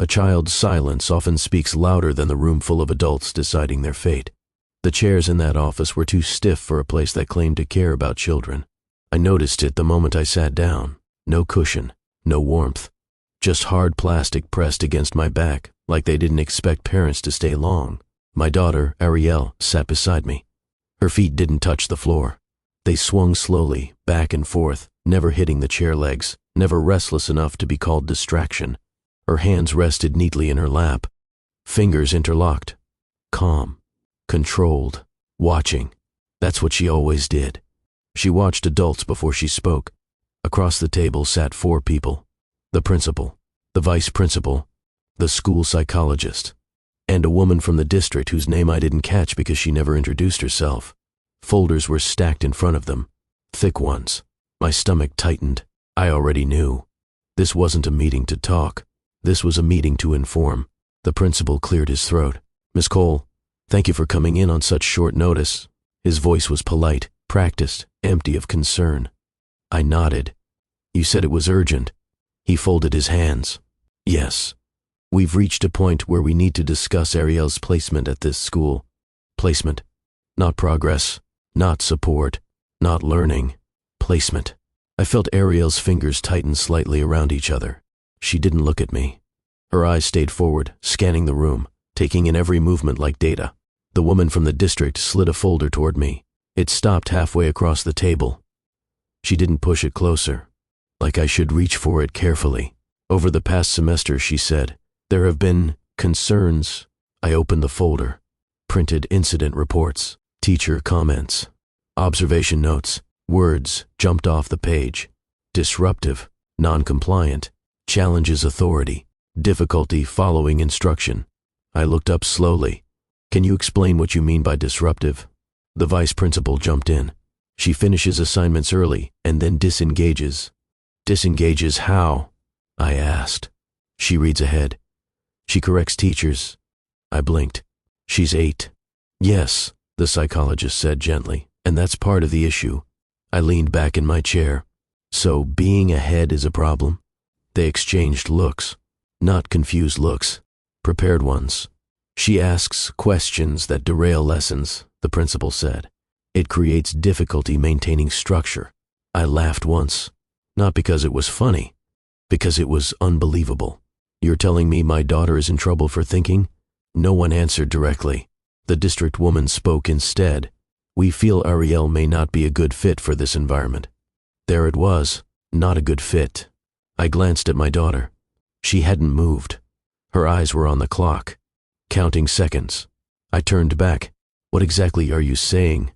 A child's silence often speaks louder than the room full of adults deciding their fate. The chairs in that office were too stiff for a place that claimed to care about children. I noticed it the moment I sat down. No cushion, no warmth, just hard plastic pressed against my back, like they didn't expect parents to stay long. My daughter, Ariel, sat beside me. Her feet didn't touch the floor. They swung slowly, back and forth, never hitting the chair legs, never restless enough to be called distraction. Her hands rested neatly in her lap, fingers interlocked, calm, controlled, watching. That's what she always did. She watched adults before she spoke. Across the table sat 4 people: the principal, the vice principal, the school psychologist, and a woman from the district whose name I didn't catch because she never introduced herself. Folders were stacked in front of them, thick ones. My stomach tightened. I already knew. This wasn't a meeting to talk. This was a meeting to inform. The principal cleared his throat. "Miss Cole, thank you for coming in on such short notice." His voice was polite, practiced, empty of concern. I nodded. "You said it was urgent." He folded his hands. "Yes. We've reached a point where we need to discuss Ariel's placement at this school. Placement. Not progress, not support, not learning. Placement." I felt Ariel's fingers tighten slightly around each other. She didn't look at me. Her eyes stayed forward, scanning the room, taking in every movement like data. The woman from the district slid a folder toward me. It stopped halfway across the table. She didn't push it closer, like I should reach for it carefully. "Over the past semester," she said, "there have been concerns." I opened the folder. Printed incident reports, teacher comments, observation notes. Words jumped off the page. Disruptive, non-compliant, challenges authority, difficulty following instruction. I looked up slowly. "Can you explain what you mean by disruptive?" The vice principal jumped in. "She finishes assignments early and then disengages." "Disengages how?" I asked. "She reads ahead. She corrects teachers." I blinked. "She's 8. "Yes," the psychologist said gently, "and that's part of the issue." I leaned back in my chair. "So being ahead is a problem?" They exchanged looks. Not confused looks, prepared ones. "She asks questions that derail lessons," the principal said. "It creates difficulty maintaining structure." I laughed once, not because it was funny, because it was unbelievable. "You're telling me my daughter is in trouble for thinking?" No one answered directly. The district woman spoke instead. "We feel Ariel may not be a good fit for this environment." There it was, not a good fit. I glanced at my daughter. She hadn't moved. Her eyes were on the clock, counting seconds. I turned back. "What exactly are you saying?"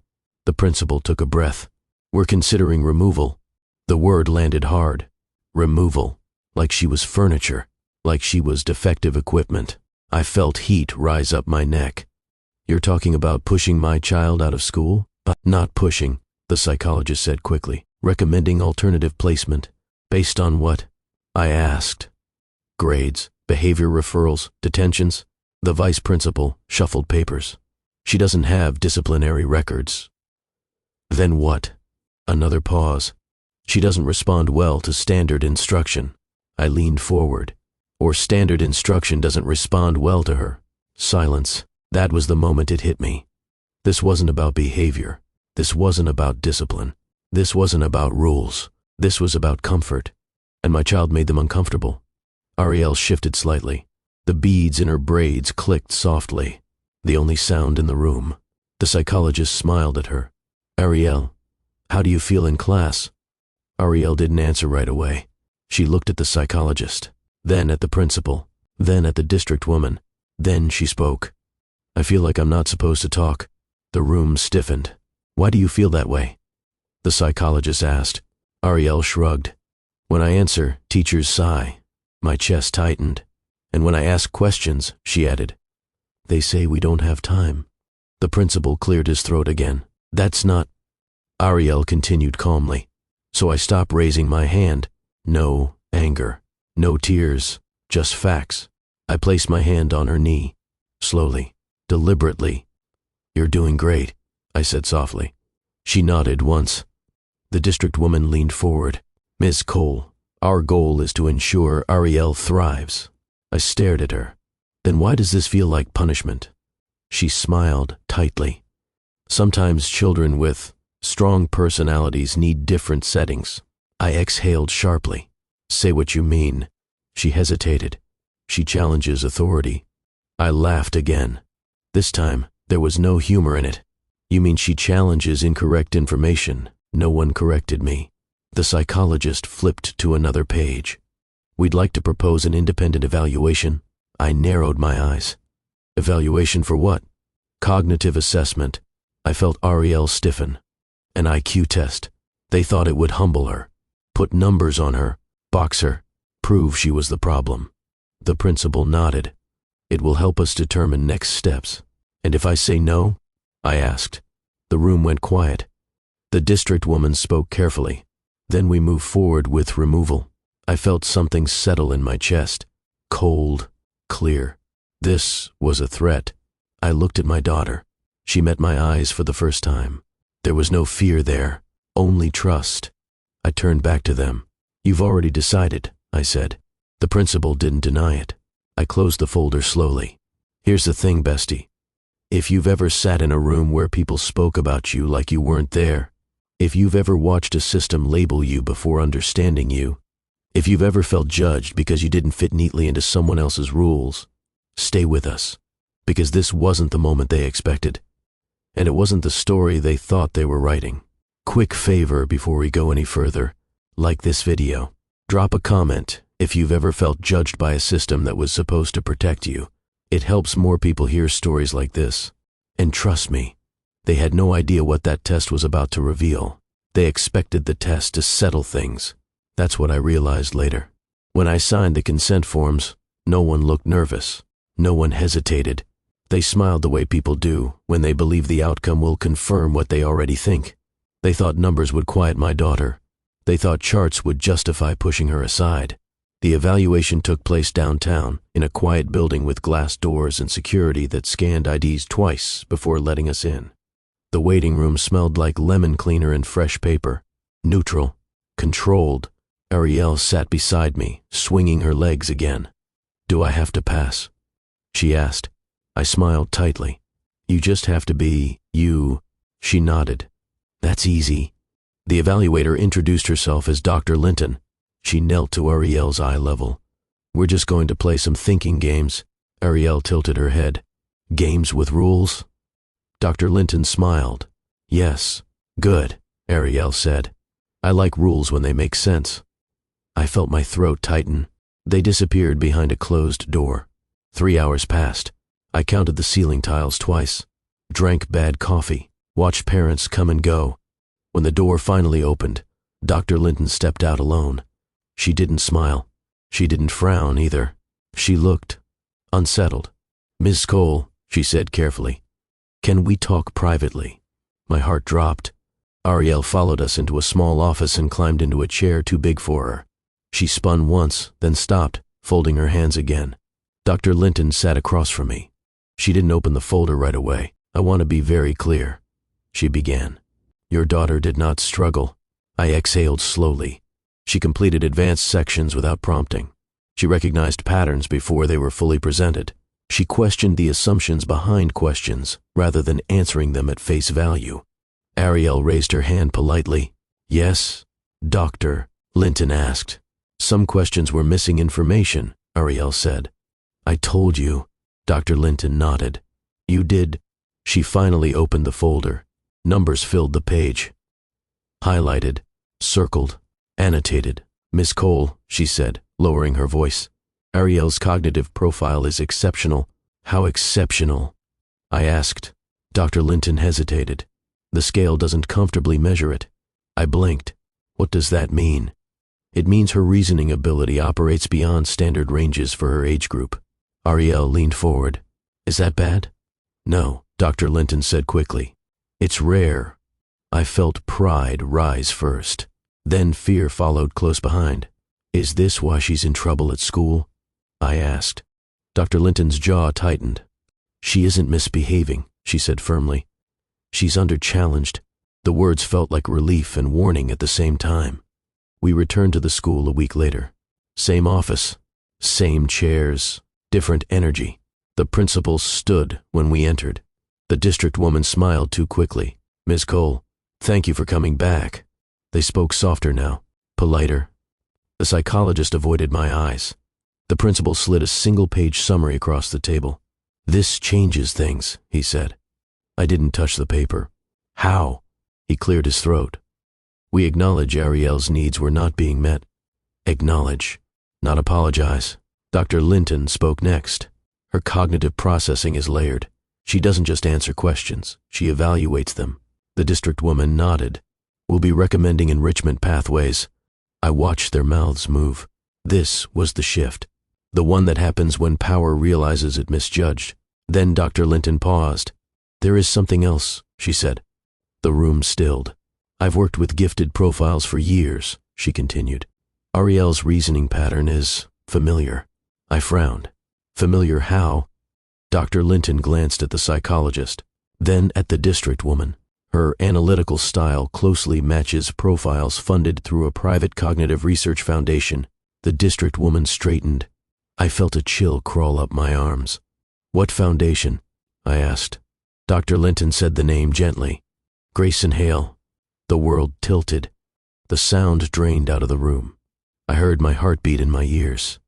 The principal took a breath. "We're considering removal." The word landed hard. Removal. Like she was furniture. Like she was defective equipment. I felt heat rise up my neck. "You're talking about pushing my child out of school?" "Not pushing," the psychologist said quickly. "Recommending alternative placement." "Based on what?" I asked. "Grades, behavior referrals, detentions." The vice principal shuffled papers. "She doesn't have disciplinary records." "Then what?" Another pause. "She doesn't respond well to standard instruction." I leaned forward. "Or standard instruction doesn't respond well to her." Silence. That was the moment it hit me. This wasn't about behavior. This wasn't about discipline. This wasn't about rules. This was about comfort. And my child made them uncomfortable. Ariel shifted slightly. The beads in her braids clicked softly, the only sound in the room. The psychologist smiled at her. "Ariel, how do you feel in class?" Ariel didn't answer right away. She looked at the psychologist, then at the principal, then at the district woman. Then she spoke. "I feel like I'm not supposed to talk." The room stiffened. "Why do you feel that way?" the psychologist asked. Ariel shrugged. "When I answer, teachers sigh." My chest tightened. "And when I ask questions," she added, "they say we don't have time." The principal cleared his throat again. "That's not—" Ariel continued calmly. So I stopped raising my hand. No anger, no tears, just facts. I placed my hand on her knee, slowly, deliberately. "You're doing great," I said softly. She nodded once. The district woman leaned forward. "Ms. Cole, our goal is to ensure Ariel thrives." I stared at her. Then why does this feel like punishment? She smiled tightly. Sometimes children with strong personalities need different settings. I exhaled sharply. Say what you mean. She hesitated. She challenges authority. I laughed again. This time, there was no humor in it. You mean she challenges incorrect information? No one corrected me. The psychologist flipped to another page. We'd like to propose an independent evaluation. I narrowed my eyes. Evaluation for what? Cognitive assessment. I felt Ariel stiffen. An IQ test. They thought it would humble her, put numbers on her, box her, prove she was the problem. The principal nodded. It will help us determine next steps. And if I say no? I asked. The room went quiet. The district woman spoke carefully. Then we moved forward with removal. I felt something settle in my chest. Cold, clear. This was a threat. I looked at my daughter. She met my eyes for the first time. There was no fear there, only trust. I turned back to them. You've already decided, I said. The principal didn't deny it. I closed the folder slowly. Here's the thing, bestie. If you've ever sat in a room where people spoke about you like you weren't there, if you've ever watched a system label you before understanding you, if you've ever felt judged because you didn't fit neatly into someone else's rules, stay with us, because this wasn't the moment they expected, and it wasn't the story they thought they were writing. Quick favor before we go any further, like this video. Drop a comment if you've ever felt judged by a system that was supposed to protect you. It helps more people hear stories like this. And trust me, they had no idea what that test was about to reveal. They expected the test to settle things. That's what I realized later. When I signed the consent forms, no one looked nervous. No one hesitated. They smiled the way people do when they believe the outcome will confirm what they already think. They thought numbers would quiet my daughter. They thought charts would justify pushing her aside. The evaluation took place downtown, in a quiet building with glass doors and security that scanned IDs twice before letting us in. The waiting room smelled like lemon cleaner and fresh paper. Neutral, controlled. Ariel sat beside me, swinging her legs again. Do I have to pass? She asked. I smiled tightly. You just have to be you. She nodded. That's easy. The evaluator introduced herself as Dr. Linton. She knelt to Ariel's eye level. We're just going to play some thinking games. Ariel tilted her head. Games with rules? Dr. Linton smiled. Yes. Good, Ariel said. I like rules when they make sense. I felt my throat tighten. They disappeared behind a closed door. 3 hours passed. I counted the ceiling tiles twice. Drank bad coffee. Watched parents come and go. When the door finally opened, Dr. Linton stepped out alone. She didn't smile. She didn't frown either. She looked unsettled. Ms. Cole, she said carefully, can we talk privately? My heart dropped. Ariel followed us into a small office and climbed into a chair too big for her. She spun once, then stopped, folding her hands again. Dr. Linton sat across from me. She didn't open the folder right away. I want to be very clear. She began. Your daughter did not struggle. I exhaled slowly. She completed advanced sections without prompting. She recognized patterns before they were fully presented. She questioned the assumptions behind questions rather than answering them at face value. Ariel raised her hand politely. Yes, Dr. Linton asked. Some questions were missing information, Ariel said. I told you. Dr. Linton nodded. You did. She finally opened the folder. Numbers filled the page. Highlighted, circled, annotated. Miss Cole, she said, lowering her voice. Ariel's cognitive profile is exceptional. How exceptional? I asked. Dr. Linton hesitated. The scale doesn't comfortably measure it. I blinked. What does that mean? It means her reasoning ability operates beyond standard ranges for her age group. Ariel leaned forward. Is that bad? No, Dr. Linton said quickly. It's rare. I felt pride rise first. Then fear followed close behind. Is this why she's in trouble at school? I asked. Dr. Linton's jaw tightened. She isn't misbehaving, she said firmly. She's under-challenged. The words felt like relief and warning at the same time. We returned to the school a week later. Same office, Same chairs, different energy. The principal stood when we entered. The district woman smiled too quickly. "Ms. Cole, thank you for coming back." They spoke softer now, politer. The psychologist avoided my eyes. The principal slid a single-page summary across the table. "This changes things," he said. I didn't touch the paper. "How?" He cleared his throat. "We acknowledge Ariel's needs were not being met." Acknowledge, not apologize. Dr. Linton spoke next. Her cognitive processing is layered. She doesn't just answer questions, she evaluates them. The district woman nodded. "We'll be recommending enrichment pathways." I watched their mouths move. This was the shift. The one that happens when power realizes it misjudged. Then Dr. Linton paused. "There is something else," she said. The room stilled. "I've worked with gifted profiles for years," she continued. "Ariel's reasoning pattern is familiar." I frowned. "Familiar how?" Dr. Linton glanced at the psychologist, then at the district woman. Her analytical style closely matches profiles funded through a private cognitive research foundation. The district woman straightened. I felt a chill crawl up my arms. "What foundation?" I asked. Dr. Linton said the name gently. "Grayson Hale." The world tilted. The sound drained out of the room. I heard my heartbeat in my ears.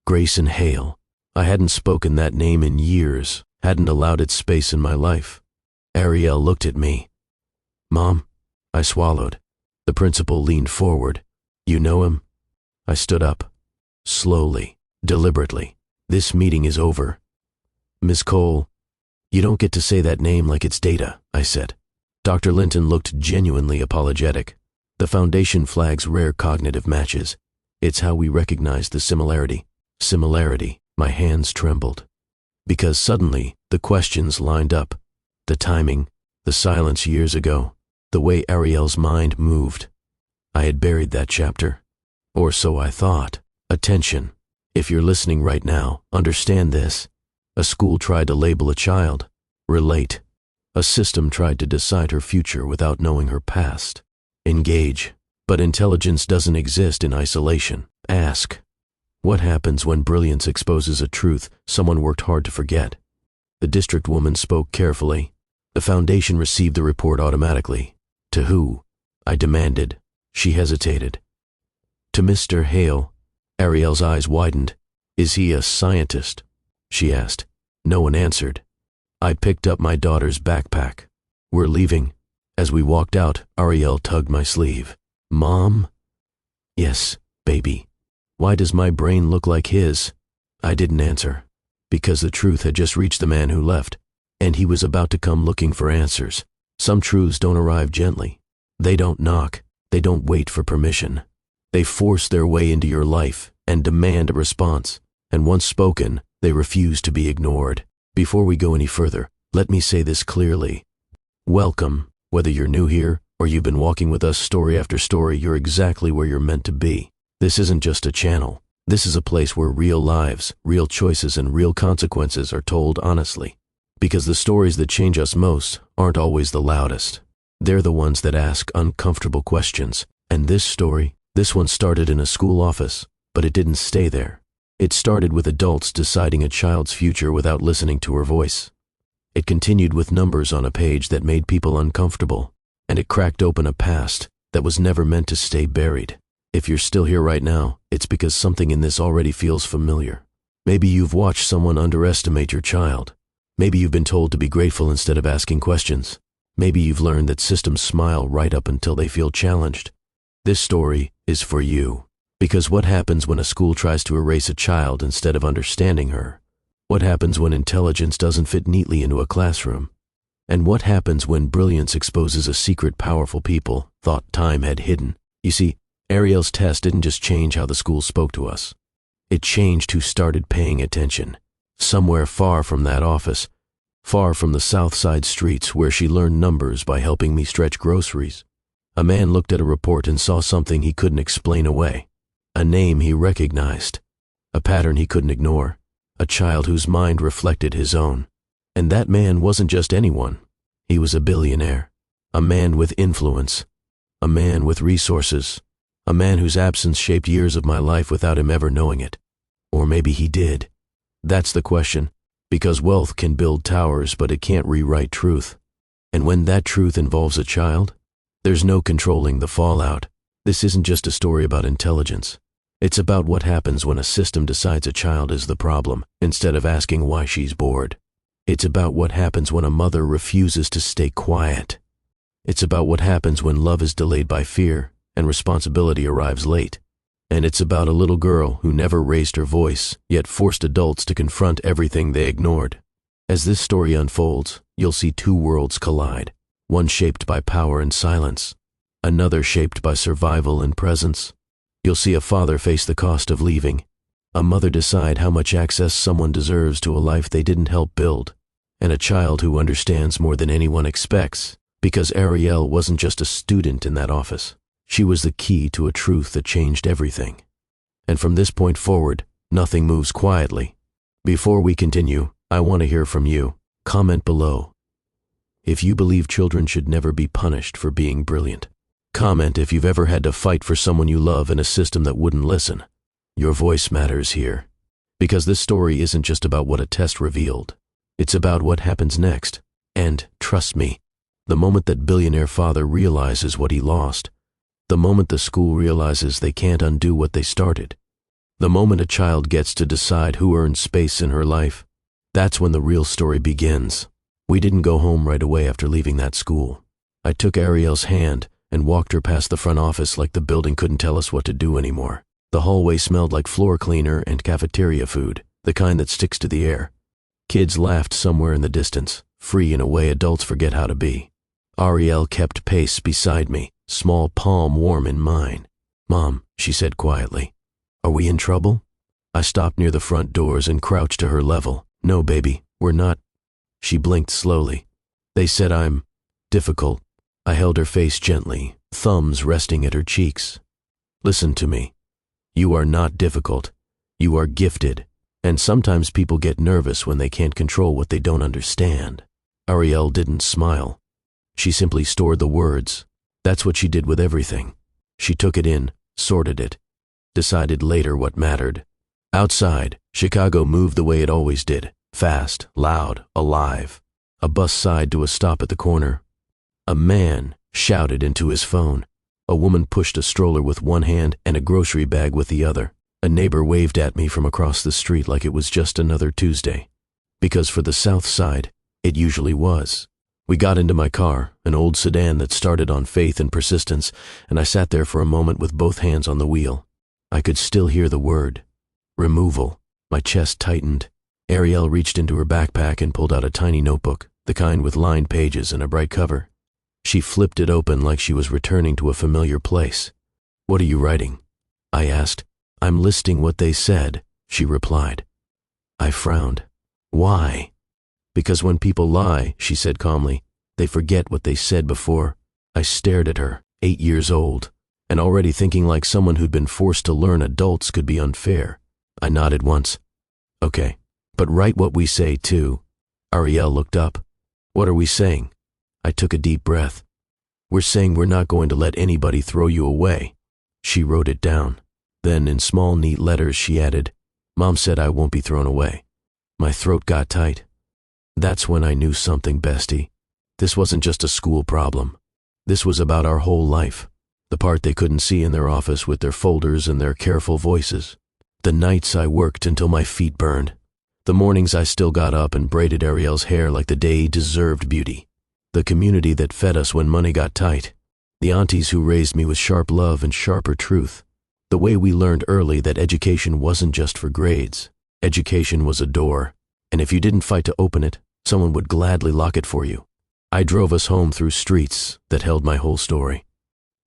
Grayson Hale. I hadn't spoken that name in years, hadn't allowed its space in my life. Ariel looked at me. "Mom?" I swallowed. The principal leaned forward. "You know him?" I stood up. Slowly, deliberately. "This meeting is over." "Ms. Cole, you don't get to say that name like it's data," I said. Dr. Linton looked genuinely apologetic. "The Foundation flags rare cognitive matches. It's how we recognize the similarity." Similarity. My hands trembled. Because suddenly, the questions lined up. The timing, the silence years ago, the way Ariel's mind moved. I had buried that chapter. Or so I thought. Attention. If you're listening right now, understand this. A school tried to label a child. Relate. A system tried to decide her future without knowing her past. Engage. But intelligence doesn't exist in isolation. Ask. What happens when brilliance exposes a truth someone worked hard to forget? The district woman spoke carefully. The Foundation received the report automatically. To who? I demanded. She hesitated. To Mr. Hale. Ariel's eyes widened. Is he a scientist? She asked. No one answered. I picked up my daughter's backpack. We're leaving. As we walked out, Ariel tugged my sleeve. Mom? Yes, baby. Why does my brain look like his? I didn't answer. Because the truth had just reached the man who left, and he was about to come looking for answers. Some truths don't arrive gently. They don't knock. They don't wait for permission. They force their way into your life and demand a response. And once spoken, they refuse to be ignored. Before we go any further, let me say this clearly. Welcome. Whether you're new here or you've been walking with us story after story, you're exactly where you're meant to be. This isn't just a channel. This is a place where real lives, real choices, and real consequences are told honestly. Because the stories that change us most aren't always the loudest. They're the ones that ask uncomfortable questions. And this one started in a school office, but it didn't stay there. It started with adults deciding a child's future without listening to her voice. It continued with numbers on a page that made people uncomfortable, and it cracked open a past that was never meant to stay buried. If you're still here right now, it's because something in this already feels familiar. Maybe you've watched someone underestimate your child. Maybe you've been told to be grateful instead of asking questions. Maybe you've learned that systems smile right up until they feel challenged. This story is for you. Because what happens when a school tries to erase a child instead of understanding her? What happens when intelligence doesn't fit neatly into a classroom? And what happens when brilliance exposes a secret powerful people thought time had hidden? You see, Ariel's test didn't just change how the school spoke to us. It changed who started paying attention. Somewhere far from that office, far from the South Side streets where she learned numbers by helping me stretch groceries, a man looked at a report and saw something he couldn't explain away. A name he recognized. A pattern he couldn't ignore. A child whose mind reflected his own. And that man wasn't just anyone. He was a billionaire. A man with influence. A man with resources. A man whose absence shaped years of my life without him ever knowing it. Or maybe he did. That's the question, because wealth can build towers, but it can't rewrite truth. And when that truth involves a child, there's no controlling the fallout. This isn't just a story about intelligence. It's about what happens when a system decides a child is the problem, instead of asking why she's bored. It's about what happens when a mother refuses to stay quiet. It's about what happens when love is delayed by fear and responsibility arrives late. And it's about a little girl who never raised her voice, yet forced adults to confront everything they ignored. As this story unfolds, you'll see two worlds collide, one shaped by power and silence, another shaped by survival and presence. You'll see a father face the cost of leaving, a mother decide how much access someone deserves to a life they didn't help build, and a child who understands more than anyone expects, because Ariel wasn't just a student in that office. She was the key to a truth that changed everything. And from this point forward, nothing moves quietly. Before we continue, I want to hear from you. Comment below if you believe children should never be punished for being brilliant. Comment if you've ever had to fight for someone you love in a system that wouldn't listen. Your voice matters here. Because this story isn't just about what a test revealed. It's about what happens next. And, trust me, the moment that billionaire father realizes what he lost, the moment the school realizes they can't undo what they started, the moment a child gets to decide who earns space in her life, that's when the real story begins. We didn't go home right away after leaving that school. I took Ariel's hand and walked her past the front office like the building couldn't tell us what to do anymore. The hallway smelled like floor cleaner and cafeteria food, the kind that sticks to the air. Kids laughed somewhere in the distance, free in a way adults forget how to be. Ariel kept pace beside me, small palm warm in mine. "Mom," she said quietly, "are we in trouble?" I stopped near the front doors and crouched to her level. "No, baby, we're not." She blinked slowly. "They said I'm difficult." I held her face gently, thumbs resting at her cheeks. "Listen to me. You are not difficult. You are gifted. And sometimes people get nervous when they can't control what they don't understand." Ariel didn't smile. She simply stored the words. That's what she did with everything. She took it in, sorted it, decided later what mattered. Outside, Chicago moved the way it always did. Fast, loud, alive. A bus sighed to a stop at the corner. A man shouted into his phone. A woman pushed a stroller with one hand and a grocery bag with the other. A neighbor waved at me from across the street like it was just another Tuesday. Because for the South Side, it usually was. We got into my car, an old sedan that started on faith and persistence, and I sat there for a moment with both hands on the wheel. I could still hear the word. Removal. My chest tightened. Ariel reached into her backpack and pulled out a tiny notebook, the kind with lined pages and a bright cover. She flipped it open like she was returning to a familiar place. "What are you writing?" I asked. "I'm listing what they said," she replied. I frowned. "Why?" "Because when people lie," she said calmly, "they forget what they said before." I stared at her, 8 years old, and already thinking like someone who'd been forced to learn adults could be unfair. I nodded once. "Okay, but write what we say too." Ariel looked up. "What are we saying?" I took a deep breath. "We're saying we're not going to let anybody throw you away." She wrote it down. Then in small neat letters she added, "Mom said I won't be thrown away." My throat got tight. That's when I knew something, bestie. This wasn't just a school problem. This was about our whole life. The part they couldn't see in their office with their folders and their careful voices. The nights I worked until my feet burned. The mornings I still got up and braided Ariel's hair like the day deserved beauty. The community that fed us when money got tight. The aunties who raised me with sharp love and sharper truth. The way we learned early that education wasn't just for grades. Education was a door, and if you didn't fight to open it, someone would gladly lock it for you. I drove us home through streets that held my whole story.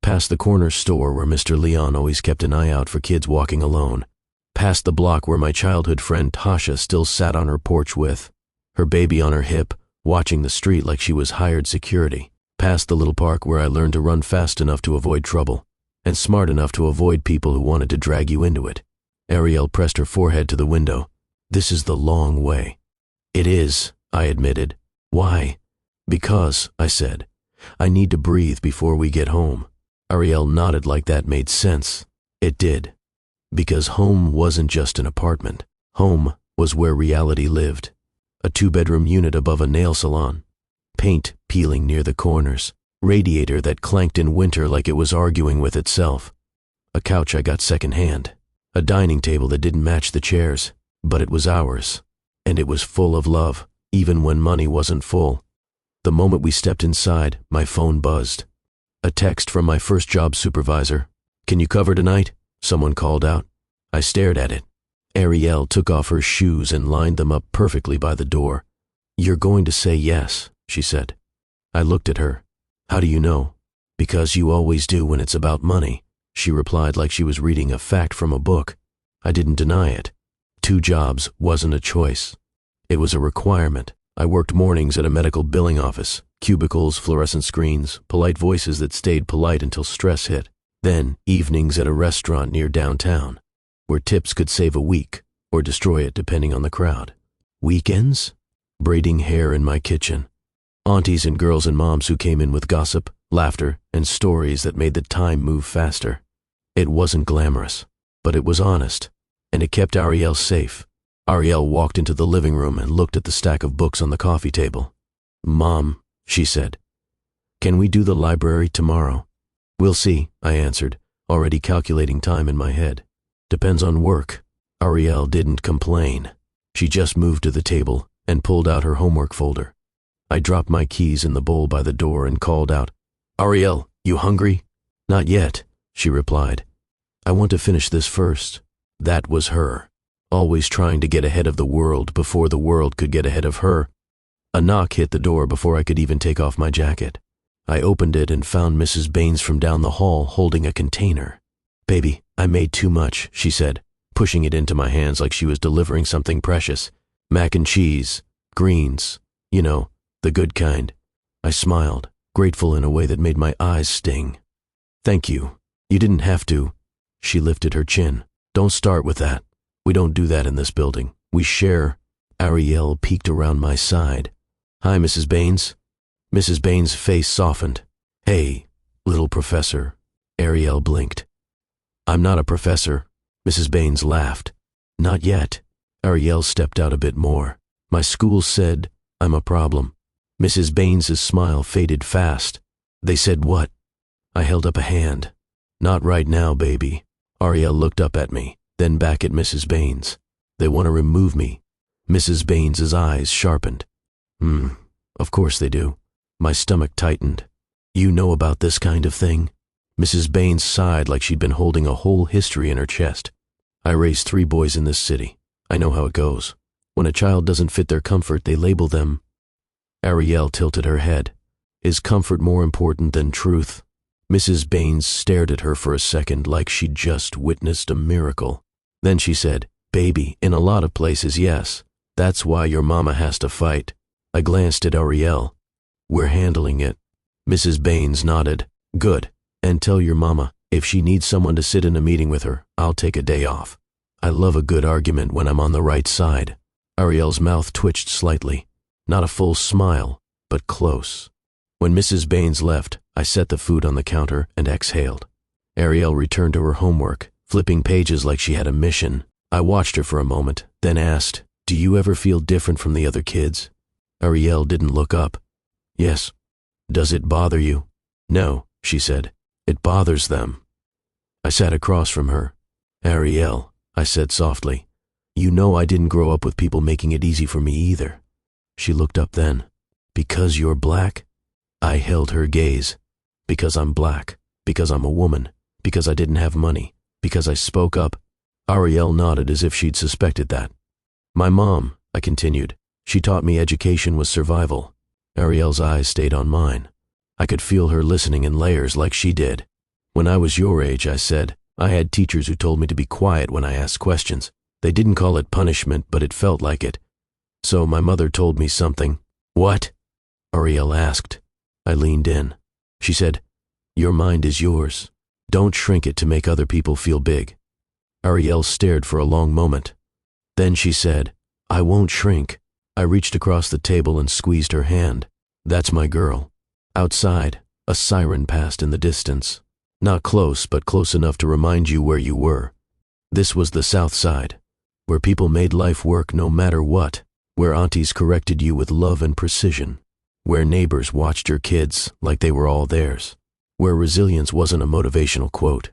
Past the corner store where Mr. Leon always kept an eye out for kids walking alone. Past the block where my childhood friend Tasha still sat on her porch with her baby on her hip, watching the street like she was hired security. Past the little park where I learned to run fast enough to avoid trouble, and smart enough to avoid people who wanted to drag you into it. Ariel pressed her forehead to the window. "This is the long way." "It is," I admitted. "Why?" "Because," I said, "I need to breathe before we get home." Ariel nodded like that made sense. It did. Because home wasn't just an apartment. Home was where reality lived. A 2-bedroom unit above a nail salon. Paint peeling near the corners. Radiator that clanked in winter like it was arguing with itself. A couch I got secondhand. A dining table that didn't match the chairs, but it was ours. And it was full of love, even when money wasn't full. The moment we stepped inside, my phone buzzed. A text from my first job supervisor. "Can you cover tonight?" Someone called out. I stared at it. Ariel took off her shoes and lined them up perfectly by the door. "You're going to say yes," she said. I looked at her. "How do you know?" "Because you always do when it's about money," she replied like she was reading a fact from a book. I didn't deny it. 2 jobs wasn't a choice. It was a requirement. I worked mornings at a medical billing office, cubicles, fluorescent screens, polite voices that stayed polite until stress hit. Then evenings at a restaurant near downtown, where tips could save a week or destroy it depending on the crowd. Weekends? Braiding hair in my kitchen. Aunties and girls and moms who came in with gossip, laughter, and stories that made the time move faster. It wasn't glamorous, but it was honest, and it kept Ariel safe. Ariel walked into the living room and looked at the stack of books on the coffee table. "Mom," she said, "can we do the library tomorrow?" "We'll see," I answered, already calculating time in my head. "Depends on work." Ariel didn't complain. She just moved to the table and pulled out her homework folder. I dropped my keys in the bowl by the door and called out, "Ariel, you hungry?" "Not yet," she replied. "I want to finish this first." That was her, always trying to get ahead of the world before the world could get ahead of her. A knock hit the door before I could even take off my jacket. I opened it and found Mrs. Baines from down the hall holding a container. "Baby, I made too much," she said, pushing it into my hands like she was delivering something precious. "Mac and cheese, greens, you know, the good kind." I smiled, grateful in a way that made my eyes sting. "Thank you. You didn't have to." She lifted her chin. "Don't start with that. We don't do that in this building. We share." Ariel peeked around my side. "Hi, Mrs. Baines." Mrs. Baines' face softened. "Hey, little professor." Ariel blinked. "I'm not a professor." Mrs. Baines laughed. "Not yet." Ariel stepped out a bit more. "My school said I'm a problem." Mrs. Baines' smile faded fast. "They said what?" I held up a hand. "Not right now, baby." Ariel looked up at me, then back at Mrs. Baines. "They want to remove me." Mrs. Baines' eyes sharpened. Of course they do." My stomach tightened. "You know about this kind of thing?" Mrs. Baines sighed like she'd been holding a whole history in her chest. "I raised 3 boys in this city. I know how it goes. When a child doesn't fit their comfort, they label them." Ariel tilted her head. "Is comfort more important than truth?" Mrs. Baines stared at her for a second like she'd just witnessed a miracle. Then she said, "Baby, in a lot of places, yes. That's why your mama has to fight." I glanced at Ariel. "We're handling it." Mrs. Baines nodded. "Good. And tell your mama, if she needs someone to sit in a meeting with her, I'll take a day off. I love a good argument when I'm on the right side." Ariel's mouth twitched slightly. Not a full smile, but close. When Mrs. Baines left, I set the food on the counter and exhaled. Ariel returned to her homework, flipping pages like she had a mission. I watched her for a moment, then asked, "Do you ever feel different from the other kids?" Ariel didn't look up. "Yes." "Does it bother you?" "No," she said. "It bothers them." I sat across from her. "Ariel," I said softly, "you know I didn't grow up with people making it easy for me either." She looked up then. "Because you're black?" I held her gaze. "Because I'm black. Because I'm a woman. Because I didn't have money. Because I spoke up." Ariel nodded as if she'd suspected that. "My mom," I continued, "she taught me education was survival." Ariel's eyes stayed on mine. I could feel her listening in layers like she did. "When I was your age," I said, "I had teachers who told me to be quiet when I asked questions. They didn't call it punishment, but it felt like it. So my mother told me something." "What?" Ariel asked. I leaned in. She said, "Your mind is yours. Don't shrink it to make other people feel big." Ariel stared for a long moment. Then she said, "I won't shrink." I reached across the table and squeezed her hand. "That's my girl." Outside, a siren passed in the distance. Not close, but close enough to remind you where you were. This was the South Side, where people made life work no matter what, where aunties corrected you with love and precision, where neighbors watched your kids like they were all theirs, where resilience wasn't a motivational quote.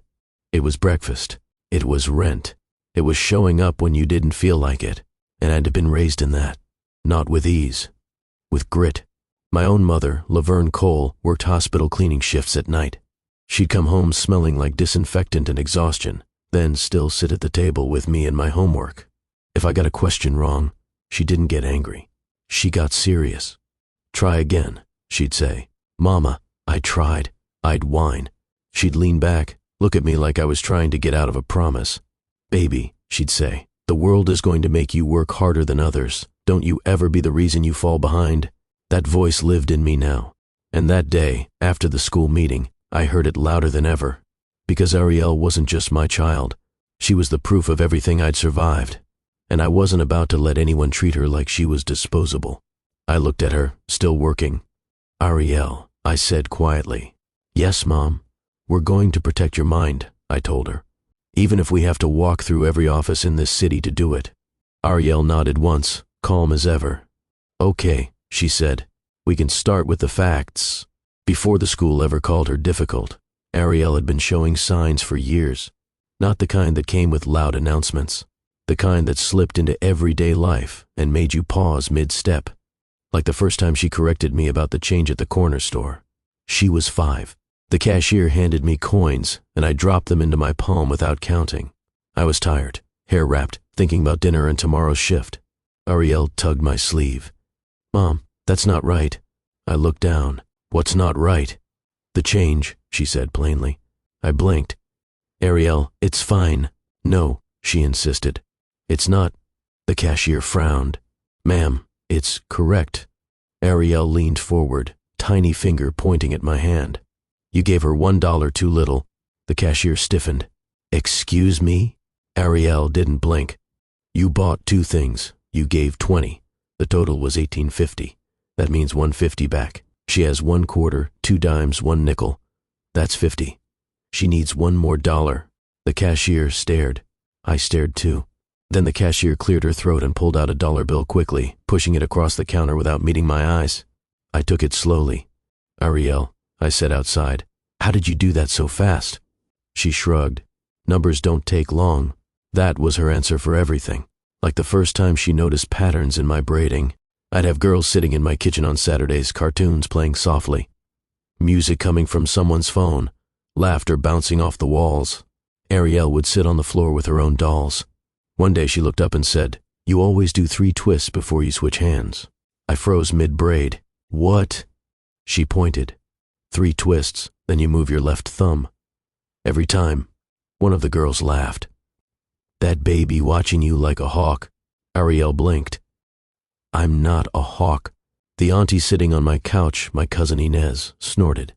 It was breakfast. It was rent. It was showing up when you didn't feel like it, and I'd been raised in that. Not with ease. With grit. My own mother, Laverne Cole, worked hospital cleaning shifts at night. She'd come home smelling like disinfectant and exhaustion, then still sit at the table with me and my homework. If I got a question wrong, she didn't get angry. She got serious. "Try again," she'd say. "Mama, I tried." I'd whine. She'd lean back, look at me like I was trying to get out of a promise. "Baby," she'd say, "the world is going to make you work harder than others. Don't you ever be the reason you fall behind." That voice lived in me now. And that day, after the school meeting, I heard it louder than ever. Because Ariel wasn't just my child. She was the proof of everything I'd survived. And I wasn't about to let anyone treat her like she was disposable. I looked at her, still working. "Ariel," I said quietly. "Yes, Mom. We're going to protect your mind," I told her. "Even if we have to walk through every office in this city to do it." Ariel nodded once, calm as ever. "Okay," she said. "We can start with the facts." Before the school ever called her difficult, Ariel had been showing signs for years. Not the kind that came with loud announcements. The kind that slipped into everyday life and made you pause mid-step. Like the first time she corrected me about the change at the corner store. She was 5. The cashier handed me coins, and I dropped them into my palm without counting. I was tired, hair-wrapped, thinking about dinner and tomorrow's shift. Ariel tugged my sleeve. "Mom, that's not right." I looked down. "What's not right?" "The change," she said plainly. I blinked. "Ariel, it's fine." "No," she insisted. "It's not." The cashier frowned. "Ma'am, it's correct." Ariel leaned forward, tiny finger pointing at my hand. "You gave her $1 too little." The cashier stiffened. "Excuse me?" Ariel didn't blink. "You bought 2 things. You gave 20. The total was $18.50. That means $1.50 back. She has 1 quarter, 2 dimes, 1 nickel. That's 50. She needs 1 more dollar." The cashier stared. I stared too. Then the cashier cleared her throat and pulled out a dollar bill quickly, pushing it across the counter without meeting my eyes. I took it slowly. "Ariel," I said outside, "how did you do that so fast?" She shrugged. "Numbers don't take long." That was her answer for everything. Like the first time she noticed patterns in my braiding. I'd have girls sitting in my kitchen on Saturdays, cartoons playing softly. Music coming from someone's phone. Laughter bouncing off the walls. Ariel would sit on the floor with her own dolls. One day she looked up and said, "You always do 3 twists before you switch hands." I froze mid-braid. "What?" She pointed. 3 twists, then you move your left thumb. Every time. One of the girls laughed. "That baby watching you like a hawk." Ariel blinked. "I'm not a hawk." The auntie sitting on my couch, my cousin Inez, snorted.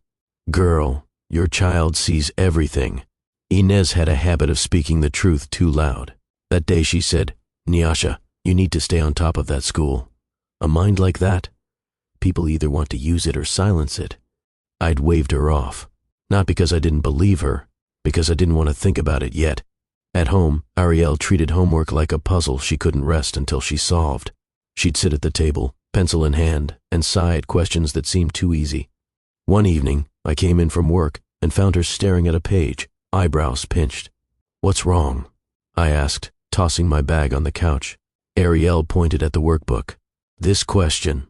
"Girl, your child sees everything." Inez had a habit of speaking the truth too loud. That day she said, "Nyasha, you need to stay on top of that school. A mind like that? People either want to use it or silence it." I'd waved her off. Not because I didn't believe her, because I didn't want to think about it yet. At home, Ariel treated homework like a puzzle she couldn't rest until she solved. She'd sit at the table, pencil in hand, and sigh at questions that seemed too easy. One evening, I came in from work and found her staring at a page, eyebrows pinched. "What's wrong?" I asked, tossing my bag on the couch. Ariel pointed at the workbook. "This question."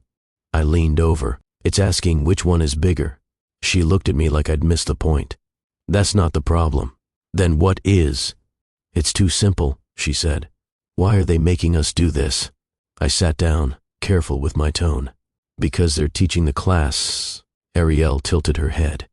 I leaned over. "It's asking which one is bigger." She looked at me like I'd missed the point. "That's not the problem." "Then what is?" "It's too simple," she said. "Why are they making us do this?" I sat down, careful with my tone. "Because they're teaching the class." Ariel tilted her head.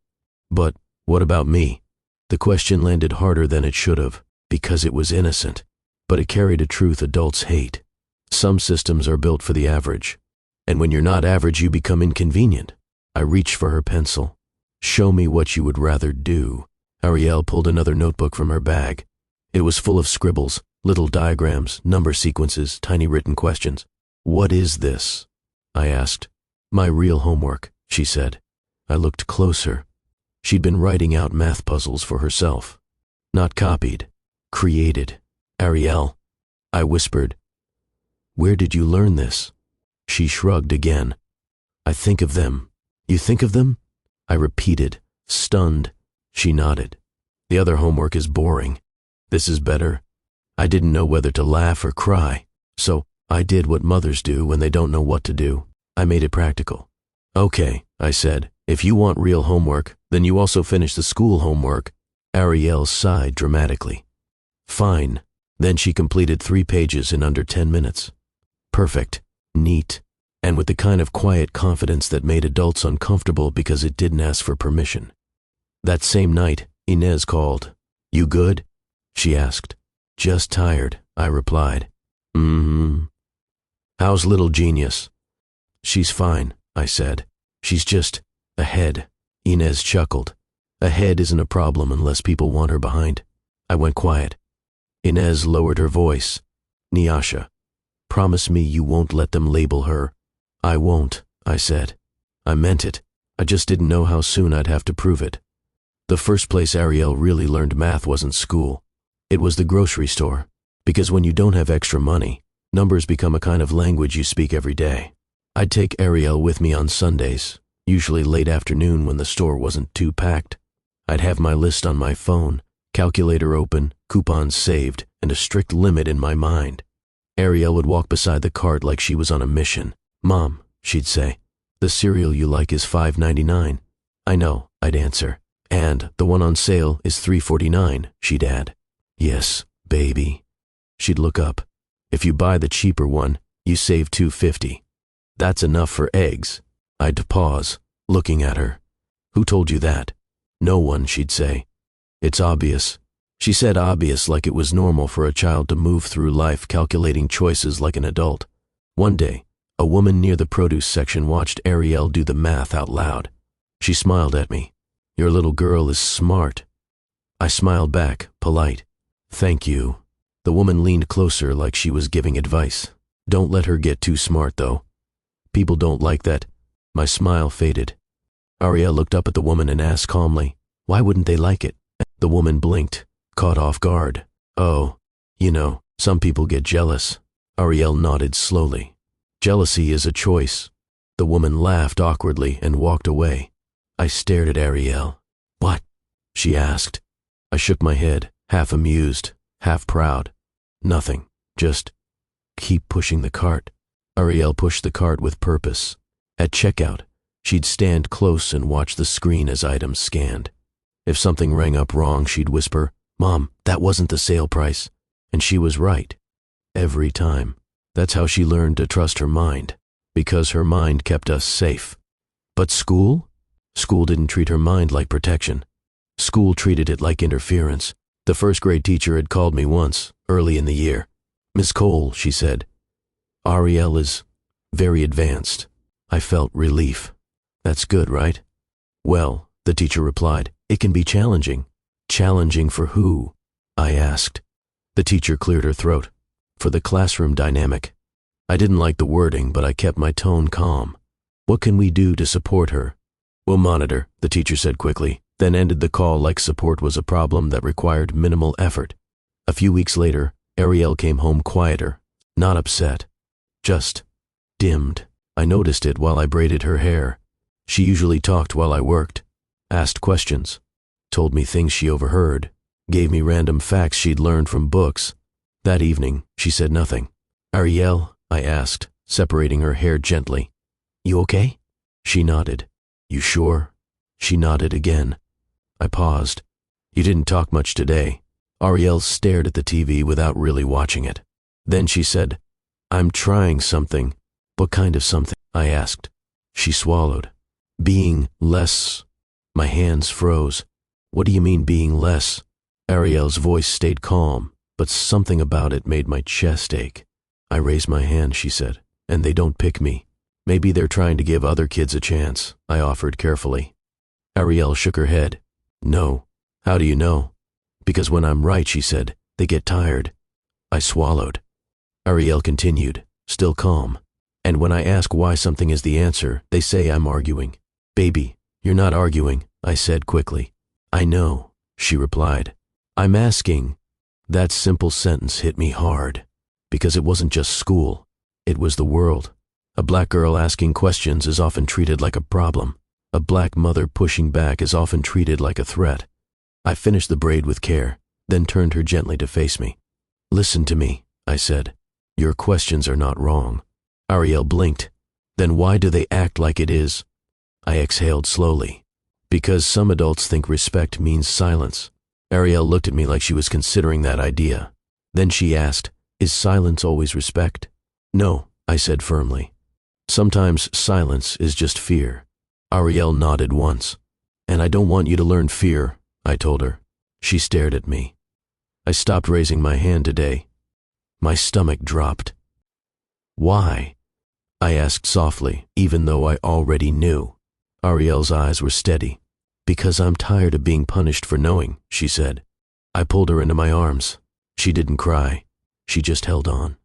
"But what about me?" The question landed harder than it should have, because it was innocent. But it carried a truth adults hate. Some systems are built for the average. And when you're not average, you become inconvenient. I reached for her pencil. "Show me what you would rather do." Ariel pulled another notebook from her bag. It was full of scribbles, little diagrams, number sequences, tiny written questions. "What is this?" I asked. "My real homework," she said. I looked closer. She'd been writing out math puzzles for herself. Not copied, created. Ariel, I whispered. Where did you learn this? She shrugged again. I think of them. You think of them? I repeated, stunned. She nodded. The other homework is boring. This is better. I didn't know whether to laugh or cry, so I did what mothers do when they don't know what to do. I made it practical. Okay, I said, if you want real homework, then you also finish the school homework. Ariel sighed dramatically. Fine. Then she completed 3 pages in under 10 minutes. Perfect, neat, and with the kind of quiet confidence that made adults uncomfortable because it didn't ask for permission. That same night, Inez called. You good? She asked. Just tired, I replied. How's little genius? She's fine, I said. She's just ahead. Inez chuckled. Ahead isn't a problem unless people want her behind. I went quiet. Inez lowered her voice. Nyasha, promise me you won't let them label her. I won't, I said. I meant it. I just didn't know how soon I'd have to prove it. The first place Ariel really learned math wasn't school. It was the grocery store. Because when you don't have extra money, numbers become a kind of language you speak every day. I'd take Ariel with me on Sundays, usually late afternoon when the store wasn't too packed. I'd have my list on my phone, calculator open, coupons saved, and a strict limit in my mind. Ariel would walk beside the cart like she was on a mission. Mom, she'd say, the cereal you like is $5.99. I know, I'd answer. And the one on sale is $3.49, she'd add. Yes, baby. She'd look up. If you buy the cheaper one, you save $2.50. That's enough for eggs. I'd pause, looking at her. Who told you that? No one, she'd say. It's obvious. She said obvious like it was normal for a child to move through life calculating choices like an adult. One day, a woman near the produce section watched Ariel do the math out loud. She smiled at me. Your little girl is smart. I smiled back, polite. Thank you. The woman leaned closer like she was giving advice. Don't let her get too smart, though. People don't like that. My smile faded. Ariel looked up at the woman and asked calmly, why wouldn't they like it? The woman blinked, caught off guard. Oh, some people get jealous. Ariel nodded slowly. Jealousy is a choice. The woman laughed awkwardly and walked away. I stared at Ariel. What? She asked. I shook my head, half amused, half proud. Nothing, just keep pushing the cart. Ariel pushed the cart with purpose. At checkout, she'd stand close and watch the screen as items scanned. If something rang up wrong, she'd whisper, Mom, that wasn't the sale price. And she was right. Every time. That's how she learned to trust her mind, because her mind kept us safe. But school? School didn't treat her mind like protection. School treated it like interference. The first grade teacher had called me once, early in the year. Miss Cole, she said, Ariel is very advanced. I felt relief. That's good, right? Well, the teacher replied, it can be challenging. Challenging for who? I asked. The teacher cleared her throat. For the classroom dynamic. I didn't like the wording, but I kept my tone calm. What can we do to support her? We'll monitor, the teacher said quickly, then ended the call like support was a problem that required minimal effort. A few weeks later, Ariel came home quieter, not upset, just dimmed. I noticed it while I braided her hair. She usually talked while I worked, asked questions, told me things she overheard, gave me random facts she'd learned from books. That evening, she said nothing. Ariel, I asked, separating her hair gently. You okay? She nodded. You sure? She nodded again. I paused. You didn't talk much today. Ariel stared at the TV without really watching it. Then she said, I'm trying something. What kind of something? I asked. She swallowed. Being less. My hands froze. What do you mean being less? Ariel's voice stayed calm, but something about it made my chest ache. I raised my hand, she said, and they don't pick me. Maybe they're trying to give other kids a chance, I offered carefully. Ariel shook her head. No. How do you know? Because when I'm right, she said, they get tired. I swallowed. Ariel continued, still calm. And when I ask why something is the answer, they say I'm arguing. Baby, you're not arguing, I said quickly. I know, she replied. I'm asking. That simple sentence hit me hard, because it wasn't just school, it was the world. A black girl asking questions is often treated like a problem. A black mother pushing back is often treated like a threat. I finished the braid with care, then turned her gently to face me. "Listen to me," I said. "Your questions are not wrong." Ariel blinked. "Then why do they act like it is?" I exhaled slowly. "Because some adults think respect means silence." Ariel looked at me like she was considering that idea. Then she asked, "Is silence always respect?" "No," I said firmly. "Sometimes silence is just fear." Ariel nodded once. "And I don't want you to learn fear," I told her. She stared at me. I stopped raising my hand today. My stomach dropped. "Why?" I asked softly, even though I already knew. Ariel's eyes were steady. "Because I'm tired of being punished for knowing," she said. I pulled her into my arms. She didn't cry. She just held on.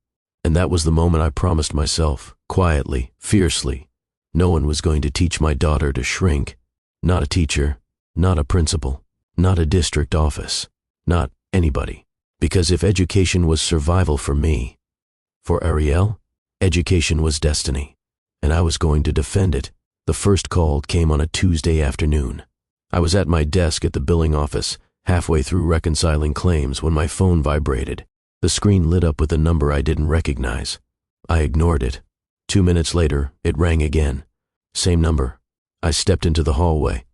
And that was the moment I promised myself, quietly, fiercely. No one was going to teach my daughter to shrink. Not a teacher, not a principal, not a district office, not anybody. Because if education was survival for me, for Ariel, education was destiny. And I was going to defend it. The first call came on a Tuesday afternoon. I was at my desk at the billing office, halfway through reconciling claims when my phone vibrated. The screen lit up with a number I didn't recognize. I ignored it. 2 minutes later, it rang again. Same number. I stepped into the hallway.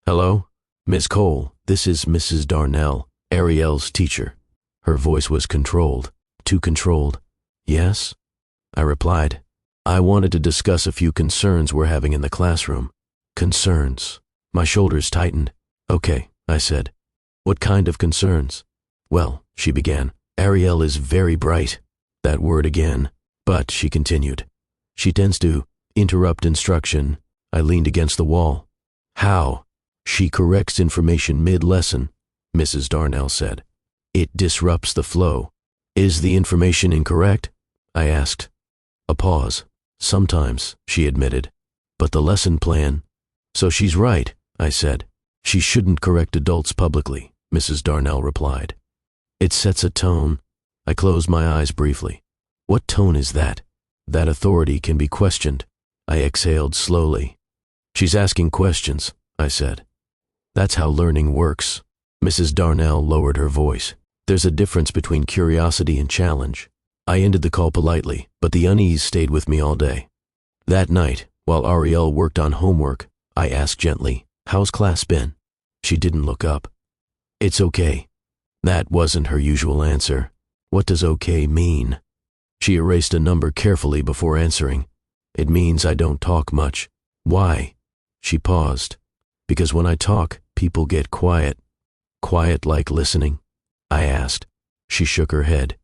"Hello? Miss Cole, this is Mrs. Darnell, Ariel's teacher." Her voice was controlled, too controlled. "Yes?" I replied. "I wanted to discuss a few concerns we're having in the classroom." "Concerns?" My shoulders tightened. "Okay," I said. "What kind of concerns?" "Well," she began, "Ariel is very bright." That word again. "But," she continued, "she tends to interrupt instruction." I leaned against the wall. "How?" "She corrects information mid-lesson," Mrs. Darnell said. "It disrupts the flow." "Is the information incorrect?" I asked. A pause. "Sometimes," she admitted. "But the lesson plan—" "So she's right," I said. "She shouldn't correct adults publicly," Mrs. Darnell replied. "It sets a tone." I closed my eyes briefly. "What tone is that?" "That authority can be questioned." I exhaled slowly. "She's asking questions," I said. "That's how learning works." Mrs. Darnell lowered her voice. "There's a difference between curiosity and challenge." I ended the call politely, but the unease stayed with me all day. That night, while Ariel worked on homework, I asked gently, "How's class been?" She didn't look up. "It's okay." That wasn't her usual answer. What does okay mean? She erased a number carefully before answering. "It means I don't talk much." "Why?" She paused. "Because when I talk, people get quiet." "Quiet like listening?" I asked. She shook her head.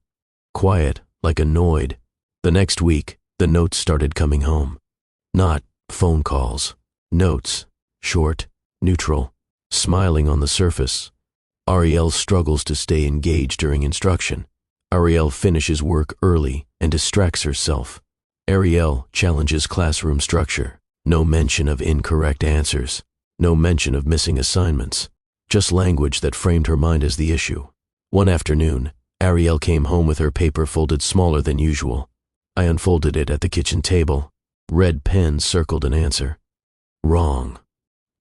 "Quiet like annoyed." The next week, the notes started coming home. Not phone calls. Notes. Short, neutral, smiling on the surface. Ariel struggles to stay engaged during instruction. Ariel finishes work early and distracts herself. Ariel challenges classroom structure. No mention of incorrect answers. No mention of missing assignments. Just language that framed her mind as the issue. One afternoon, Ariel came home with her paper folded smaller than usual. I unfolded it at the kitchen table. Red pen circled an answer. Wrong.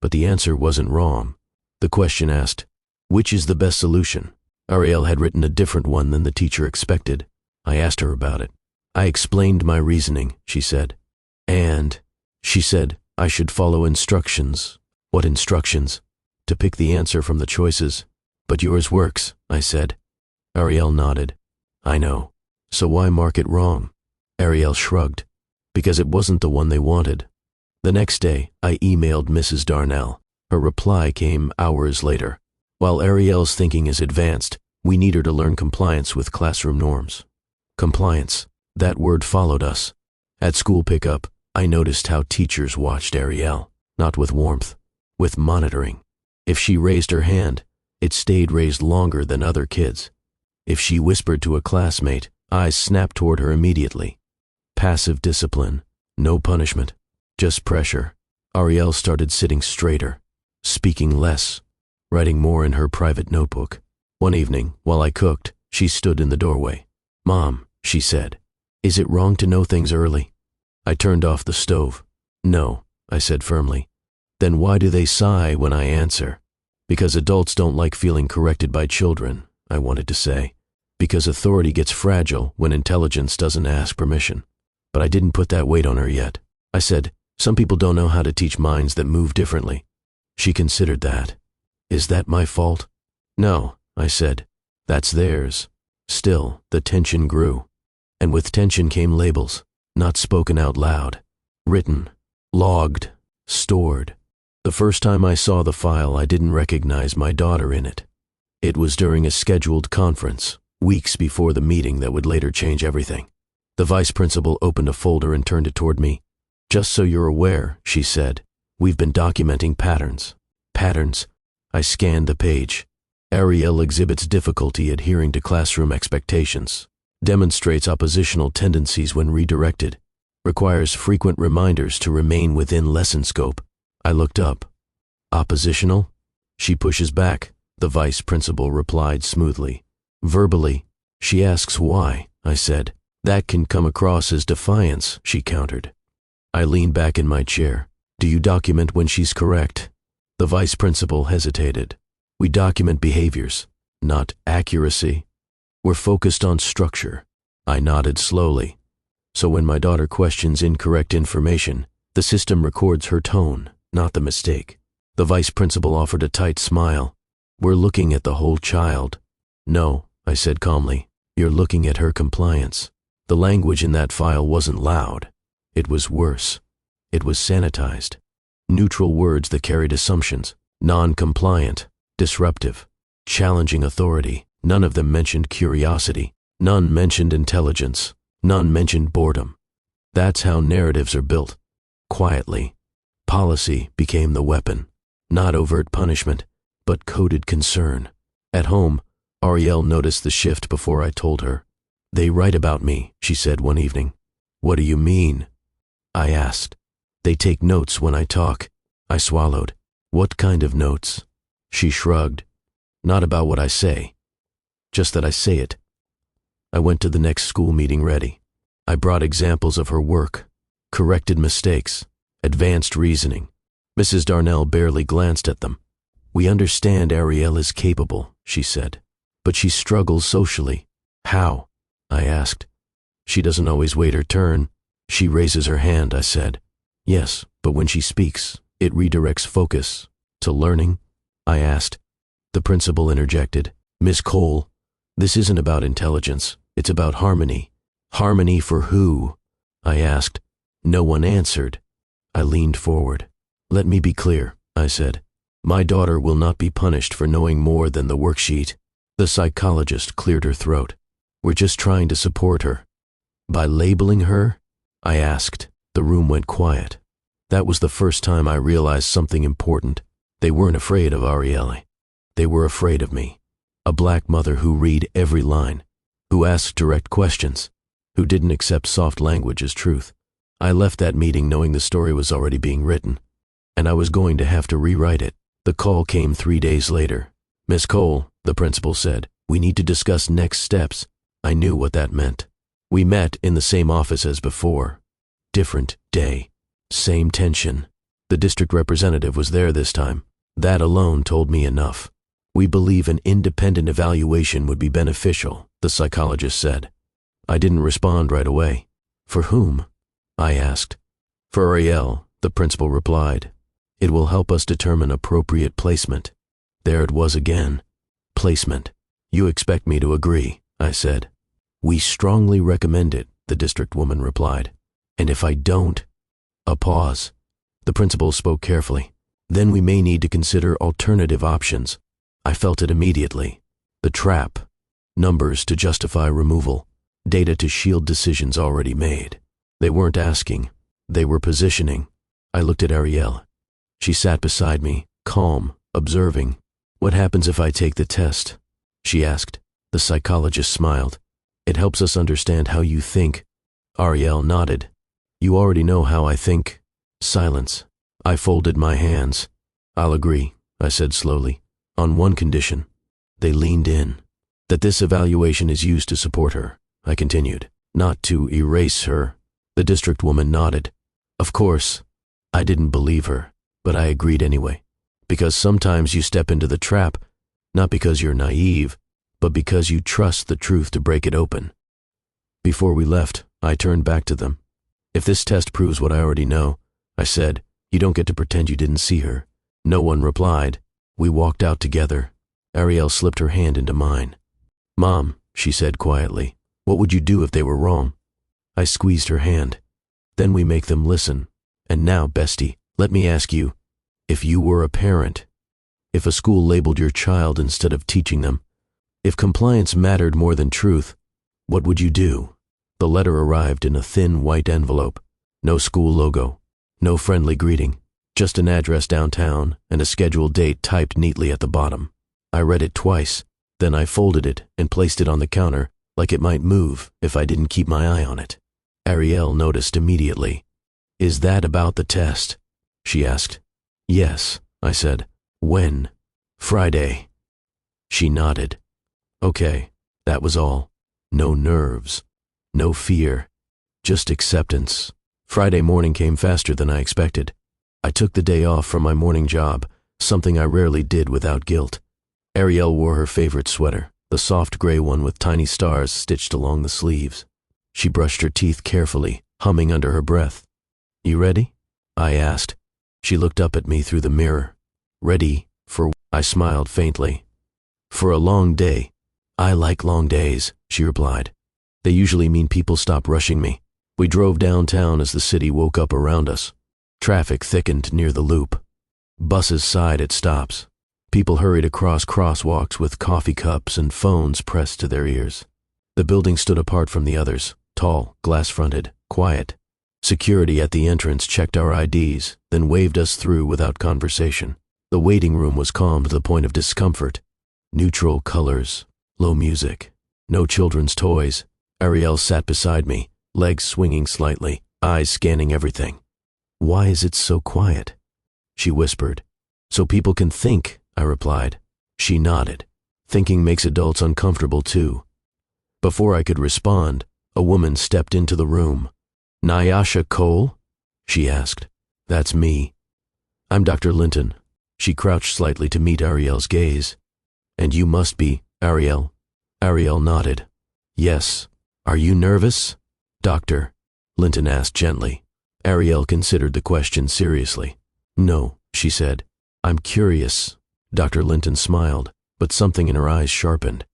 But the answer wasn't wrong. The question asked, "Which is the best solution?" Ariel had written a different one than the teacher expected. I asked her about it. I explained my reasoning, she said. And she said I should follow instructions. What instructions? To pick the answer from the choices. But yours works, I said. Ariel nodded. I know. So why mark it wrong? Ariel shrugged. Because it wasn't the one they wanted. The next day, I emailed Mrs. Darnell. Her reply came hours later. While Ariel's thinking is advanced, we need her to learn compliance with classroom norms. Compliance. That word followed us. At school pickup, I noticed how teachers watched Ariel, not with warmth, with monitoring. If she raised her hand, it stayed raised longer than other kids. If she whispered to a classmate, eyes snapped toward her immediately. Passive discipline, no punishment, just pressure. Ariel started sitting straighter, speaking less, writing more in her private notebook. One evening, while I cooked, She stood in the doorway. "Mom," she said, "is it wrong to know things early?" I turned off the stove. "No," I said firmly. "Then why do they sigh when I answer?" "Because adults don't like feeling corrected by children," I wanted to say. "Because authority gets fragile when intelligence doesn't ask permission." But I didn't put that weight on her yet. I said, "Some people don't know how to teach minds that move differently." She considered that. "Is that my fault?" "No," I said. "That's theirs." Still, the tension grew. And with tension came labels, not spoken out loud. Written, logged, stored. The first time I saw the file, I didn't recognize my daughter in it. It was during a scheduled conference, weeks before the meeting that would later change everything. The vice principal opened a folder and turned it toward me. "Just so you're aware," she said, "we've been documenting patterns." Patterns? I scanned the page. Ariel exhibits difficulty adhering to classroom expectations, demonstrates oppositional tendencies when redirected, requires frequent reminders to remain within lesson scope. I looked up. "Oppositional?" "She pushes back," the vice principal replied smoothly. "Verbally. She asks why," I said. "That can come across as defiance," she countered. I leaned back in my chair. "Do you document when she's correct?" The vice principal hesitated. "We document behaviors, not accuracy. We're focused on structure." I nodded slowly. "So when my daughter questions incorrect information, the system records her tone, not the mistake." The vice principal offered a tight smile. "We're looking at the whole child." "No," I said calmly. "You're looking at her compliance." The language in that file wasn't loud. It was worse. It was sanitized. Neutral words that carried assumptions. Non-compliant, disruptive, challenging authority. None of them mentioned curiosity. None mentioned intelligence. None mentioned boredom. That's how narratives are built. Quietly. Policy became the weapon. Not overt punishment, but coded concern. At home, Ariel noticed the shift before I told her. "They write about me," she said one evening. "What do you mean?" I asked. "They take notes when I talk." I swallowed. "What kind of notes?" She shrugged. "Not about what I say. Just that I say it." I went to the next school meeting ready. I brought examples of her work, corrected mistakes, advanced reasoning. Mrs. Darnell barely glanced at them. "We understand Ariel is capable," she said, "but she struggles socially." "How?" I asked. "She doesn't always wait her turn. She raises her hand," I said. "Yes, but when she speaks, it redirects focus. To learning?" I asked. The principal interjected. "Miss Cole, this isn't about intelligence. It's about harmony." "Harmony for who?" I asked. No one answered. I leaned forward. "Let me be clear," I said. "My daughter will not be punished for knowing more than the worksheet." The psychologist cleared her throat. "We're just trying to support her." "By labeling her?" I asked. The room went quiet. That was the first time I realized something important. They weren't afraid of Arielle. They were afraid of me. A black mother who read every line, who asked direct questions, who didn't accept soft language as truth. I left that meeting knowing the story was already being written, and I was going to have to rewrite it. The call came 3 days later. "Miss Cole," the principal said, "we need to discuss next steps." I knew what that meant. We met in the same office as before. Different day. Same tension. The district representative was there this time. That alone told me enough. "We believe an independent evaluation would be beneficial," the psychologist said. I didn't respond right away. "For whom?" I asked. "For Ariel," the principal replied. "It will help us determine appropriate placement." There it was again. Placement. "You expect me to agree," I said. "We strongly recommend it," the district woman replied. "And if I don't?" A pause. The principal spoke carefully. "Then we may need to consider alternative options." I felt it immediately. The trap. Numbers to justify removal. Data to shield decisions already made. They weren't asking. They were positioning. I looked at Arielle. She sat beside me, calm, observing. "What happens if I take the test?" she asked. The psychologist smiled. "It helps us understand how you think." Arielle nodded. "You already know how I think." Silence. I folded my hands. "I'll agree," I said slowly, "on one condition." They leaned in. That this evaluation is used to support her, I continued, not to erase her. The district woman nodded. Of course, I didn't believe her, but I agreed anyway, because sometimes you step into the trap, not because you're naive, but because you trust the truth to break it open. Before we left, I turned back to them. If this test proves what I already know, I said, you don't get to pretend you didn't see her. No one replied. We walked out together. Ariel slipped her hand into mine. Mom, she said quietly, what would you do if they were wrong? I squeezed her hand. Then we make them listen. And now, bestie, let me ask you, if you were a parent, if a school labeled your child instead of teaching them, if compliance mattered more than truth, what would you do? The letter arrived in a thin white envelope. No school logo, no friendly greeting, just an address downtown and a scheduled date typed neatly at the bottom. I read it twice, then I folded it and placed it on the counter like it might move if I didn't keep my eye on it. Ariel noticed immediately. Is that about the test? She asked. Yes, I said. When? Friday. She nodded. Okay, that was all. No nerves, no fear, just acceptance. Friday morning came faster than I expected. I took the day off from my morning job, something I rarely did without guilt. Ariel wore her favorite sweater, the soft gray one with tiny stars stitched along the sleeves. She brushed her teeth carefully, humming under her breath. You ready? I asked. She looked up at me through the mirror. Ready for? I smiled faintly. For a long day. I like long days, she replied. They usually mean people stop rushing me. We drove downtown as the city woke up around us. Traffic thickened near the loop. Buses sighed at stops. People hurried across crosswalks with coffee cups and phones pressed to their ears. The building stood apart from the others, tall, glass-fronted, quiet. Security at the entrance checked our IDs, then waved us through without conversation. The waiting room was calm to the point of discomfort. Neutral colors, low music, no children's toys. Ariel sat beside me, legs swinging slightly, eyes scanning everything. Why is it so quiet? She whispered. So people can think, I replied. She nodded. Thinking makes adults uncomfortable too. Before I could respond, a woman stepped into the room. Nyasha Cole? She asked. That's me. I'm Dr. Linton. She crouched slightly to meet Ariel's gaze. And you must be, Ariel. Ariel nodded. Yes. Are you nervous? Doctor, Linton asked gently. Ariel considered the question seriously. No, she said. I'm curious. Dr. Linton smiled, but something in her eyes sharpened.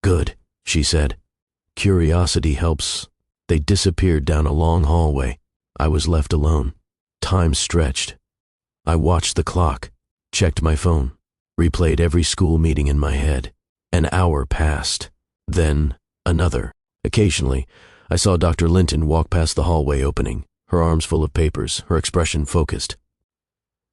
Good, she said. Curiosity helps. They disappeared down a long hallway. I was left alone. Time stretched. I watched the clock, checked my phone, replayed every school meeting in my head. An hour passed. Then, another. Occasionally, I saw Dr. Linton walk past the hallway opening, her arms full of papers, her expression focused.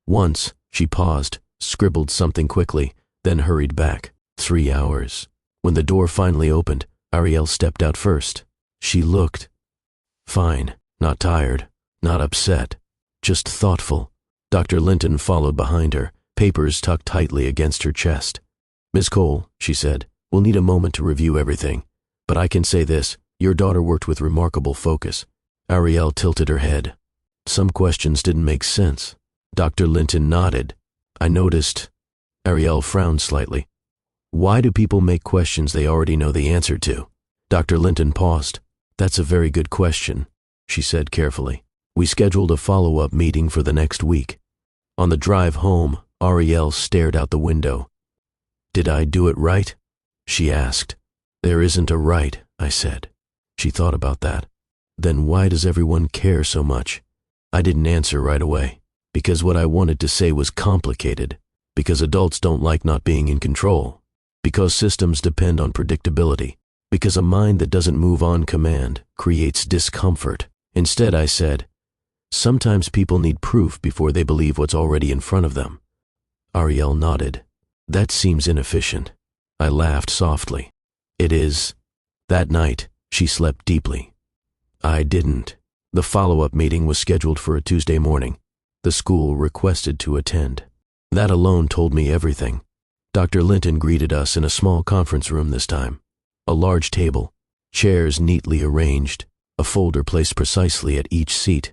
Once, she paused, scribbled something quickly, then hurried back. 3 hours. When the door finally opened, Ariel stepped out first. She looked fine, not tired, not upset, just thoughtful. Dr. Linton followed behind her, papers tucked tightly against her chest. Miss Cole, she said, we'll need a moment to review everything. But I can say this, your daughter worked with remarkable focus. Ariel tilted her head. Some questions didn't make sense. Dr. Linton nodded. I noticed. Ariel frowned slightly. Why do people make questions they already know the answer to? Dr. Linton paused. That's a very good question, she said carefully. We scheduled a follow-up meeting for the next week. On the drive home, Ariel stared out the window. Did I do it right? She asked. There isn't a right, I said. She thought about that. Then why does everyone care so much? I didn't answer right away, because what I wanted to say was complicated, because adults don't like not being in control, because systems depend on predictability, because a mind that doesn't move on command creates discomfort. Instead, I said, sometimes people need proof before they believe what's already in front of them. Ariel nodded. That seems inefficient. I laughed softly. It is. That night, she slept deeply. I didn't. The follow-up meeting was scheduled for a Tuesday morning. The school requested to attend. That alone told me everything. Dr. Linton greeted us in a small conference room this time. A large table, chairs neatly arranged, a folder placed precisely at each seat.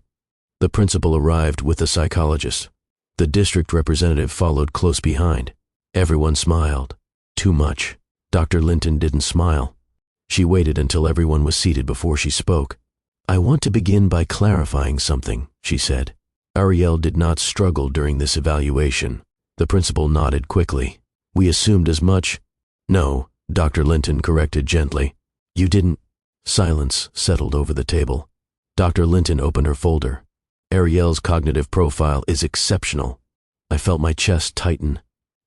The principal arrived with the psychologist. The district representative followed close behind. Everyone smiled. Too much. Dr. Linton didn't smile. She waited until everyone was seated before she spoke. "I want to begin by clarifying something," she said. Ariel did not struggle during this evaluation. The principal nodded quickly. "We assumed as much." "No," Dr. Linton corrected gently. "You didn't." Silence settled over the table. Dr. Linton opened her folder. "Ariel's cognitive profile is exceptional." I felt my chest tighten.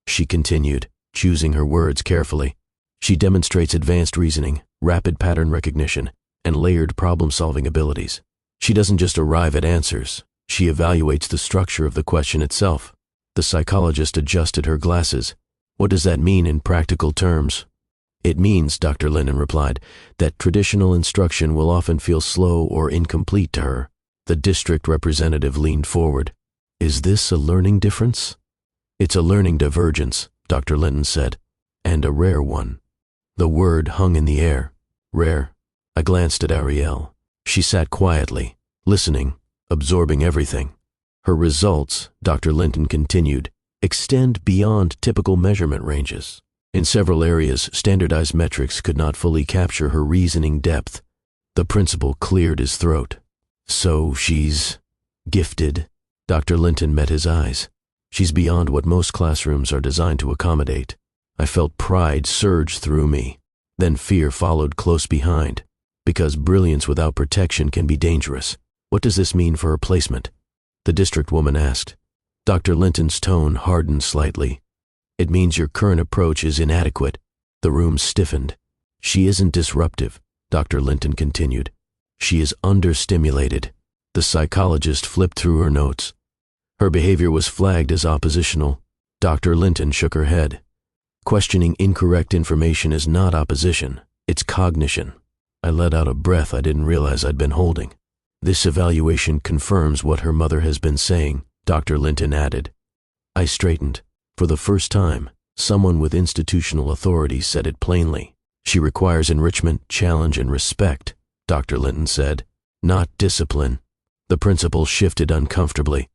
She continued, choosing her words carefully. "She demonstrates advanced reasoning, rapid pattern recognition, and layered problem-solving abilities. She doesn't just arrive at answers. She evaluates the structure of the question itself." The psychologist adjusted her glasses. "What does that mean in practical terms?" "It means," Dr. Linton replied, "that traditional instruction will often feel slow or incomplete to her." The district representative leaned forward. "Is this a learning difference?" "It's a learning divergence," Dr. Linton said, "and a rare one." The word hung in the air. Rare. I glanced at Ariel. She sat quietly, listening, absorbing everything. "Her results," Dr. Linton continued, "extend beyond typical measurement ranges. In several areas, standardized metrics could not fully capture her reasoning depth." The principal cleared his throat. "So she's gifted?" Dr. Linton met his eyes. "She's beyond what most classrooms are designed to accommodate." I felt pride surge through me. Then fear followed close behind. Because brilliance without protection can be dangerous. "What does this mean for her placement?" the district woman asked. Dr. Linton's tone hardened slightly. "It means your current approach is inadequate." The room stiffened. "She isn't disruptive," Dr. Linton continued. "She is understimulated." The psychologist flipped through her notes. Her behavior was flagged as oppositional. Dr. Linton shook her head. "Questioning incorrect information is not opposition, it's cognition." I let out a breath I didn't realize I'd been holding. "This evaluation confirms what her mother has been saying," Dr. Linton added. I straightened. For the first time, someone with institutional authority said it plainly. "She requires enrichment, challenge, and respect," Dr. Linton said, "not discipline." The principal shifted uncomfortably.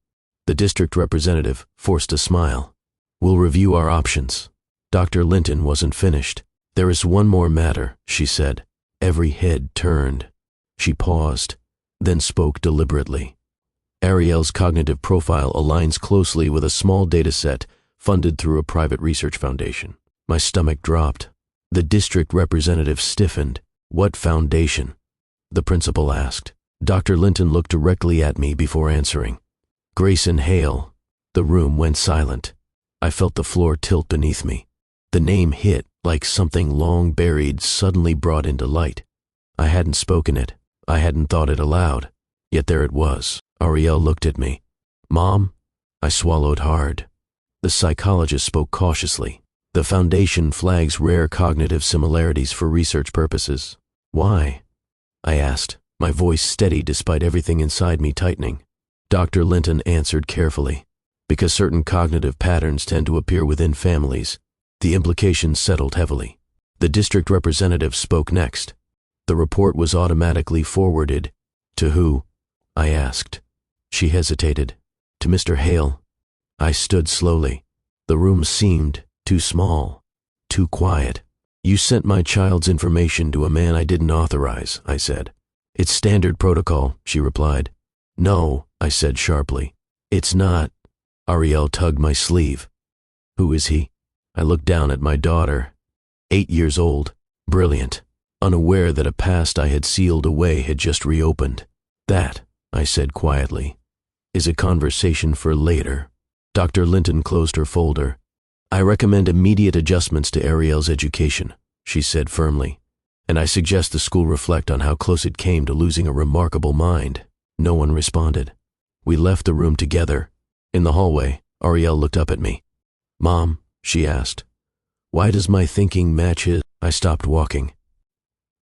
The district representative forced a smile. "We'll review our options." Dr. Linton wasn't finished. "There is one more matter," she said. Every head turned. She paused, then spoke deliberately. "Ariel's cognitive profile aligns closely with a small data set funded through a private research foundation." My stomach dropped. The district representative stiffened. "What foundation?" the principal asked. Dr. Linton looked directly at me before answering. "Grayson Hale." The room went silent. I felt the floor tilt beneath me. The name hit like something long buried suddenly brought into light. I hadn't spoken it. I hadn't thought it aloud. Yet there it was. Ariel looked at me. "Mom?" I swallowed hard. The psychologist spoke cautiously. "The foundation flags rare cognitive similarities for research purposes." "Why?" I asked, my voice steady despite everything inside me tightening. Dr. Linton answered carefully. "Because certain cognitive patterns tend to appear within families." The implications settled heavily. The district representative spoke next. "The report was automatically forwarded." "To who?" I asked. She hesitated. "To Mr. Hale." I stood slowly. The room seemed too small, too quiet. "You sent my child's information to a man I didn't authorize," I said. "It's standard protocol," she replied. "No," I said sharply. "It's not." Ariel tugged my sleeve. "Who is he?" I looked down at my daughter. 8 years old, brilliant, unaware that a past I had sealed away had just reopened. "That," I said quietly, "is a conversation for later." Dr. Linton closed her folder. "I recommend immediate adjustments to Ariel's education," she said firmly, "and I suggest the school reflect on how close it came to losing a remarkable mind." No one responded. We left the room together. In the hallway, Ariel looked up at me. "Mom," she asked, "why does my thinking match his?" I stopped walking.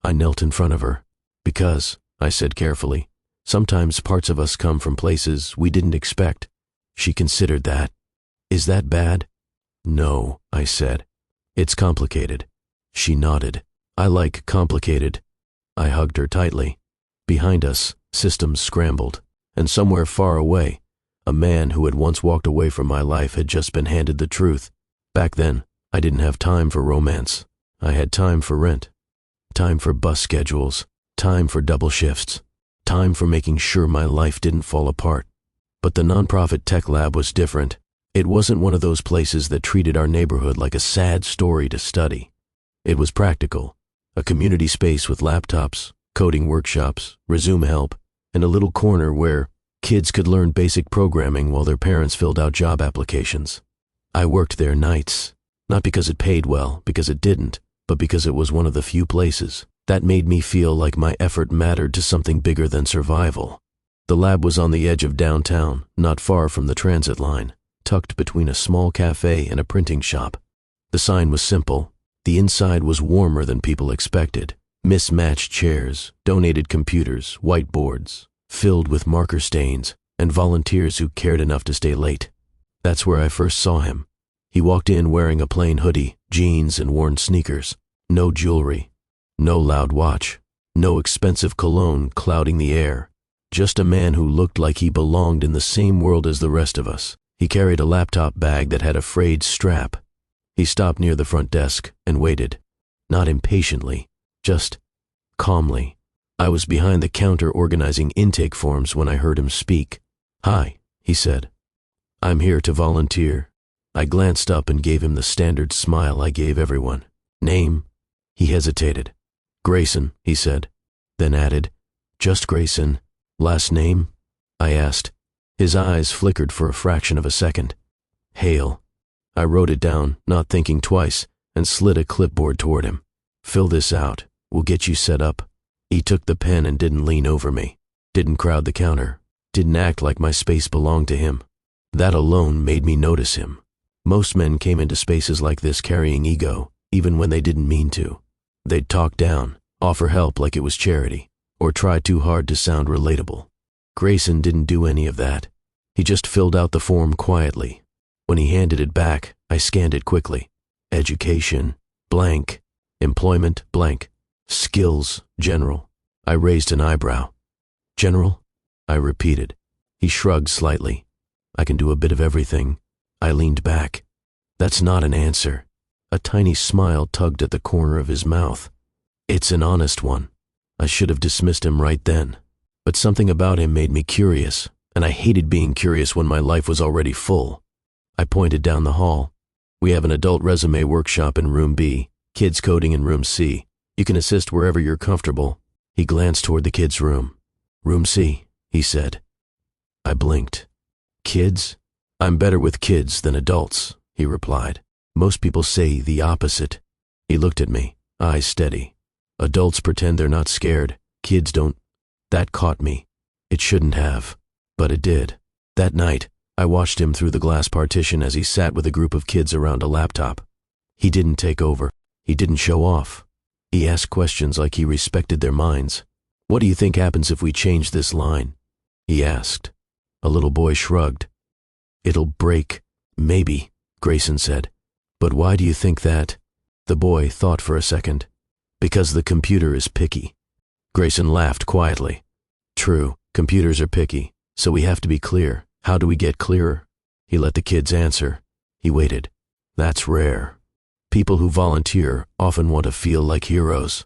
I knelt in front of her. "Because," I said carefully, "sometimes parts of us come from places we didn't expect." She considered that. "Is that bad?" "No," I said. "It's complicated." She nodded. I like complicated. I hugged her tightly. Behind us, systems scrambled, and somewhere far away, a man who had once walked away from my life had just been handed the truth. Back then, I didn't have time for romance. I had time for rent, time for bus schedules, time for double shifts, time for making sure my life didn't fall apart. But the nonprofit tech lab was different. It wasn't one of those places that treated our neighborhood like a sad story to study. It was practical, a community space with laptops, coding workshops, resume help, and a little corner where kids could learn basic programming while their parents filled out job applications. I worked there nights, not because it paid well, because it didn't, but because it was one of the few places that made me feel like my effort mattered to something bigger than survival. The lab was on the edge of downtown, not far from the transit line, tucked between a small cafe and a printing shop. The sign was simple. The inside was warmer than people expected. Mismatched chairs, donated computers, whiteboards, filled with marker stains, and volunteers who cared enough to stay late. That's where I first saw him. He walked in wearing a plain hoodie, jeans, and worn sneakers. No jewelry, no loud watch, no expensive cologne clouding the air. Just a man who looked like he belonged in the same world as the rest of us. He carried a laptop bag that had a frayed strap. He stopped near the front desk and waited, not impatiently, just calmly. I was behind the counter organizing intake forms when I heard him speak. "Hi," he said. "I'm here to volunteer." I glanced up and gave him the standard smile I gave everyone. "Name?" He hesitated. "Grayson," he said, then added, "Just Grayson. Last name?" I asked. His eyes flickered for a fraction of a second. "Hale." I wrote it down, not thinking twice, and slid a clipboard toward him. "Fill this out. We'll get you set up." He took the pen and didn't lean over me, didn't crowd the counter, didn't act like my space belonged to him. That alone made me notice him. Most men came into spaces like this carrying ego, even when they didn't mean to. They'd talk down, offer help like it was charity, or try too hard to sound relatable. Grayson didn't do any of that. He just filled out the form quietly. When he handed it back, I scanned it quickly. Education, blank. Employment, blank. Skills, general. I raised an eyebrow. "General?" I repeated. He shrugged slightly. "I can do a bit of everything." I leaned back. "That's not an answer." A tiny smile tugged at the corner of his mouth. "It's an honest one." I should have dismissed him right then. But something about him made me curious, and I hated being curious when my life was already full. I pointed down the hall. "We have an adult resume workshop in room B, kids coding in room C. You can assist wherever you're comfortable." He glanced toward the kids' room. "Room C," he said. I blinked. "Kids? I'm better with kids than adults," he replied. "Most people say the opposite." He looked at me, eyes steady. "Adults pretend they're not scared. Kids don't." That caught me. It shouldn't have, but it did. That night, I watched him through the glass partition as he sat with a group of kids around a laptop. He didn't take over. He didn't show off. He asked questions like he respected their minds. "What do you think happens if we change this line?" he asked. A little boy shrugged. "It'll break." "Maybe," Grayson said. "But why do you think that?" The boy thought for a second. "Because the computer is picky." Grayson laughed quietly. "True, computers are picky, so we have to be clear. How do we get clearer?" He let the kids answer. He waited. "That's rare. People who volunteer often want to feel like heroes."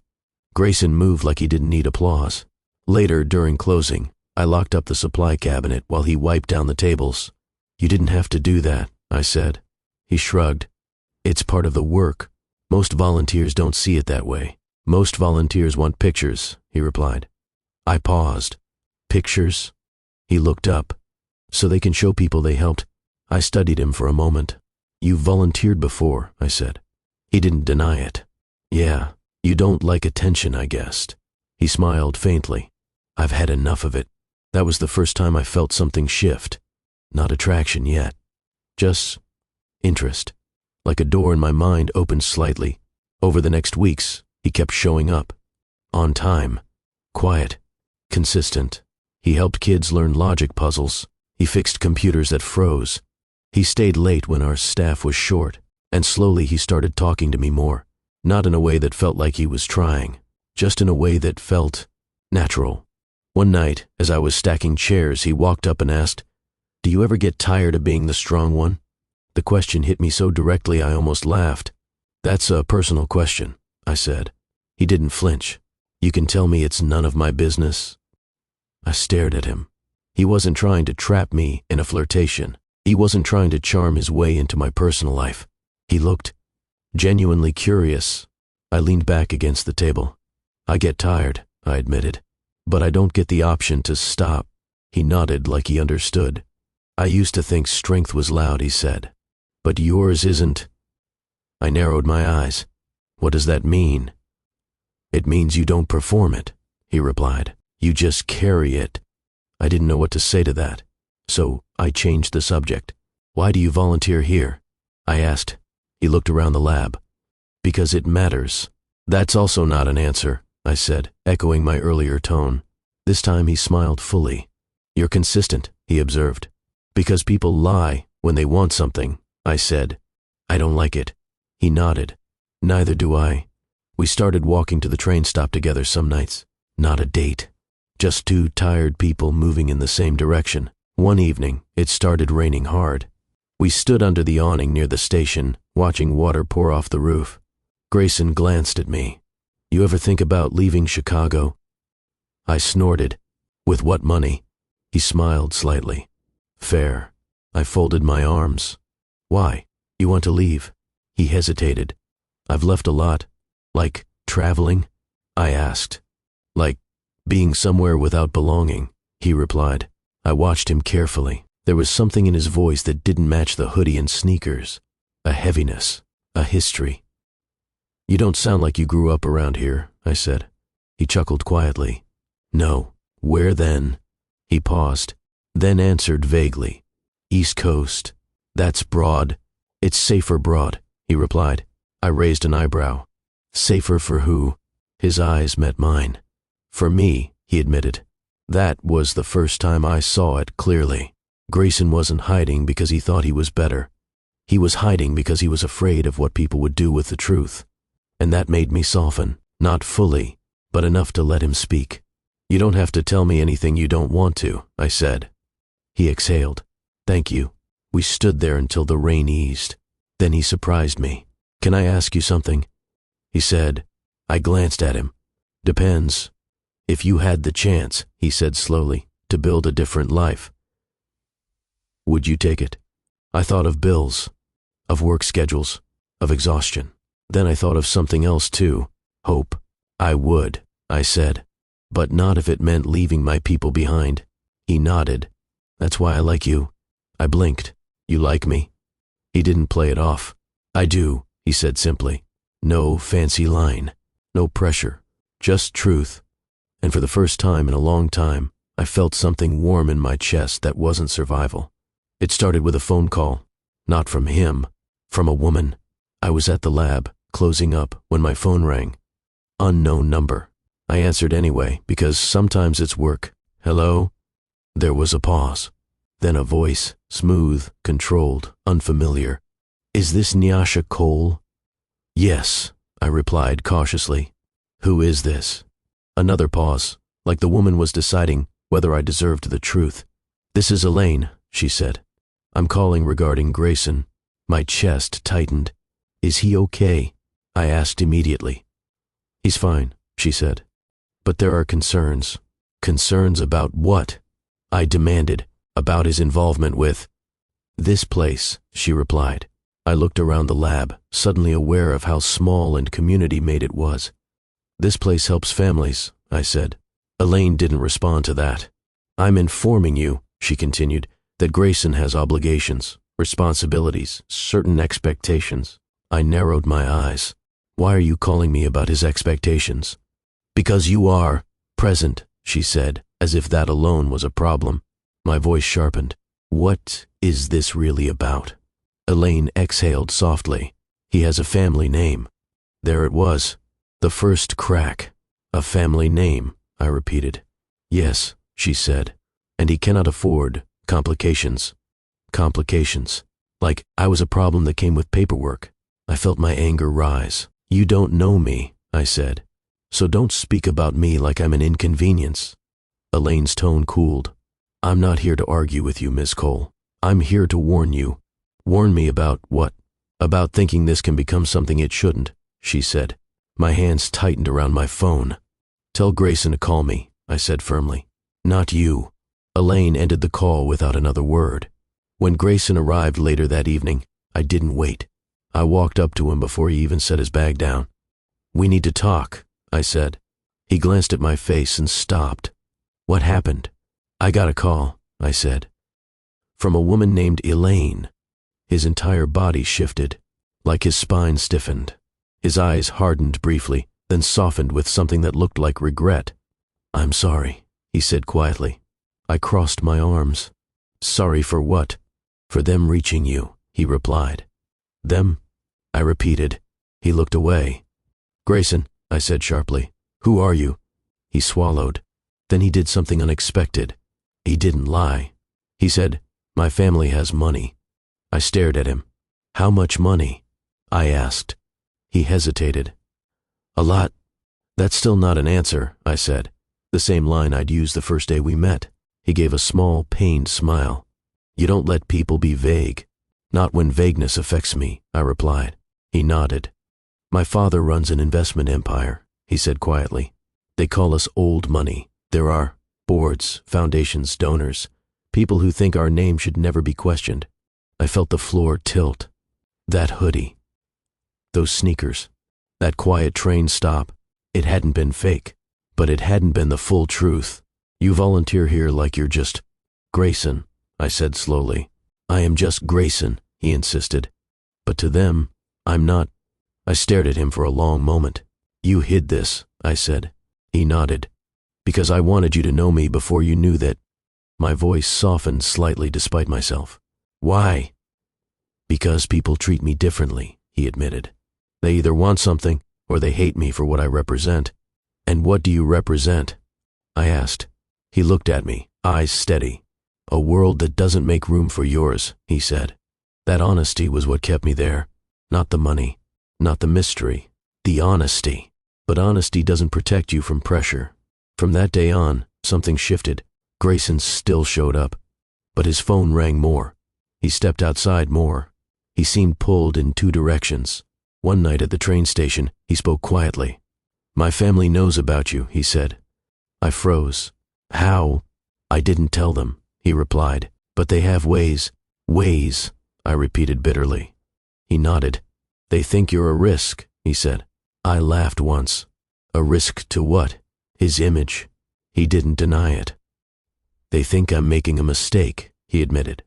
Grayson moved like he didn't need applause. Later, during closing, I locked up the supply cabinet while he wiped down the tables. "You didn't have to do that," I said. He shrugged. "It's part of the work. Most volunteers don't see it that way. Most volunteers want pictures," he replied. I paused. "Pictures?" He looked up. "So they can show people they helped." I studied him for a moment. "You've volunteered before," I said. He didn't deny it. "Yeah, you don't like attention, I guessed." He smiled faintly. "I've had enough of it." That was the first time I felt something shift. Not attraction yet. Just interest. Like a door in my mind opened slightly. Over the next weeks, he kept showing up. On time. Quiet. Consistent. He helped kids learn logic puzzles. He fixed computers that froze. He stayed late when our staff was short, and slowly he started talking to me more. Not in a way that felt like he was trying, just in a way that felt natural. One night, as I was stacking chairs, he walked up and asked, "Do you ever get tired of being the strong one?" The question hit me so directly I almost laughed. "That's a personal question," I said. He didn't flinch. "You can tell me it's none of my business." I stared at him. He wasn't trying to trap me in a flirtation. He wasn't trying to charm his way into my personal life. He looked genuinely curious. I leaned back against the table. "I get tired," I admitted, "but I don't get the option to stop." He nodded like he understood. "I used to think strength was loud," he said, "but yours isn't." I narrowed my eyes. "What does that mean?" "It means you don't perform it," he replied. "You just carry it." I didn't know what to say to that, so I changed the subject. "Why do you volunteer here?" I asked. He looked around the lab. "Because it matters." "That's also not an answer," I said, echoing my earlier tone. This time he smiled fully. "You're consistent," he observed. "Because people lie when they want something," I said. "I don't like it." He nodded. "Neither do I." We started walking to the train stop together some nights. Not a date. Just two tired people moving in the same direction. One evening, it started raining hard. We stood under the awning near the station, watching water pour off the roof. Grayson glanced at me. "You ever think about leaving Chicago?" I snorted. "With what money?" He smiled slightly. "Fair." I folded my arms. "Why? You want to leave?" He hesitated. "I've left a lot." "Like traveling?" I asked. "Like being somewhere without belonging," he replied. I watched him carefully. There was something in his voice that didn't match the hoodie and sneakers. A heaviness, a history. "You don't sound like you grew up around here," I said. He chuckled quietly. "No. Where then?" He paused, then answered vaguely. "East Coast. That's broad. It's safer broad," he replied. I raised an eyebrow. "Safer for who?" His eyes met mine. "For me," he admitted. That was the first time I saw it clearly. Grayson wasn't hiding because he thought he was better. He was hiding because he was afraid of what people would do with the truth. And that made me soften, not fully, but enough to let him speak. "You don't have to tell me anything you don't want to," I said. He exhaled. "Thank you." We stood there until the rain eased. Then he surprised me. "Can I ask you something?" He said. I glanced at him. "Depends. If you had the chance," he said slowly, "to build a different life, would you take it?" I thought of bills, of work schedules, of exhaustion. Then I thought of something else too, hope. "I would," I said, "but not if it meant leaving my people behind." He nodded. "That's why I like you." I blinked. "You like me?" He didn't play it off. "I do," he said simply. No fancy line, no pressure, just truth. And for the first time in a long time, I felt something warm in my chest that wasn't survival. It started with a phone call, not from him, from a woman. I was at the lab, closing up, when my phone rang. Unknown number. I answered anyway, because sometimes it's work. "Hello?" There was a pause. Then a voice, smooth, controlled, unfamiliar. "Is this Nyasha Cole?" "Yes," I replied cautiously. "Who is this?" Another pause, like the woman was deciding whether I deserved the truth. "This is Elaine," she said. "I'm calling regarding Grayson." My chest tightened. "Is he okay?" I asked immediately. "He's fine," she said. "But there are concerns." "Concerns about what?" I demanded. "About his involvement with this place," she replied. I looked around the lab, suddenly aware of how small and community-made it was. "This place helps families," I said. Elaine didn't respond to that. "I'm informing you," she continued, "that Grayson has obligations, responsibilities, certain expectations." I narrowed my eyes. "Why are you calling me about his expectations?" "Because you are present," she said, as if that alone was a problem. My voice sharpened. "What is this really about?" Elaine exhaled softly. "He has a family name." There it was. The first crack. "A family name," I repeated. "Yes," she said. "And he cannot afford complications." Complications. Like I was a problem that came with paperwork. I felt my anger rise. You don't know me, I said, so don't speak about me like I'm an inconvenience. Elaine's tone cooled. I'm not here to argue with you, Miss Cole. I'm here to warn you. Warn me about what? About thinking this can become something it shouldn't, she said. My hands tightened around my phone. Tell Grayson to call me, I said firmly. Not you. Elaine ended the call without another word. When Grayson arrived later that evening, I didn't wait. I walked up to him before he even set his bag down. We need to talk, I said. He glanced at my face and stopped. What happened? I got a call, I said. From a woman named Elaine. His entire body shifted, like his spine stiffened. His eyes hardened briefly, then softened with something that looked like regret. I'm sorry, he said quietly. I crossed my arms. Sorry for what? For them reaching you, he replied. Them? I repeated. He looked away. Grayson, I said sharply. Who are you? He swallowed. Then he did something unexpected. He didn't lie. He said, my family has money. I stared at him. How much money? I asked. He hesitated. A lot. That's still not an answer, I said. The same line I'd used the first day we met. He gave a small, pained smile. You don't let people be vague. Not when vagueness affects me, I replied. He nodded. My father runs an investment empire, he said quietly. They call us old money. There are boards, foundations, donors, people who think our name should never be questioned. I felt the floor tilt. That hoodie. Those sneakers. That quiet train stop. It hadn't been fake, but it hadn't been the full truth. You volunteer here like you're just Grayson, I said slowly. I am just Grayson, he insisted. But to them, I'm not. I stared at him for a long moment. You hid this, I said. He nodded. Because I wanted you to know me before you knew that. My voice softened slightly despite myself. Why? Because people treat me differently, he admitted. They either want something or they hate me for what I represent. And what do you represent? I asked. He looked at me, eyes steady. A world that doesn't make room for yours, he said. That honesty was what kept me there. Not the money, not the mystery, the honesty. But honesty doesn't protect you from pressure. From that day on, something shifted. Grayson still showed up, but his phone rang more. He stepped outside more. He seemed pulled in two directions. One night at the train station, he spoke quietly. My family knows about you, he said. I froze. How? I didn't tell them, he replied. But they have ways. Ways, I repeated bitterly. He nodded. They think you're a risk, he said. I laughed once. A risk to what? His image. He didn't deny it. They think I'm making a mistake, he admitted.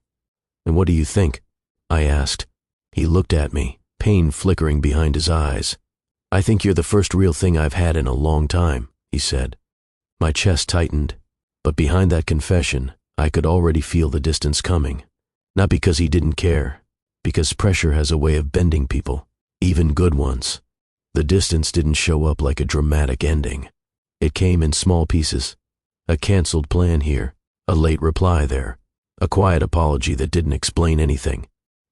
And what do you think? I asked. He looked at me, pain flickering behind his eyes. I think you're the first real thing I've had in a long time, he said. My chest tightened, but behind that confession, I could already feel the distance coming. Not because he didn't care, because pressure has a way of bending people, even good ones. The distance didn't show up like a dramatic ending. It came in small pieces. A canceled plan here, a late reply there, a quiet apology that didn't explain anything.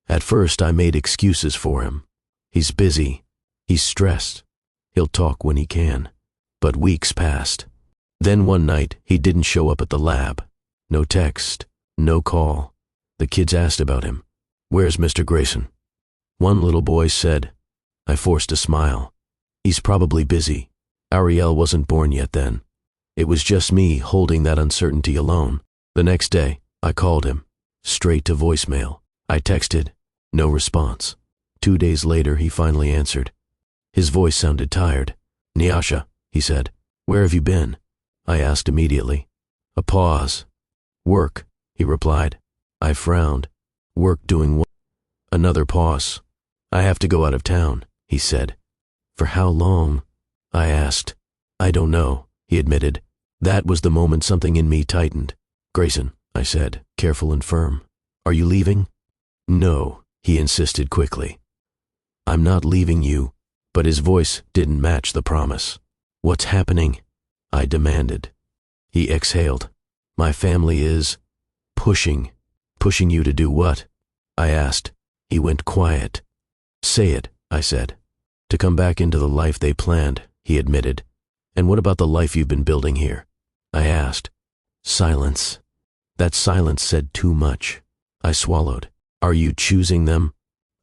At first, I made excuses for him. He's busy. He's stressed. He'll talk when he can. But weeks passed. Then one night, he didn't show up at the lab. No text, no call. The kids asked about him. Where's Mr. Grayson? One little boy said. I forced a smile. He's probably busy. Ariel wasn't born yet then. It was just me holding that uncertainty alone. The next day, I called him. Straight to voicemail. I texted. No response. 2 days later, he finally answered. His voice sounded tired. Nyasha, he said. Where have you been? I asked immediately. A pause. Work, he replied. I frowned. Work doing what? Another pause. I have to go out of town, he said. For how long? I asked. I don't know, he admitted. That was the moment something in me tightened. Grayson, I said, careful and firm. Are you leaving? No, he insisted quickly. I'm not leaving you, but his voice didn't match the promise. What's happening? I demanded. He exhaled. My family is pushing. Pushing you to do what? I asked. He went quiet. Say it, I said. To come back into the life they planned, he admitted. And what about the life you've been building here? I asked. Silence. That silence said too much. I swallowed. Are you choosing them?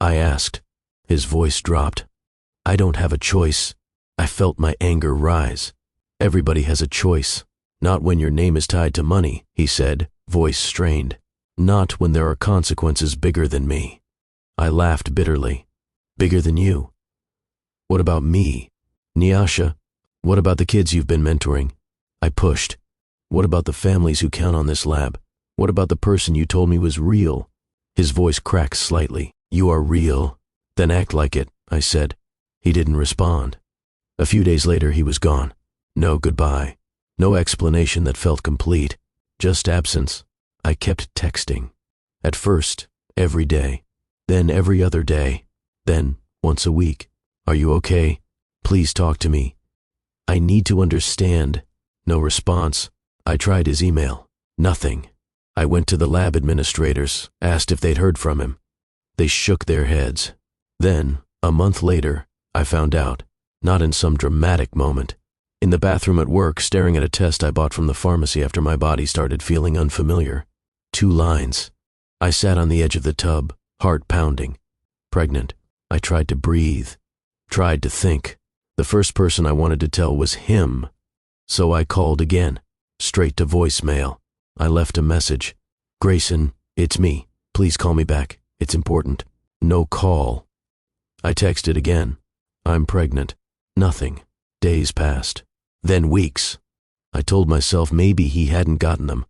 I asked. His voice dropped. I don't have a choice. I felt my anger rise. Everybody has a choice. Not when your name is tied to money, he said, voice strained. Not when there are consequences bigger than me. I laughed bitterly. Bigger than you? What about me? Nyasha, what about the kids you've been mentoring? I pushed. What about the families who count on this lab? What about the person you told me was real? His voice cracked slightly. You are real? Then act like it, I said. He didn't respond. A few days later he was gone. No goodbye. No explanation that felt complete. Just absence. I kept texting. At first, every day. Then every other day. Then once a week. Are you okay? Please talk to me. I need to understand. No response. I tried his email. Nothing. I went to the lab administrators, asked if they'd heard from him. They shook their heads. Then, a month later, I found out. Not in some dramatic moment. In the bathroom at work, staring at a test I bought from the pharmacy after my body started feeling unfamiliar. 2 lines. I sat on the edge of the tub, heart pounding. Pregnant. I tried to breathe. Tried to think. The first person I wanted to tell was him. So I called again. Straight to voicemail. I left a message. Grayson, it's me. Please call me back. It's important. No call. I texted again. I'm pregnant. Nothing. Days passed. Then weeks. I told myself maybe he hadn't gotten them.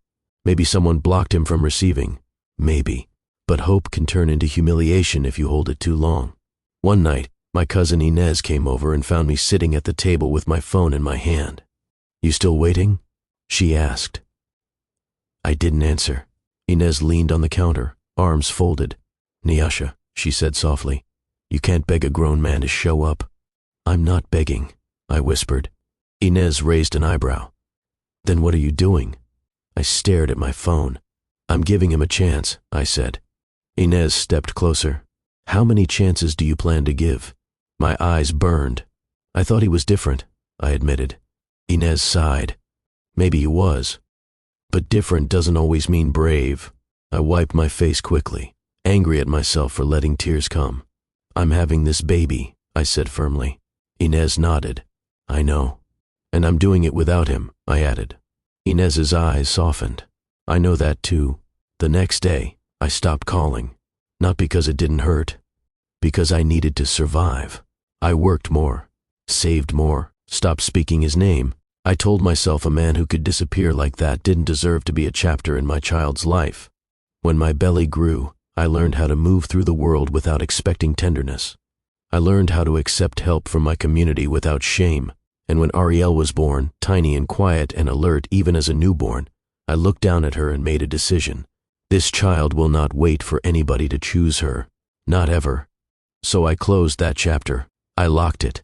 Maybe someone blocked him from receiving. Maybe. But hope can turn into humiliation if you hold it too long. One night, my cousin Inez came over and found me sitting at the table with my phone in my hand. You still waiting? She asked. I didn't answer. Inez leaned on the counter, arms folded. Nyasha, she said softly, you can't beg a grown man to show up. I'm not begging, I whispered. Inez raised an eyebrow. Then what are you doing? I stared at my phone. I'm giving him a chance, I said. Inez stepped closer. How many chances do you plan to give? My eyes burned. I thought he was different, I admitted. Inez sighed. Maybe he was. But different doesn't always mean brave. I wiped my face quickly, angry at myself for letting tears come. I'm having this baby, I said firmly. Inez nodded. I know. And I'm doing it without him, I added. Inez's eyes softened. I know that too. The next day, I stopped calling. Not because it didn't hurt. Because I needed to survive. I worked more, saved more, stopped speaking his name. I told myself a man who could disappear like that didn't deserve to be a chapter in my child's life. When my belly grew, I learned how to move through the world without expecting tenderness. I learned how to accept help from my community without shame. And when Ariel was born, tiny and quiet and alert even as a newborn, I looked down at her and made a decision. This child will not wait for anybody to choose her. Not ever. So I closed that chapter. I locked it.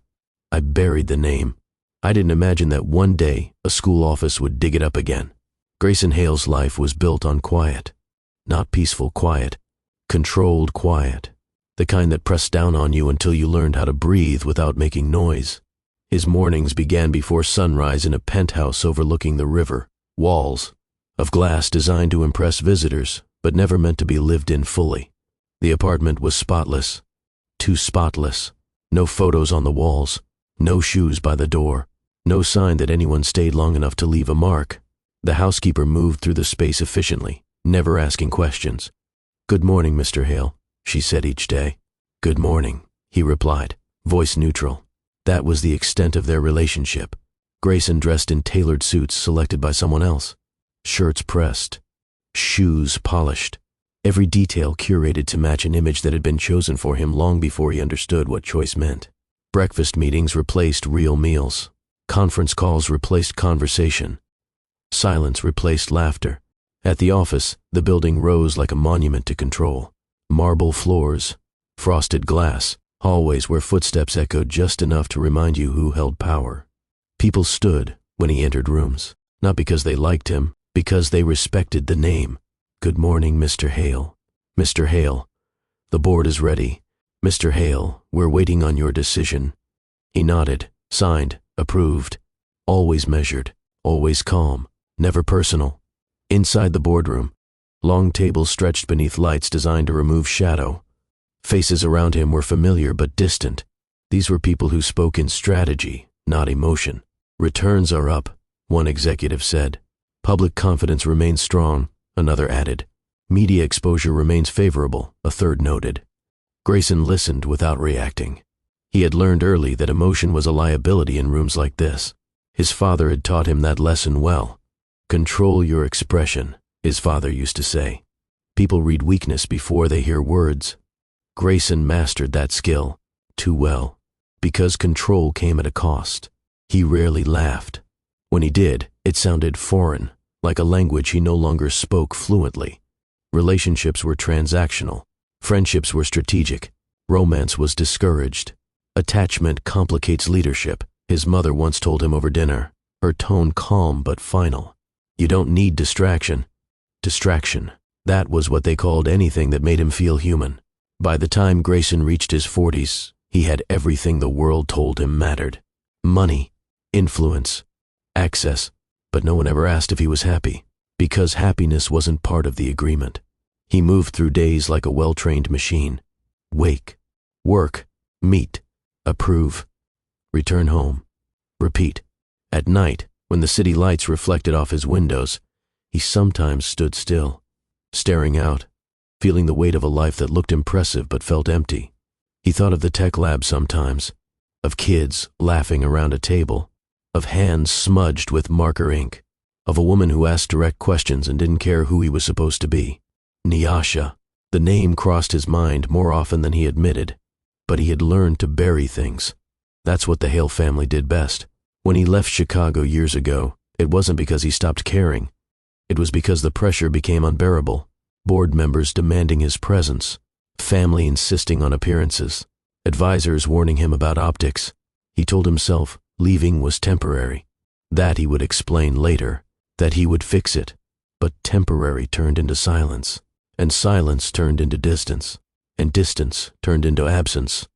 I buried the name. I didn't imagine that one day a school office would dig it up again. Grayson Hale's life was built on quiet. Not peaceful quiet. Controlled quiet. The kind that pressed down on you until you learned how to breathe without making noise. His mornings began before sunrise in a penthouse overlooking the river. Walls of glass designed to impress visitors, but never meant to be lived in fully. The apartment was spotless. Too spotless. No photos on the walls. No shoes by the door. No sign that anyone stayed long enough to leave a mark. The housekeeper moved through the space efficiently, never asking questions. Good morning, Mr. Hale, she said each day. Good morning, he replied, voice neutral. That was the extent of their relationship. Grayson dressed in tailored suits selected by someone else. Shirts pressed. Shoes polished. Every detail curated to match an image that had been chosen for him long before he understood what choice meant. Breakfast meetings replaced real meals. Conference calls replaced conversation. Silence replaced laughter. At the office, the building rose like a monument to control. Marble floors, frosted glass, hallways where footsteps echoed just enough to remind you who held power. People stood when he entered rooms, not because they liked him, because they respected the name. Good morning, Mr. Hale. Mr. Hale, the board is ready. Mr. Hale, we're waiting on your decision. He nodded, signed, approved. Always measured, always calm, never personal. Inside the boardroom, long tables stretched beneath lights designed to remove shadow. Faces around him were familiar but distant. These were people who spoke in strategy, not emotion. Returns are up, one executive said. Public confidence remains strong, another added. Media exposure remains favorable, a third noted. Grayson listened without reacting. He had learned early that emotion was a liability in rooms like this. His father had taught him that lesson well. Control your expression, his father used to say. People read weakness before they hear words. Grayson mastered that skill too well, because control came at a cost. He rarely laughed. When he did, it sounded foreign, like a language he no longer spoke fluently. Relationships were transactional. Friendships were strategic. Romance was discouraged. Attachment complicates leadership, his mother once told him over dinner, her tone calm but final. You don't need distraction. Distraction. That was what they called anything that made him feel human. By the time Grayson reached his 40s, he had everything the world told him mattered. Money, influence, access, but no one ever asked if he was happy, because happiness wasn't part of the agreement. He moved through days like a well-trained machine. Wake, work, meet, approve, return home, repeat. At night, when the city lights reflected off his windows, he sometimes stood still, staring out, feeling the weight of a life that looked impressive but felt empty. He thought of the tech lab sometimes, of kids laughing around a table, of hands smudged with marker ink, of a woman who asked direct questions and didn't care who he was supposed to be. Nyasha. The name crossed his mind more often than he admitted, but he had learned to bury things. That's what the Hale family did best. When he left Chicago years ago, it wasn't because he stopped caring. It was because the pressure became unbearable. Board members demanding his presence, family insisting on appearances, advisors warning him about optics. He told himself leaving was temporary. That he would explain later, that he would fix it. But temporary turned into silence, and silence turned into distance, and distance turned into absence.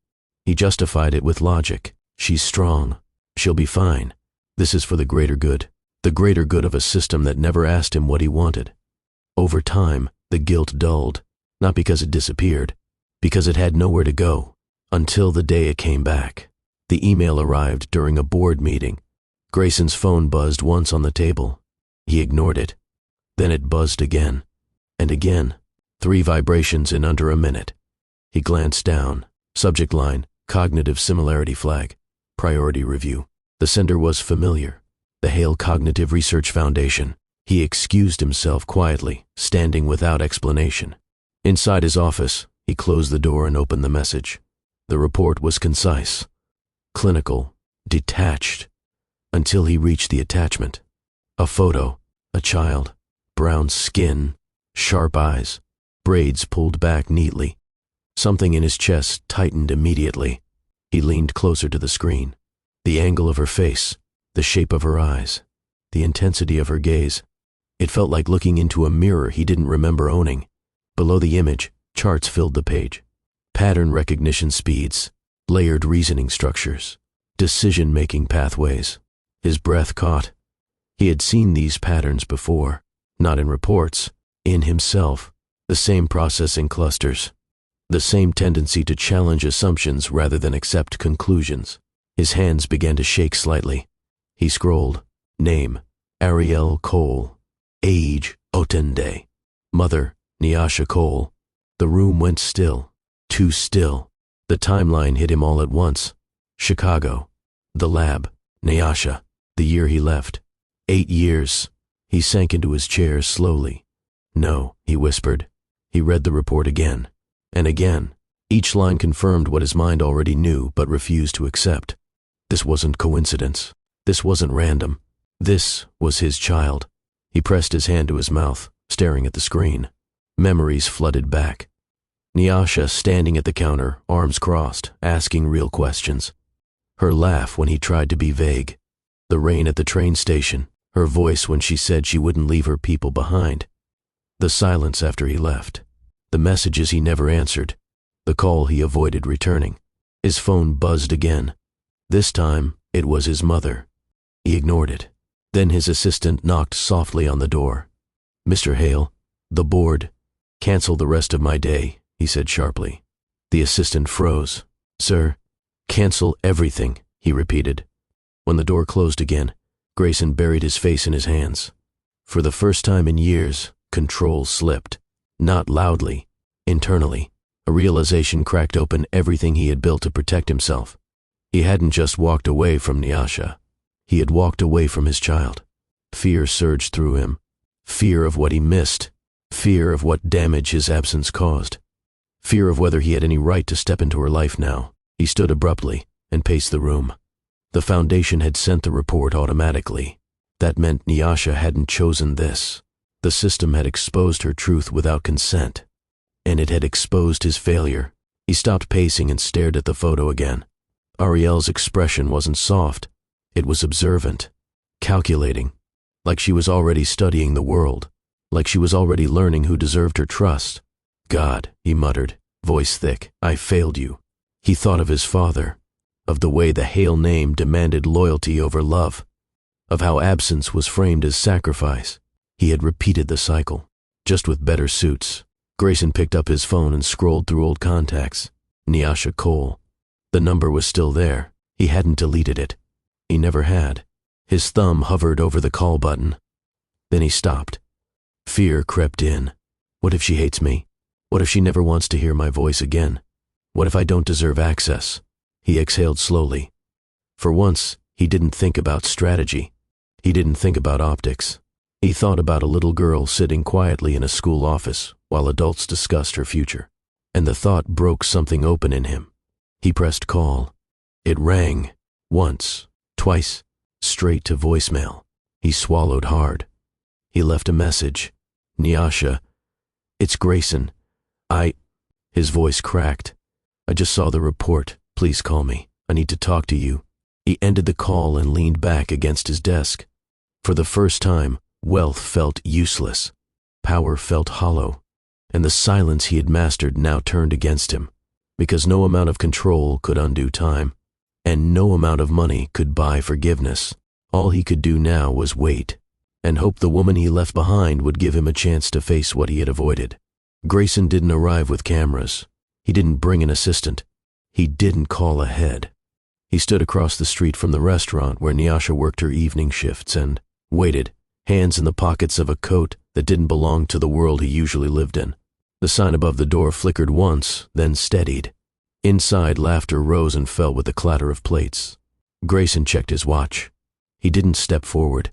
He justified it with logic. She's strong. She'll be fine. This is for the greater good of a system that never asked him what he wanted. Over time, the guilt dulled, not because it disappeared, because it had nowhere to go, until the day it came back. The email arrived during a board meeting. Grayson's phone buzzed once on the table. He ignored it. Then it buzzed again, and again, 3 vibrations in under a minute. He glanced down. Subject line, cognitive similarity flag, priority review. The sender was familiar, the Hale Cognitive Research Foundation. He excused himself quietly, standing without explanation. Inside his office, he closed the door and opened the message. The report was concise, clinical, detached, until he reached the attachment. A photo, a child, brown skin, sharp eyes, braids pulled back neatly. Something in his chest tightened immediately. He leaned closer to the screen. The angle of her face, the shape of her eyes, the intensity of her gaze. It felt like looking into a mirror he didn't remember owning. Below the image, charts filled the page. Pattern recognition speeds, layered reasoning structures, decision-making pathways. His breath caught. He had seen these patterns before, not in reports, in himself. The same processing clusters, the same tendency to challenge assumptions rather than accept conclusions. His hands began to shake slightly. He scrolled. Name, Ariel Cole. Age, Otende. Mother, Nyasha Cole. The room went still. Too still. The timeline hit him all at once. Chicago. The lab. Nyasha. The year he left. 8 years. He sank into his chair slowly. No, he whispered. He read the report again. And again. Each line confirmed what his mind already knew but refused to accept. This wasn't coincidence. This wasn't random. This was his child. He pressed his hand to his mouth, staring at the screen. Memories flooded back. Nyasha standing at the counter, arms crossed, asking real questions. Her laugh when he tried to be vague. The rain at the train station. Her voice when she said she wouldn't leave her people behind. The silence after he left. The messages he never answered. The call he avoided returning. His phone buzzed again. This time, it was his mother. He ignored it. Then his assistant knocked softly on the door. "Mr. Hale, the board. Cancel the rest of my day," he said sharply. The assistant froze. "Sir, cancel everything," he repeated. When the door closed again, Grayson buried his face in his hands. For the first time in years, control slipped. Not loudly, internally. A realization cracked open everything he had built to protect himself. He hadn't just walked away from Nyasha. He had walked away from his child. Fear surged through him. Fear of what he missed. Fear of what damage his absence caused. Fear of whether he had any right to step into her life now. He stood abruptly and paced the room. The Foundation had sent the report automatically. That meant Nyasha hadn't chosen this. The system had exposed her truth without consent. And it had exposed his failure. He stopped pacing and stared at the photo again. Ariel's expression wasn't soft. It was observant, calculating, like she was already studying the world, like she was already learning who deserved her trust. "God," he muttered, voice thick, "I failed you." He thought of his father, of the way the Hale name demanded loyalty over love, of how absence was framed as sacrifice. He had repeated the cycle, just with better suits. Grayson picked up his phone and scrolled through old contacts. Nyasha Cole. The number was still there. He hadn't deleted it. He never had. His thumb hovered over the call button. Then he stopped. Fear crept in. What if she hates me? What if she never wants to hear my voice again? What if I don't deserve access? He exhaled slowly. For once, he didn't think about strategy. He didn't think about optics. He thought about a little girl sitting quietly in a school office while adults discussed her future. And the thought broke something open in him. He pressed call. It rang. Once, twice, straight to voicemail. He swallowed hard. He left a message. "Nyasha, it's Grayson. His voice cracked. "I just saw the report. Please call me. I need to talk to you." He ended the call and leaned back against his desk. For the first time, wealth felt useless. Power felt hollow. And the silence he had mastered now turned against him, because no amount of control could undo time, and no amount of money could buy forgiveness. All he could do now was wait, and hope the woman he left behind would give him a chance to face what he had avoided. Grayson didn't arrive with cameras. He didn't bring an assistant. He didn't call ahead. He stood across the street from the restaurant where Nyasha worked her evening shifts and waited, hands in the pockets of a coat that didn't belong to the world he usually lived in. The sign above the door flickered once, then steadied. Inside, laughter rose and fell with the clatter of plates. Grayson checked his watch. He didn't step forward.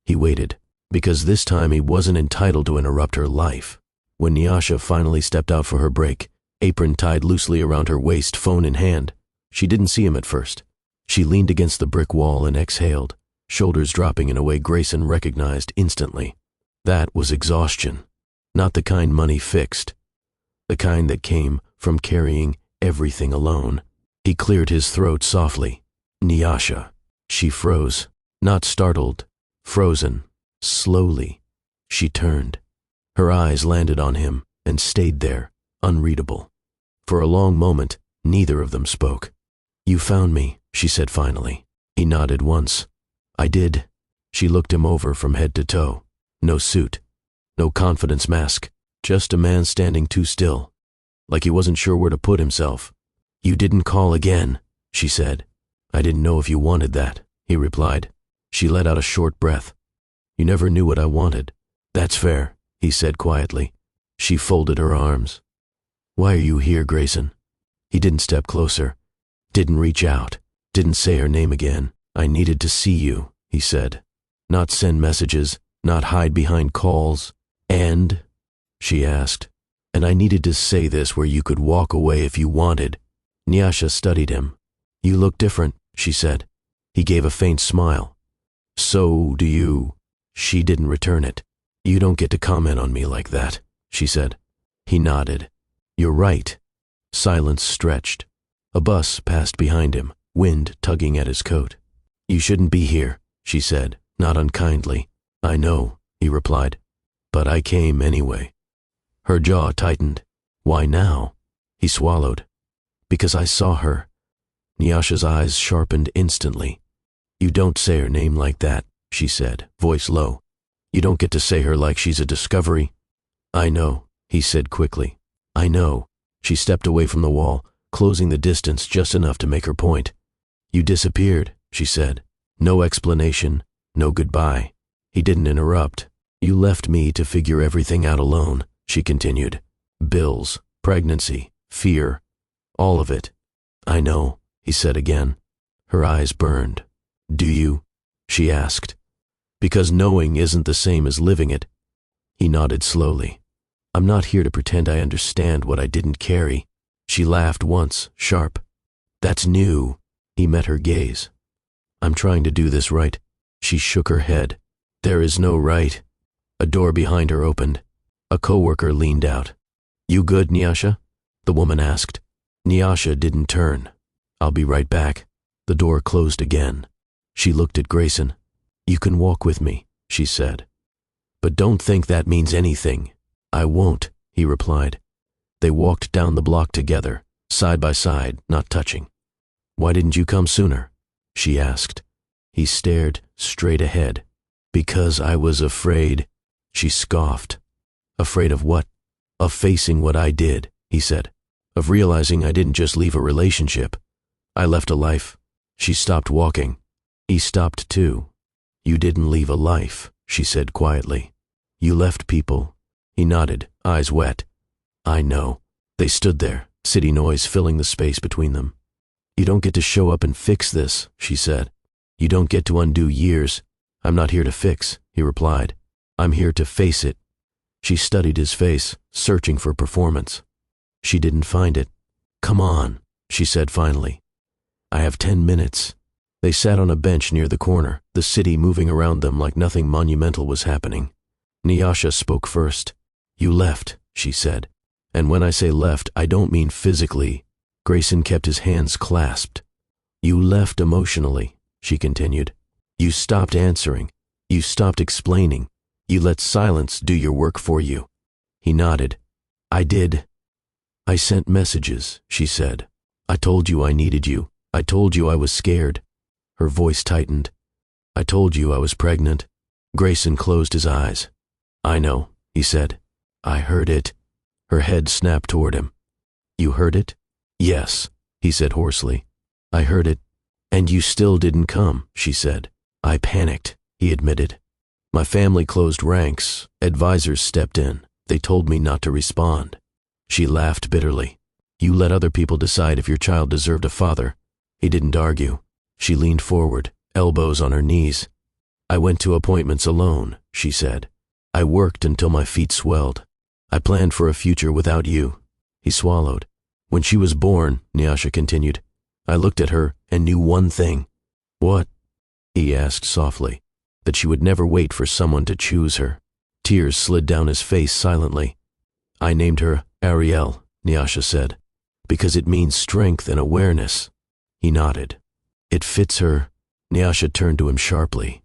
He waited, because this time he wasn't entitled to interrupt her life. When Nyasha finally stepped out for her break, apron tied loosely around her waist, phone in hand, she didn't see him at first. She leaned against the brick wall and exhaled, shoulders dropping in a way Grayson recognized instantly. That was exhaustion. Not the kind money fixed. The kind that came from carrying everything alone. He cleared his throat softly. "Nyasha." She froze, not startled, frozen. Slowly, she turned. Her eyes landed on him and stayed there, unreadable. For a long moment, neither of them spoke. "You found me," she said finally. He nodded once. "I did." She looked him over from head to toe. No suit, no confidence mask, just a man standing too still, like he wasn't sure where to put himself. "You didn't call again," she said. "I didn't know if you wanted that," he replied. She let out a short breath. "You never knew what I wanted." "That's fair," he said quietly. She folded her arms. "Why are you here, Grayson?" He didn't step closer, didn't reach out, didn't say her name again. "I needed to see you," he said. "Not send messages, not hide behind calls. And?" she asked. "And I needed to say this where you could walk away if you wanted." Nyasha studied him. "You look different," she said. He gave a faint smile. "So do you." She didn't return it. "You don't get to comment on me like that," she said. He nodded. "You're right." Silence stretched. A bus passed behind him, wind tugging at his coat. "You shouldn't be here," she said, not unkindly. "I know," he replied. "But I came anyway." Her jaw tightened. "Why now?" He swallowed. "Because I saw her. Nyasha's eyes sharpened instantly. You don't say her name like that, she said, voice low. You don't get to say her like she's a discovery. I know, he said quickly. I know. She stepped away from the wall, closing the distance just enough to make her point. You disappeared, she said. No explanation, no goodbye. He didn't interrupt. You left me to figure everything out alone, she continued. Bills, pregnancy, fear, all of it. I know, he said again. Her eyes burned. Do you? She asked. Because knowing isn't the same as living it. He nodded slowly. I'm not here to pretend I understand what I didn't carry. She laughed once, sharp. That's new. He met her gaze. I'm trying to do this right. She shook her head. There is no right. A door behind her opened. A coworker leaned out. You good, Nyasha? The woman asked. Nyasha didn't turn. I'll be right back. The door closed again. She looked at Grayson. You can walk with me, she said. But don't think that means anything. I won't, he replied. They walked down the block together, side by side, not touching. Why didn't you come sooner? She asked. He stared straight ahead. Because I was afraid, she scoffed. Afraid of what? Of facing what I did, he said. Of realizing I didn't just leave a relationship. I left a life. She stopped walking. He stopped too. You didn't leave a life, she said quietly. You left people. He nodded, eyes wet. I know. They stood there, city noise filling the space between them. You don't get to show up and fix this, she said. You don't get to undo years. I'm not here to fix, he replied. I'm here to face it. She studied his face, searching for performance. She didn't find it. Come on, she said finally. I have 10 minutes. They sat on a bench near the corner, the city moving around them like nothing monumental was happening. Nyasha spoke first. You left, she said. And when I say left, I don't mean physically. Grayson kept his hands clasped. You left emotionally, she continued. You stopped answering. You stopped explaining. You let silence do your work for you. He nodded. I did. I sent messages, she said. I told you I needed you. I told you I was scared. Her voice tightened. I told you I was pregnant. Grayson closed his eyes. I know, he said. I heard it. Her head snapped toward him. You heard it? Yes, he said hoarsely. I heard it. And you still didn't come, she said. I panicked, he admitted. My family closed ranks. Advisors stepped in. They told me not to respond. She laughed bitterly. You let other people decide if your child deserved a father. He didn't argue. She leaned forward, elbows on her knees. I went to appointments alone, she said. I worked until my feet swelled. I planned for a future without you. He swallowed. When she was born, Nyasha continued, I looked at her and knew one thing. What? He asked softly. That she would never wait for someone to choose her. Tears slid down his face silently. I named her Ariel, Nyasha said, because it means strength and awareness. He nodded. It fits her. Nyasha turned to him sharply.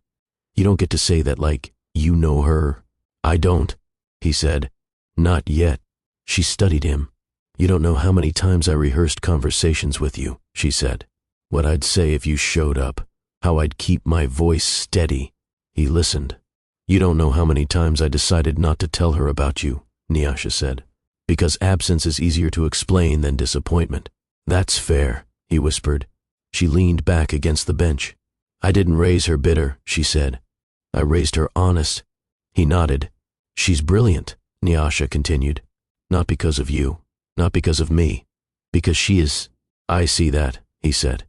You don't get to say that like you know her. I don't, he said. Not yet. She studied him. You don't know how many times I rehearsed conversations with you, she said. What I'd say if you showed up. How I'd keep my voice steady. He listened. You don't know how many times I decided not to tell her about you, Nyasha said. Because absence is easier to explain than disappointment. That's fair, he whispered. She leaned back against the bench. I didn't raise her bitter, she said. I raised her honest. He nodded. She's brilliant, Nyasha continued. Not because of you, not because of me, because she is. I see that, he said.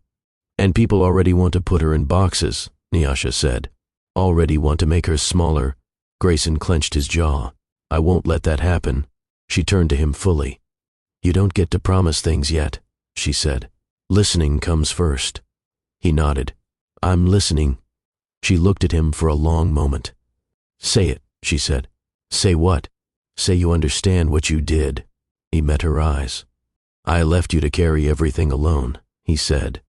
And people already want to put her in boxes, Nyasha said. Already want to make her smaller. Grayson clenched his jaw. I won't let that happen. She turned to him fully. You don't get to promise things yet, she said. Listening comes first. He nodded. I'm listening. She looked at him for a long moment. Say it, she said. Say what? Say you understand what you did. He met her eyes. I left you to carry everything alone, he said.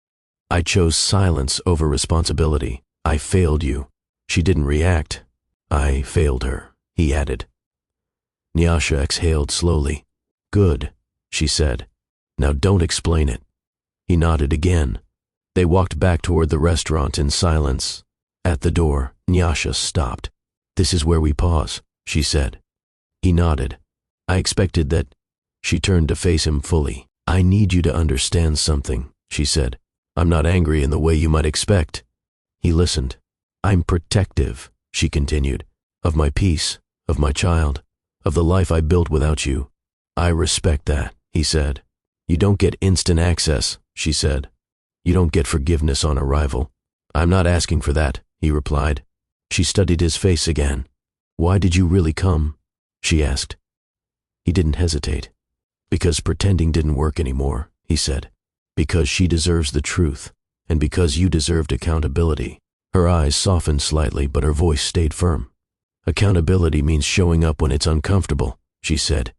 I chose silence over responsibility. I failed you. She didn't react. I failed her, he added. Nyasha exhaled slowly. Good, she said. Now don't explain it. He nodded again. They walked back toward the restaurant in silence. At the door, Nyasha stopped. "This is where we pause," she said. He nodded. "I expected that." She turned to face him fully. "I need you to understand something," she said. "I'm not angry in the way you might expect." He listened. "I'm protective," she continued, "of my peace, of my child, of the life I built without you." "I respect that," he said. "You don't get instant access," she said. "You don't get forgiveness on arrival." "I'm not asking for that," he replied. She studied his face again. "Why did you really come?" she asked. He didn't hesitate. "Because pretending didn't work anymore," he said. "Because she deserves the truth, and because you deserved accountability." Her eyes softened slightly, but her voice stayed firm. "Accountability means showing up when it's uncomfortable," she said.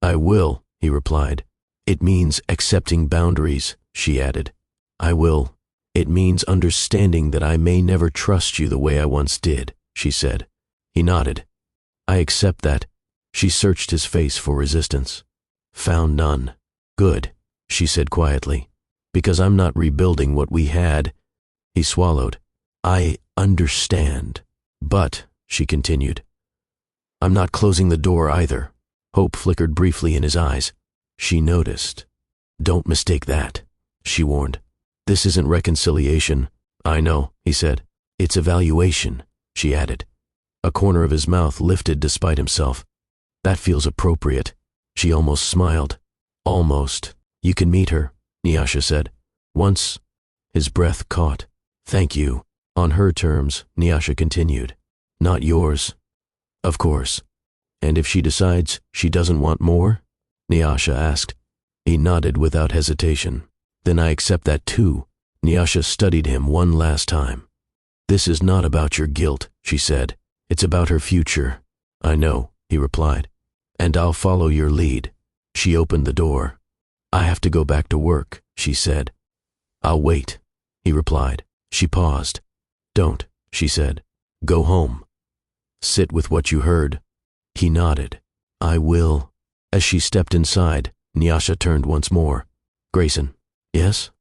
"I will," he replied. "It means accepting boundaries," she added. "I will. It means understanding that I may never trust you the way I once did," she said. He nodded. "I accept that." She searched his face for resistance. Found none. "Good," she said quietly, "because I'm not rebuilding what we had." He swallowed. "I understand. But," she continued, "I'm not closing the door either." Hope flickered briefly in his eyes. She noticed. "Don't mistake that," she warned. "This isn't reconciliation." "I know," he said. "It's evaluation," she added. A corner of his mouth lifted despite himself. "That feels appropriate." She almost smiled. "Almost. You can meet her," Nyasha said. "Once." His breath caught. "Thank you." "On her terms," Nyasha continued. "Not yours." "Of course." "And if she decides she doesn't want more?" Nyasha asked. He nodded without hesitation. "Then I accept that too." Nyasha studied him one last time. "This is not about your guilt," she said. "It's about her future." "I know," he replied. "And I'll follow your lead." She opened the door. "I have to go back to work," she said. "I'll wait," he replied. She paused. "Don't," she said. "Go home. Sit with what you heard." He nodded. "I will." As she stepped inside, Nyasha turned once more. "Grayson." "Yes?"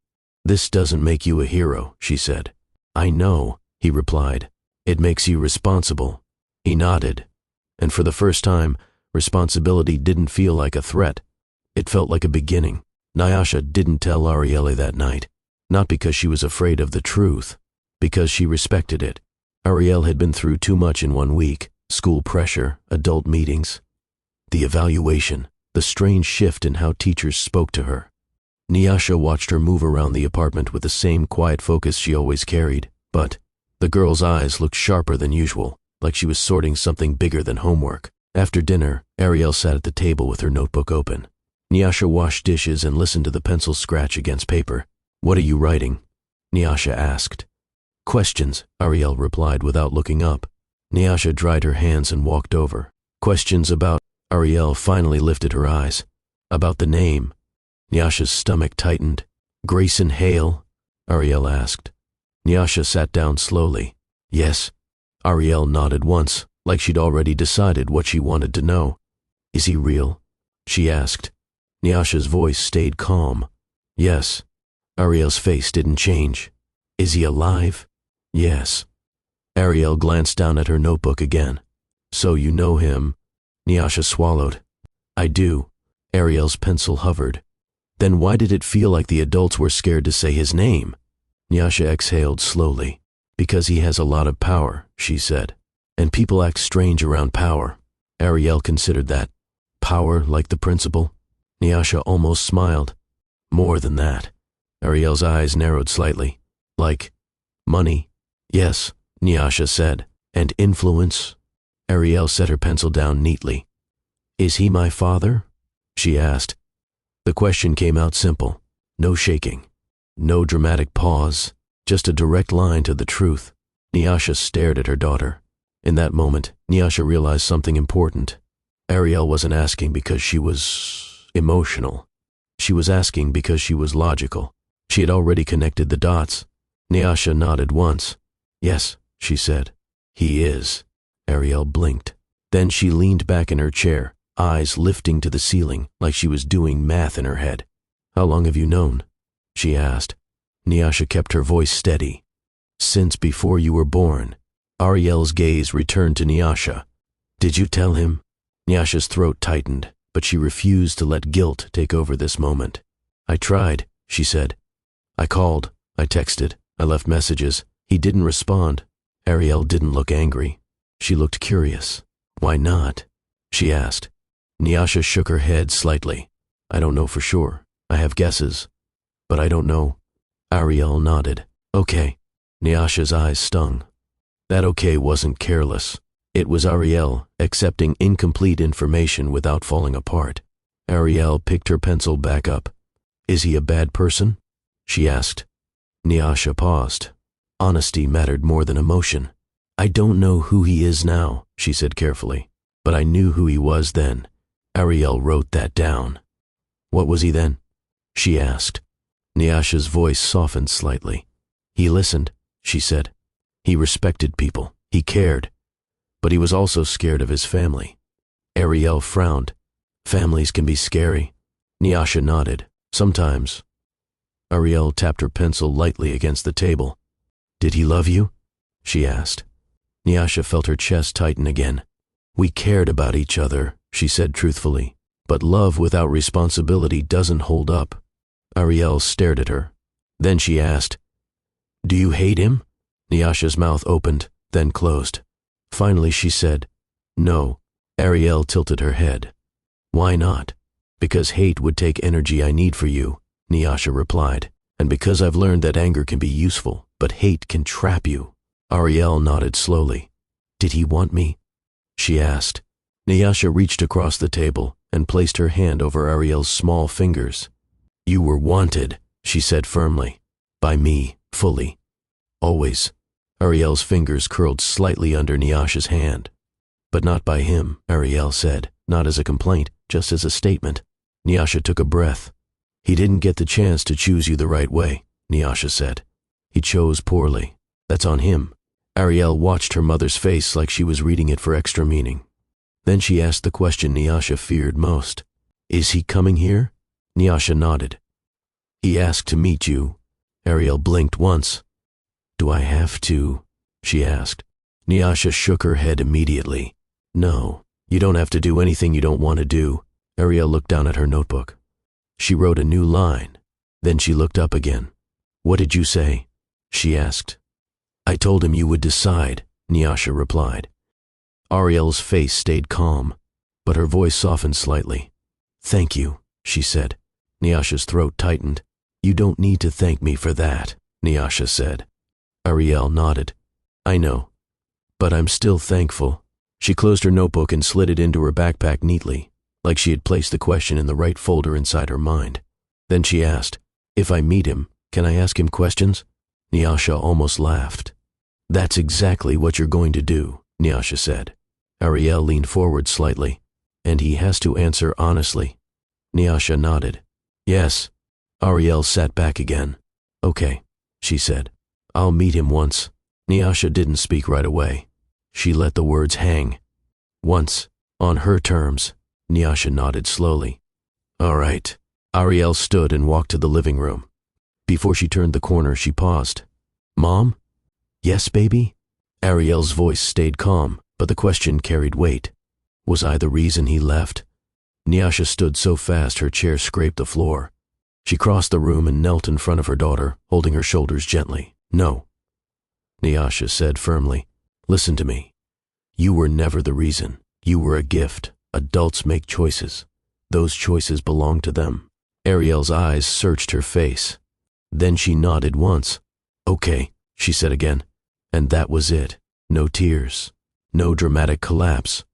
"This doesn't make you a hero," she said. "I know," he replied. "It makes you responsible." He nodded. And for the first time, responsibility didn't feel like a threat. It felt like a beginning. Nyasha didn't tell Arielle that night, not because she was afraid of the truth, because she respected it. Arielle had been through too much in 1 week: school pressure, adult meetings, the evaluation, the strange shift in how teachers spoke to her. Nyasha watched her move around the apartment with the same quiet focus she always carried, but the girl's eyes looked sharper than usual, like she was sorting something bigger than homework. After dinner, Arielle sat at the table with her notebook open. Nyasha washed dishes and listened to the pencil scratch against paper. "What are you writing?" Nyasha asked. "Questions," Arielle replied without looking up. Nyasha dried her hands and walked over. "Questions about—" Arielle finally lifted her eyes. "About the name." Nyasha's stomach tightened. "Grayson Hale?" Arielle asked. Nyasha sat down slowly. "Yes." Arielle nodded once, like she'd already decided what she wanted to know. "Is he real?" she asked. Nyasha's voice stayed calm. "Yes." Arielle's face didn't change. "Is he alive?" "Yes." Arielle glanced down at her notebook again. "So you know him?" Nyasha swallowed. "I do." Arielle's pencil hovered. "Then why did it feel like the adults were scared to say his name?" Nyasha exhaled slowly. "Because he has a lot of power," she said. "And people act strange around power." Arielle considered that. "Power like the principal?" Nyasha almost smiled. "More than that." Arielle's eyes narrowed slightly. "Like money?" "Yes," Nyasha said. "And influence?" Arielle set her pencil down neatly. "Is he my father?" she asked. The question came out simple. No shaking. No dramatic pause. Just a direct line to the truth. Nyasha stared at her daughter. In that moment, Nyasha realized something important. Arielle wasn't asking because she was emotional. She was asking because she was logical. She had already connected the dots. Nyasha nodded once. "Yes," she said. "He is." Arielle blinked. Then she leaned back in her chair, eyes lifting to the ceiling like she was doing math in her head. "How long have you known?" she asked. Nyasha kept her voice steady. Since before you were born. Ariel's gaze returned to Nyasha. Did you tell him? Nyasha's throat tightened, but she refused to let guilt take over this moment. I tried, she said. I called, I texted, I left messages. He didn't respond. Ariel didn't look angry. She looked curious. Why not? She asked. Nyasha shook her head slightly. I don't know for sure. I have guesses. But I don't know. Ariel nodded. Okay. Nyasha's eyes stung. That okay wasn't careless. It was Ariel accepting incomplete information without falling apart. Ariel picked her pencil back up. Is he a bad person? She asked. Nyasha paused. Honesty mattered more than emotion. I don't know who he is now, she said carefully, but I knew who he was then. Ariel wrote that down. What was he then? She asked. Nyasha's voice softened slightly. He listened, she said. He respected people. He cared. But he was also scared of his family. Ariel frowned. Families can be scary. Nyasha nodded. Sometimes. Ariel tapped her pencil lightly against the table. Did he love you? She asked. Nyasha felt her chest tighten again. We cared about each other, she said truthfully. But love without responsibility doesn't hold up. Ariel stared at her. Then she asked, Do you hate him? Nyasha's mouth opened, then closed. Finally she said, No. Ariel tilted her head. Why not? Because hate would take energy I need for you, Nyasha replied. And because I've learned that anger can be useful, but hate can trap you. Ariel nodded slowly. Did he want me? She asked. Nyasha reached across the table and placed her hand over Ariel's small fingers. You were wanted, she said firmly. By me, fully. Always. Ariel's fingers curled slightly under Nyasha's hand. But not by him, Ariel said, not as a complaint, just as a statement. Nyasha took a breath. He didn't get the chance to choose you the right way, Nyasha said. He chose poorly. That's on him. Ariel watched her mother's face like she was reading it for extra meaning. Then she asked the question Nyasha feared most. Is he coming here? Nyasha nodded. He asked to meet you. Ariel blinked once. Do I have to? She asked. Nyasha shook her head immediately. No, you don't have to do anything you don't want to do. Ariel looked down at her notebook. She wrote a new line. Then she looked up again. What did you say? She asked. I told him you would decide, Nyasha replied. Ariel's face stayed calm, but her voice softened slightly. Thank you, she said. Nyasha's throat tightened. You don't need to thank me for that, Nyasha said. Ariel nodded. I know, but I'm still thankful. She closed her notebook and slid it into her backpack neatly, like she had placed the question in the right folder inside her mind. Then she asked, If I meet him, can I ask him questions? Nyasha almost laughed. That's exactly what you're going to do, Nyasha said. Ariel leaned forward slightly. And he has to answer honestly. Nyasha nodded. Yes. Ariel sat back again. Okay, she said. I'll meet him once. Nyasha didn't speak right away. She let the words hang. Once, on her terms. Nyasha nodded slowly. All right. Ariel stood and walked to the living room. Before she turned the corner, she paused. Mom? Yes, baby? Ariel's voice stayed calm, but the question carried weight. Was I the reason he left? Nyasha stood so fast her chair scraped the floor. She crossed the room and knelt in front of her daughter, holding her shoulders gently. No. Nyasha said firmly, Listen to me. You were never the reason. You were a gift. Adults make choices. Those choices belong to them. Ariel's eyes searched her face. Then she nodded once. Okay, she said again. And that was it. No tears. No dramatic collapse.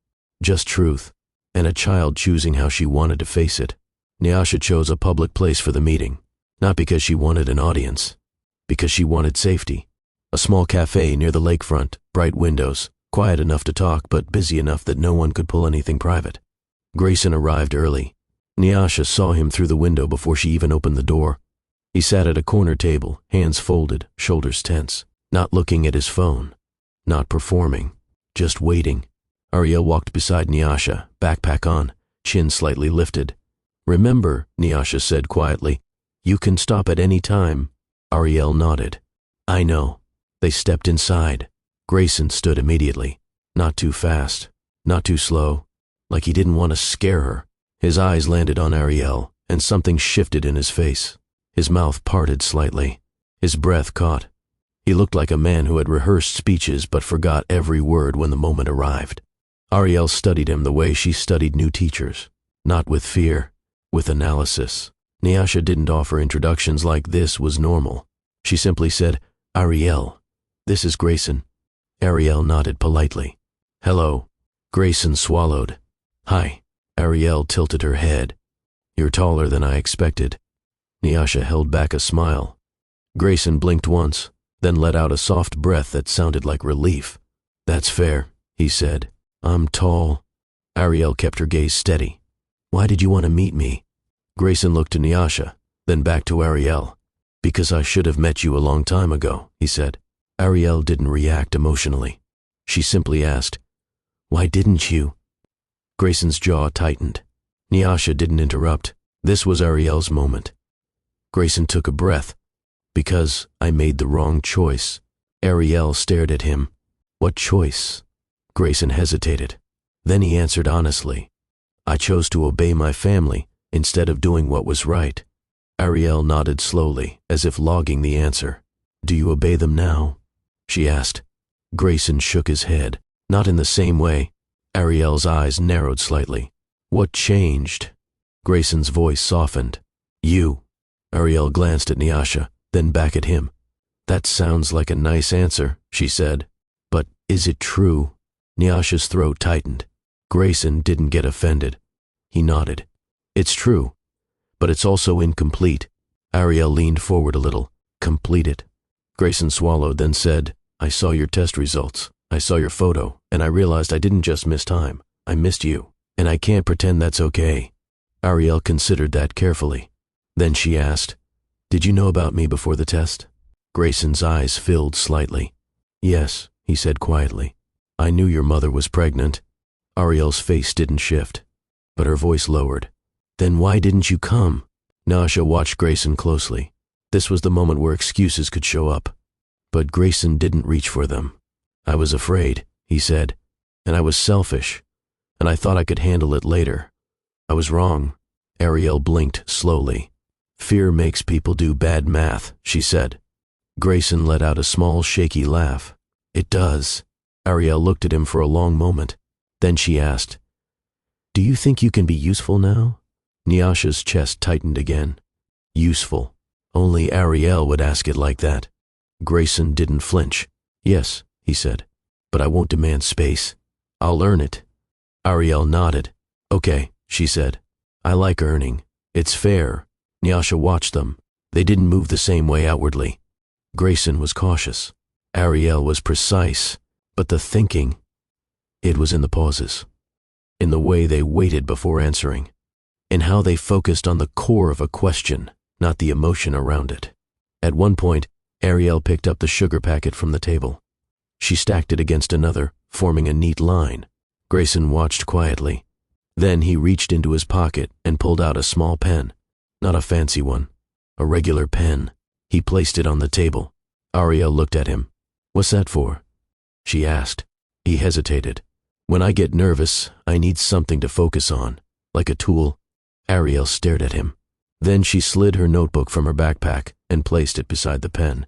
Just truth. And a child choosing how she wanted to face it. Nyasha chose a public place for the meeting. Not because she wanted an audience. Because she wanted safety. A small cafe near the lakefront, bright windows, quiet enough to talk but busy enough that no one could pull anything private. Grayson arrived early. Nyasha saw him through the window before she even opened the door. He sat at a corner table, hands folded, shoulders tense, not looking at his phone, not performing, just waiting. Ariel walked beside Nyasha, backpack on, chin slightly lifted. Remember, Nyasha said quietly, You can stop at any time. Ariel nodded. I know. They stepped inside. Grayson stood immediately. Not too fast, not too slow, like he didn't want to scare her. His eyes landed on Ariel, and something shifted in his face. His mouth parted slightly. His breath caught. He looked like a man who had rehearsed speeches but forgot every word when the moment arrived. Ariel studied him the way she studied new teachers. Not with fear, with analysis. Nyasha didn't offer introductions like this was normal. She simply said, Ariel, this is Grayson. Ariel nodded politely. Hello. Grayson swallowed. Hi. Ariel tilted her head. You're taller than I expected. Nyasha held back a smile. Grayson blinked once, then let out a soft breath that sounded like relief. That's fair, he said. I'm tall. Ariel kept her gaze steady. Why did you want to meet me? Grayson looked to Nyasha, then back to Ariel. Because I should have met you a long time ago, he said. Ariel didn't react emotionally. She simply asked, Why didn't you? Grayson's jaw tightened. Nyasha didn't interrupt. This was Ariel's moment. Grayson took a breath. Because I made the wrong choice. Ariel stared at him. What choice? Grayson hesitated. Then he answered honestly. I chose to obey my family instead of doing what was right. Ariel nodded slowly, as if logging the answer. Do you obey them now? She asked. Grayson shook his head. Not in the same way. Ariel's eyes narrowed slightly. What changed? Grayson's voice softened. You. Ariel glanced at Nyasha, then back at him. That sounds like a nice answer, she said. But is it true? Nyasha's throat tightened. Grayson didn't get offended. He nodded. It's true, but it's also incomplete. Ariel leaned forward a little. Complete it. Grayson swallowed, then said, I saw your test results. I saw your photo, and I realized I didn't just miss time. I missed you, and I can't pretend that's okay. Ariel considered that carefully. Then she asked, Did you know about me before the test? Grayson's eyes filled slightly. Yes, he said quietly. I knew your mother was pregnant. Ariel's face didn't shift, but her voice lowered. Then why didn't you come? Nyasha watched Grayson closely. This was the moment where excuses could show up. But Grayson didn't reach for them. I was afraid, he said, and I was selfish, and I thought I could handle it later. I was wrong. Ariel blinked slowly. Fear makes people do bad math, she said. Grayson let out a small, shaky laugh. It does. Ariel looked at him for a long moment. Then she asked, Do you think you can be useful now? Nyasha's chest tightened again. Useful. Only Ariel would ask it like that. Grayson didn't flinch. Yes, he said, but I won't demand space. I'll earn it. Ariel nodded. Okay, she said. I like earning. It's fair. Nyasha watched them. They didn't move the same way outwardly. Grayson was cautious. Ariel was precise, but the thinking, it was in the pauses, in the way they waited before answering, in how they focused on the core of a question, not the emotion around it. At one point, Ariel picked up the sugar packet from the table. She stacked it against another, forming a neat line. Grayson watched quietly. Then he reached into his pocket and pulled out a small pen. Not a fancy one, a regular pen. He placed it on the table. Ariel looked at him. What's that for? She asked. He hesitated. When I get nervous, I need something to focus on, like a tool. Ariel stared at him. Then she slid her notebook from her backpack and placed it beside the pen.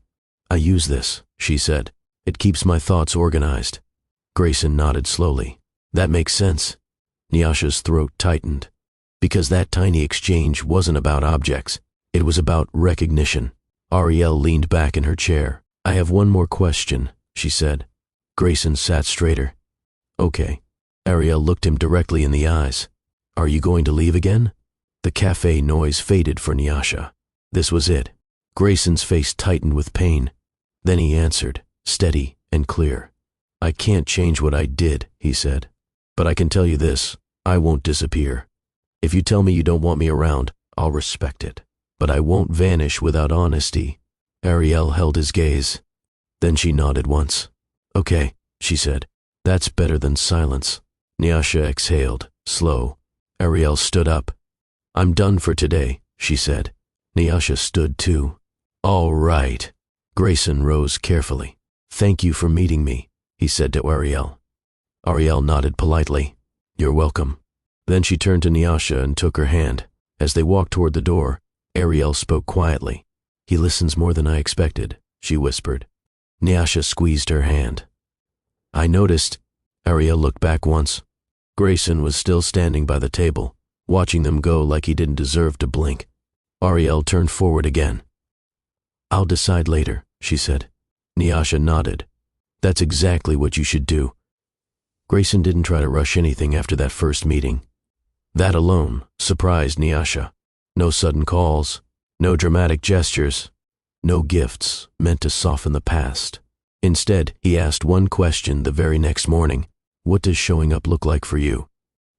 I use this, she said. It keeps my thoughts organized. Grayson nodded slowly. That makes sense. Nyasha's throat tightened. Because that tiny exchange wasn't about objects. It was about recognition. Ariel leaned back in her chair. I have one more question, she said. Grayson sat straighter. Okay. Ariel looked him directly in the eyes. Are you going to leave again? The cafe noise faded for Nyasha. This was it. Grayson's face tightened with pain. Then he answered, steady and clear. I can't change what I did, he said. But I can tell you this, I won't disappear. If you tell me you don't want me around, I'll respect it. But I won't vanish without honesty. Ariel held his gaze. Then she nodded once. Okay, she said. That's better than silence. Nyasha exhaled, slow. Ariel stood up. I'm done for today, she said. Nyasha stood too. All right. Grayson rose carefully. Thank you for meeting me, he said to Ariel. Ariel nodded politely. You're welcome. Then she turned to Nyasha and took her hand. As they walked toward the door, Ariel spoke quietly. He listens more than I expected, she whispered. Nyasha squeezed her hand. I noticed. Ariel looked back once. Grayson was still standing by the table, watching them go like he didn't deserve to blink. Ariel turned forward again. I'll decide later, she said. Nyasha nodded. That's exactly what you should do. Grayson didn't try to rush anything after that first meeting. That alone surprised Nyasha. No sudden calls, no dramatic gestures, no gifts meant to soften the past. Instead, he asked one question the very next morning. What does showing up look like for you?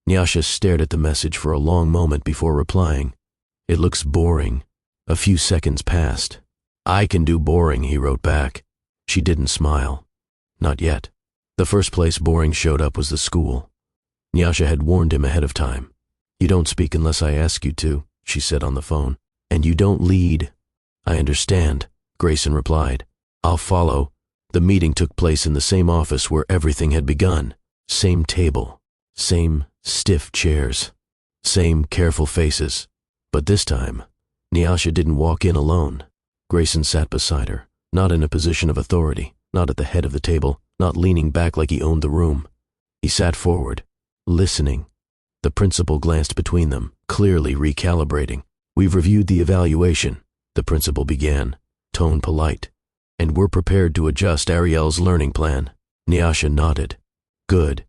Nyasha stared at the message for a long moment before replying. It looks boring. A few seconds passed. I can do boring, he wrote back. She didn't smile. Not yet. The first place boring showed up was the school. Nyasha had warned him ahead of time. You don't speak unless I ask you to, she said on the phone. And you don't lead. I understand, Grayson replied. I'll follow. The meeting took place in the same office where everything had begun. Same table. Same stiff chairs. Same careful faces. But this time, Nyasha didn't walk in alone. Grayson sat beside her, not in a position of authority, not at the head of the table, not leaning back like he owned the room. He sat forward, listening. The principal glanced between them, clearly recalibrating. We've reviewed the evaluation, the principal began, tone polite. And we're prepared to adjust Ariel's learning plan. Nyasha nodded. Good.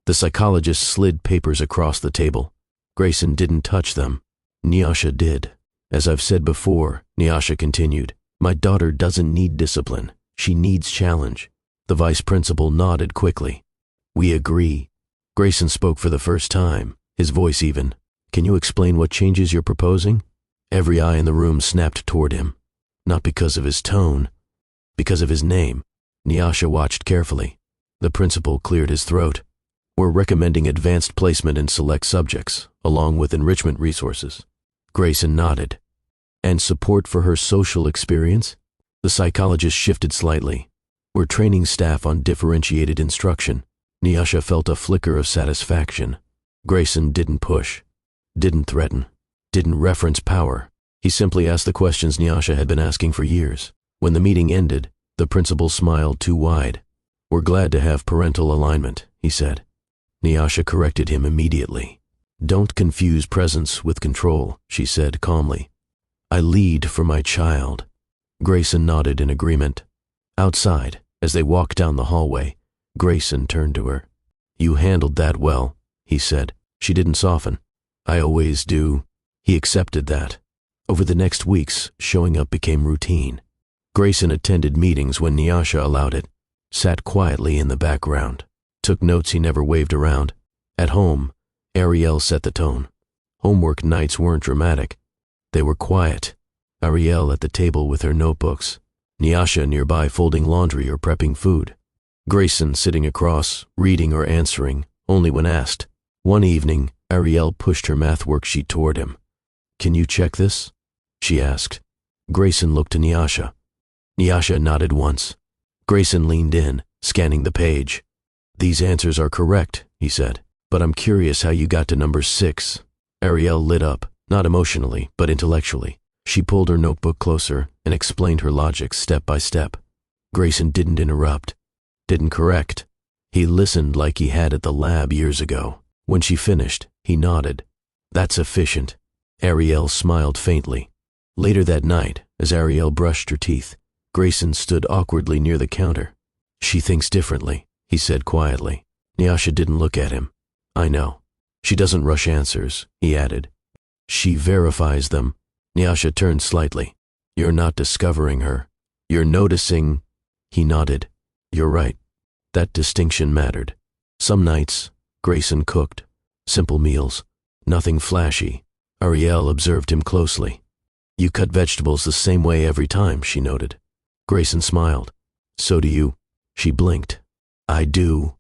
The psychologist slid papers across the table. Grayson didn't touch them. Nyasha did. As I've said before, Nyasha continued, my daughter doesn't need discipline. She needs challenge. The vice principal nodded quickly. We agree. Grayson spoke for the first time, his voice even. Can you explain what changes you're proposing? Every eye in the room snapped toward him. Not because of his tone, because of his name. Nyasha watched carefully. The principal cleared his throat. We're recommending advanced placement in select subjects, along with enrichment resources. Grayson nodded. And support for her social experience? The psychologist shifted slightly. We're training staff on differentiated instruction. Nyasha felt a flicker of satisfaction. Grayson didn't push, didn't threaten, didn't reference power. He simply asked the questions Nyasha had been asking for years. When the meeting ended, the principal smiled too wide. We're glad to have parental alignment, he said. Nyasha corrected him immediately. Don't confuse presence with control, she said calmly. I lead for my child. Grayson nodded in agreement. Outside, as they walked down the hallway, Grayson turned to her. You handled that well, he said. She didn't soften. I always do. He accepted that. Over the next weeks, showing up became routine. Grayson attended meetings when Nyasha allowed it, sat quietly in the background, took notes he never waved around. At home, Ariel set the tone. Homework nights weren't dramatic. They were quiet. Ariel at the table with her notebooks, Nyasha nearby folding laundry or prepping food. Grayson sitting across, reading or answering, only when asked. One evening, Ariel pushed her math worksheet toward him. Can you check this? She asked. Grayson looked to Nyasha. Nyasha nodded once. Grayson leaned in, scanning the page. These answers are correct, he said, but I'm curious how you got to number 6. Ariel lit up, not emotionally, but intellectually. She pulled her notebook closer and explained her logic step by step. Grayson didn't interrupt, didn't correct. He listened like he had at the lab years ago. When she finished, he nodded. That's efficient. Ariel smiled faintly. Later that night, as Ariel brushed her teeth, Grayson stood awkwardly near the counter. She thinks differently, he said quietly. Nyasha didn't look at him. I know. She doesn't rush answers, he added. She verifies them. Nyasha turned slightly. You're not discovering her. You're noticing. He nodded. You're right. That distinction mattered. Some nights, Grayson cooked. Simple meals. Nothing flashy. Ariel observed him closely. You cut vegetables the same way every time, she noted. Grayson smiled. So do you. She blinked. I do.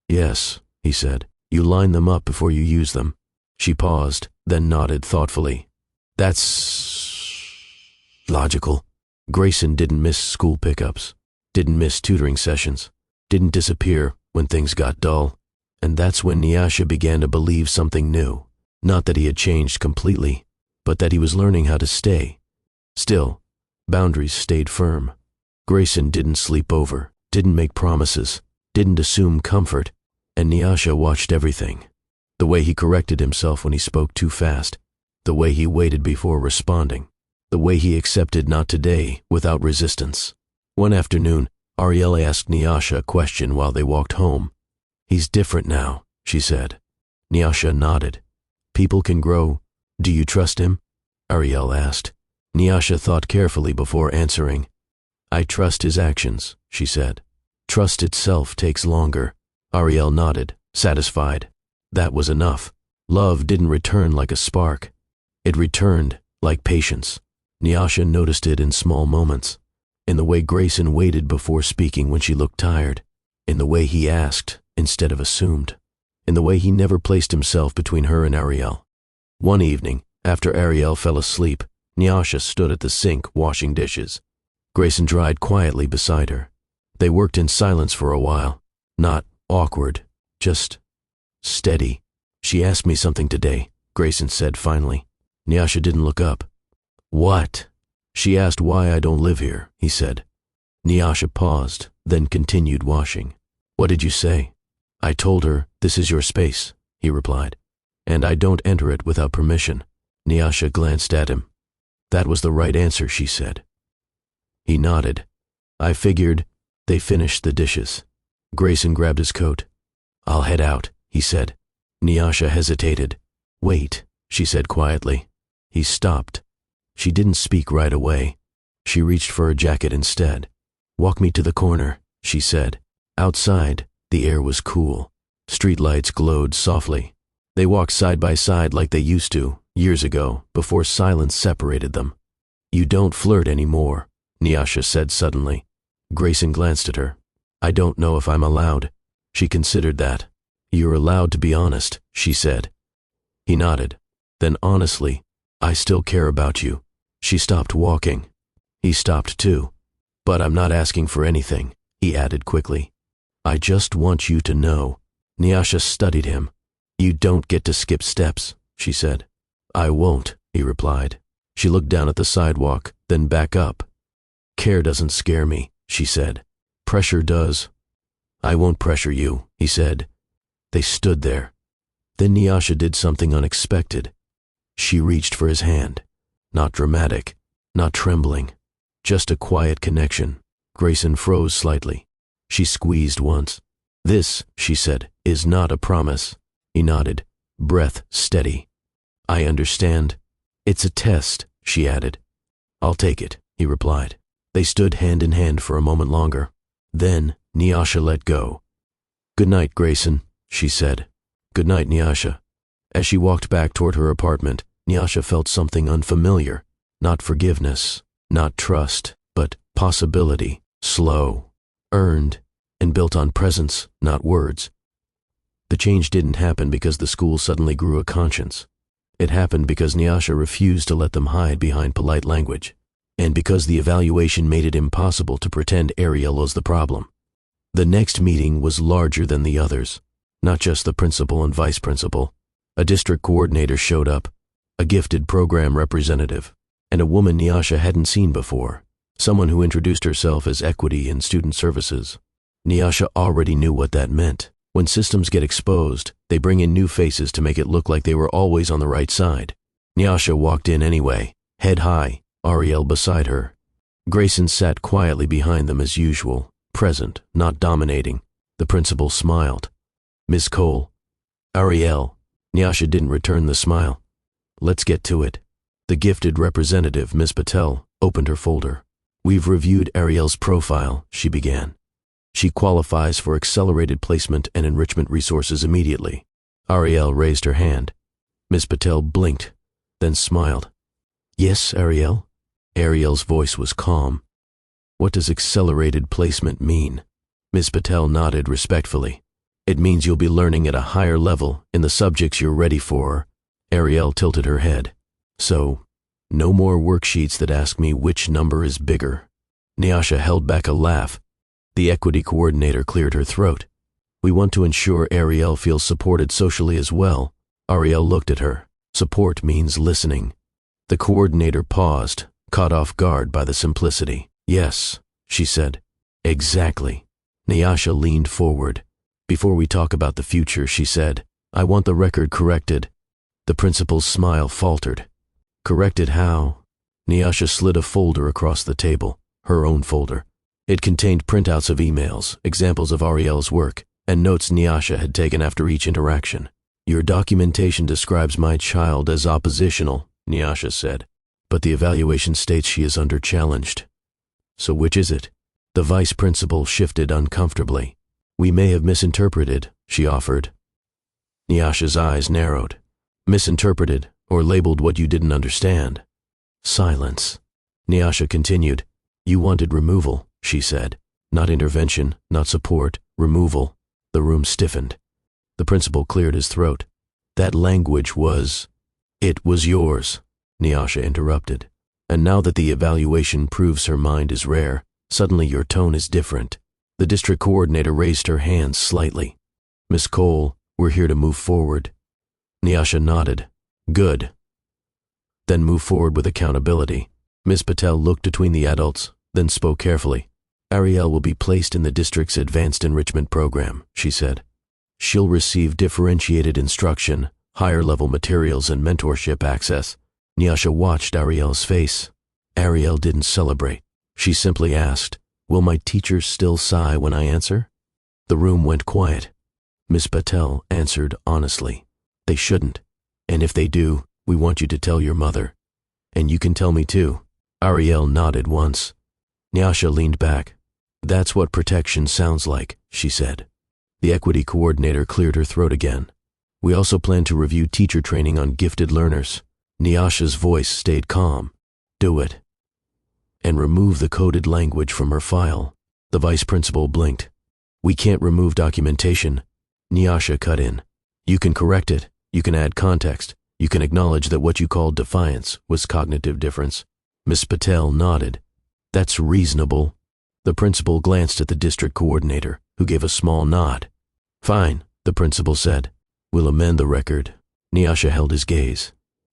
Yes, he said. You line them up before you use them. She paused, then nodded thoughtfully. That's Logical. Grayson didn't miss school pickups, didn't miss tutoring sessions, didn't disappear when things got dull. And that's when Nyasha began to believe something new. Not that he had changed completely, but that he was learning how to stay. Still, boundaries stayed firm. Grayson didn't sleep over, didn't make promises, didn't assume comfort, and Nyasha watched everything. The way he corrected himself when he spoke too fast, the way he waited before responding, the way he accepted not today without resistance. One afternoon, Ariel asked Nyasha a question while they walked home. "He's different now," she said. Nyasha nodded. "People can grow. Do you trust him?" Ariel asked. Nyasha thought carefully before answering. "I trust his actions," she said. "Trust itself takes longer." Ariel nodded, satisfied. That was enough. Love didn't return like a spark. It returned like patience. Nyasha noticed it in small moments. In the way Grayson waited before speaking when she looked tired. In the way he asked instead of assumed. In the way he never placed himself between her and Ariel. One evening, after Ariel fell asleep, Nyasha stood at the sink washing dishes. Grayson dried quietly beside her. They worked in silence for a while. Not awkward, just steady. "She asked me something today," Grayson said finally. Nyasha didn't look up. "What?" "She asked why I don't live here," he said. Nyasha paused, then continued washing. "What did you say?" "I told her, this is your space," he replied. "And I don't enter it without permission." Nyasha glanced at him. "That was the right answer," she said. He nodded. "I figured." They finished the dishes. Grayson grabbed his coat. "I'll head out," he said. Nyasha hesitated. "Wait," she said quietly. He stopped. She didn't speak right away. She reached for a jacket instead. "Walk me to the corner," she said. Outside, the air was cool. Streetlights glowed softly. They walked side by side like they used to, years ago, before silence separated them. "You don't flirt anymore," Nyasha said suddenly. Grayson glanced at her. "I don't know if I'm allowed." She considered that. "You're allowed to be honest," she said. He nodded. "Then honestly, I still care about you." She stopped walking. He stopped too. "But I'm not asking for anything," he added quickly. "I just want you to know." Nyasha studied him. "You don't get to skip steps," she said. "I won't," he replied. She looked down at the sidewalk, then back up. "Care doesn't scare me," she said. "Pressure does." "I won't pressure you," he said. They stood there. Then Nyasha did something unexpected. She reached for his hand. Not dramatic, not trembling, just a quiet connection. Grayson froze slightly. She squeezed once. "This," she said, "is not a promise." He nodded, breath steady. "I understand." "It's a test," she added. "I'll take it," he replied. They stood hand in hand for a moment longer. Then Nyasha let go. "Good night, Grayson," she said. "Good night, Nyasha." As she walked back toward her apartment, Nyasha felt something unfamiliar. Not forgiveness, not trust, but possibility. Slow, earned, and built on presence, not words. The change didn't happen because the school suddenly grew a conscience. It happened because Nyasha refused to let them hide behind polite language, and because the evaluation made it impossible to pretend Ariel was the problem. The next meeting was larger than the others, not just the principal and vice principal. A district coordinator showed up, a gifted program representative, and a woman Nyasha hadn't seen before, someone who introduced herself as equity in student services. Nyasha already knew what that meant. When systems get exposed, they bring in new faces to make it look like they were always on the right side. Nyasha walked in anyway, head high, Ariel beside her. Grayson sat quietly behind them as usual, present, not dominating. The principal smiled. "Miss Cole." "Ariel." Nyasha didn't return the smile. "Let's get to it." The gifted representative, Miss Patel, opened her folder. "We've reviewed Ariel's profile," she began. "She qualifies for accelerated placement and enrichment resources immediately." Ariel raised her hand. Miss Patel blinked, then smiled. "Yes, Ariel?" Ariel's voice was calm. "What does accelerated placement mean?" Miss Patel nodded respectfully. "It means you'll be learning at a higher level in the subjects you're ready for." Ariel tilted her head. "So, No more worksheets that ask me which number is bigger. Nyasha held back a laugh. The equity coordinator cleared her throat. We want to ensure Ariel feels supported socially as well. Ariel looked at her. Support means listening. The coordinator paused, caught off guard by the simplicity. Yes, she said. Exactly. Nyasha leaned forward. Before we talk about the future, she said, I want the record corrected. The principal's smile faltered. Corrected how? Nyasha slid a folder across the table, her own folder. It contained printouts of emails, examples of Ariel's work, and notes Nyasha had taken after each interaction. Your documentation describes my child as oppositional, Nyasha said, but the evaluation states she is under-challenged. So which is it? The vice principal shifted uncomfortably. We may have misinterpreted, she offered. Nyasha's eyes narrowed. Misinterpreted, or labeled what you didn't understand. Silence. Nyasha continued. You wanted removal, she said. Not intervention, not support, removal. The room stiffened. The principal cleared his throat. That language was... It was yours, Nyasha interrupted. And now that the evaluation proves her mind is rare, suddenly your tone is different. The district coordinator raised her hands slightly. Miss Cole, we're here to move forward. Nyasha nodded. Good. Then move forward with accountability. Ms. Patel looked between the adults, then spoke carefully. Ariel will be placed in the district's advanced enrichment program, she said. She'll receive differentiated instruction, higher-level materials, and mentorship access. Nyasha watched Ariel's face. Ariel didn't celebrate. She simply asked, Will my teachers still sigh when I answer? The room went quiet. Miss Patel answered honestly. They shouldn't. And if they do, we want you to tell your mother. And you can tell me too. Ariel nodded once. Nyasha leaned back. That's what protection sounds like, she said. The equity coordinator cleared her throat again. We also plan to review teacher training on gifted learners. Nyasha's voice stayed calm. Do it. And remove the coded language from her file. The vice principal blinked. We can't remove documentation. Nyasha cut in. You can correct it. You can add context. You can acknowledge that what you called defiance was cognitive difference. Miss Patel nodded. That's reasonable. The principal glanced at the district coordinator, who gave a small nod. Fine, the principal said. We'll amend the record. Nyasha held his gaze.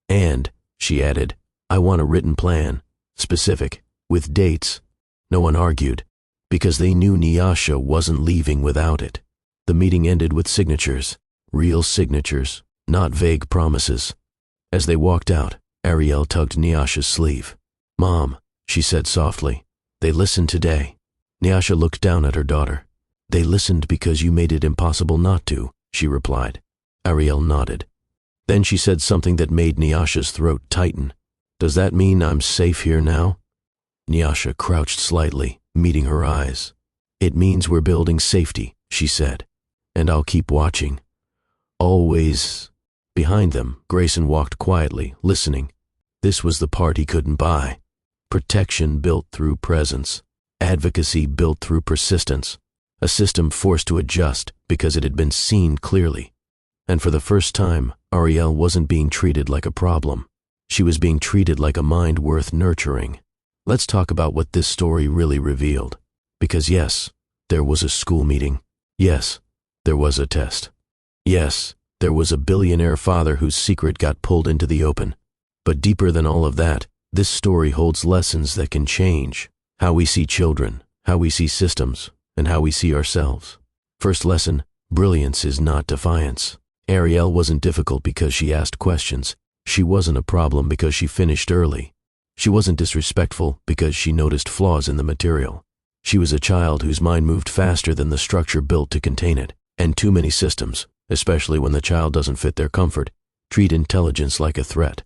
And, she added, I want a written plan, specific, with dates. No one argued, because they knew Nyasha wasn't leaving without it. The meeting ended with signatures, real signatures, not vague promises. As they walked out, Ariel tugged Nyasha's sleeve. Mom, she said softly, they listened today. Nyasha looked down at her daughter. They listened because you made it impossible not to, she replied. Ariel nodded. Then she said something that made Nyasha's throat tighten. Does that mean I'm safe here now? Nyasha crouched slightly, meeting her eyes. It means we're building safety, she said. And I'll keep watching. Always. Behind them, Grayson walked quietly, listening. This was the part he couldn't buy. Protection built through presence. Advocacy built through persistence. A system forced to adjust because it had been seen clearly. And for the first time, Ariel wasn't being treated like a problem. She was being treated like a mind worth nurturing. Let's talk about what this story really revealed. Because yes, there was a school meeting. Yes, there was a test. Yes, there was a billionaire father whose secret got pulled into the open. But deeper than all of that, this story holds lessons that can change how we see children, how we see systems, and how we see ourselves. First lesson, brilliance is not defiance. Ariel wasn't difficult because she asked questions. She wasn't a problem because she finished early. She wasn't disrespectful because she noticed flaws in the material. She was a child whose mind moved faster than the structure built to contain it. And too many systems, especially when the child doesn't fit their comfort, treat intelligence like a threat.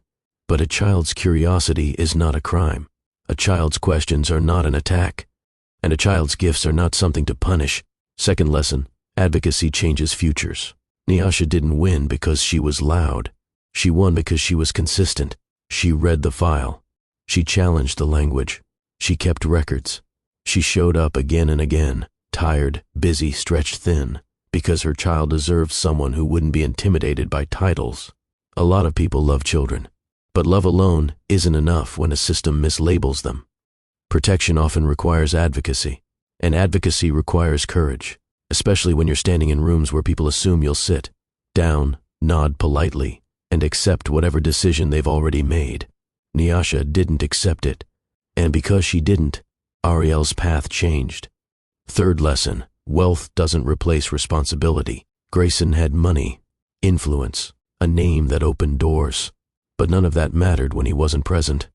But a child's curiosity is not a crime. A child's questions are not an attack. And a child's gifts are not something to punish. Second lesson, advocacy changes futures. Nyasha didn't win because she was loud. She won because she was consistent. She read the file. She challenged the language. She kept records. She showed up again and again, tired, busy, stretched thin, because her child deserved someone who wouldn't be intimidated by titles. A lot of people love children, But love alone isn't enough when a system mislabels them. Protection often requires advocacy, and advocacy requires courage, especially when you're standing in rooms where people assume you'll sit down, nod politely, and accept whatever decision they've already made. Nyasha didn't accept it, and because she didn't, Ariel's path changed. Third lesson: wealth doesn't replace responsibility. Grayson had money, influence, a name that opened doors, but none of that mattered when he wasn't present.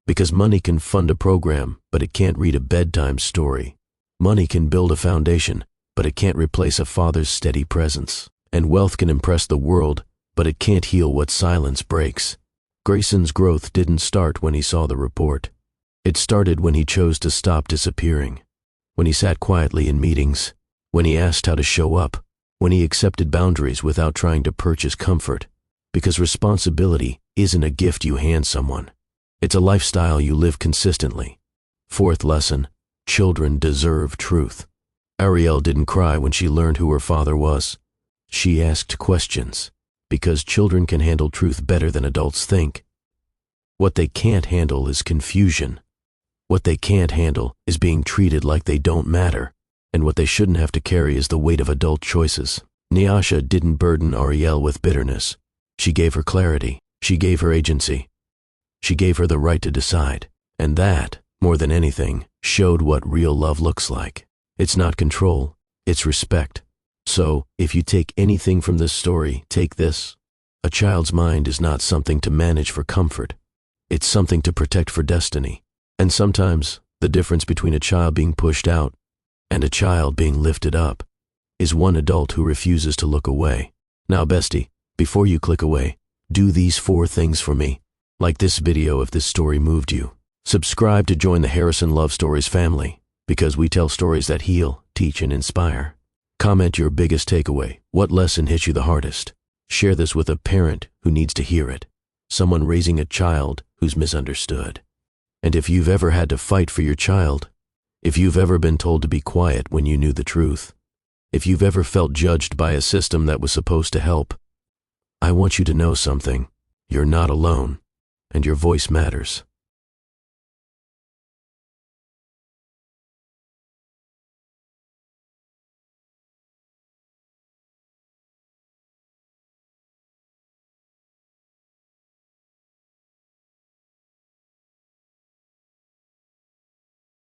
Because money can fund a program, but it can't read a bedtime story. Money can build a foundation, but it can't replace a father's steady presence. And wealth can impress the world, but it can't heal what silence breaks. Grayson's growth didn't start when he saw the report. It started when he chose to stop disappearing, when he sat quietly in meetings, when he asked how to show up, when he accepted boundaries without trying to purchase comfort. Because responsibility isn't a gift you hand someone. It's a lifestyle you live consistently. Fourth lesson: children deserve truth. Ariel didn't cry when she learned who her father was. She asked questions, because children can handle truth better than adults think. What they can't handle is confusion. What they can't handle is being treated like they don't matter, and what they shouldn't have to carry is the weight of adult choices. Nyasha didn't burden Ariel with bitterness. She gave her clarity. She gave her agency. She gave her the right to decide. And that, more than anything, showed what real love looks like. It's not control, it's respect. So, if you take anything from this story, take this. A child's mind is not something to manage for comfort. It's something to protect for destiny. And sometimes, the difference between a child being pushed out and a child being lifted up is one adult who refuses to look away. Now, bestie, before you click away, do these 4 things for me. Like this video if this story moved you. Subscribe to join the Harrison Love Stories family, because we tell stories that heal, teach, and inspire. Comment your biggest takeaway. What lesson hit you the hardest? Share this with a parent who needs to hear it. Someone raising a child who's misunderstood. And if you've ever had to fight for your child, if you've ever been told to be quiet when you knew the truth, if you've ever felt judged by a system that was supposed to help, I want you to know something. You're not alone, and your voice matters.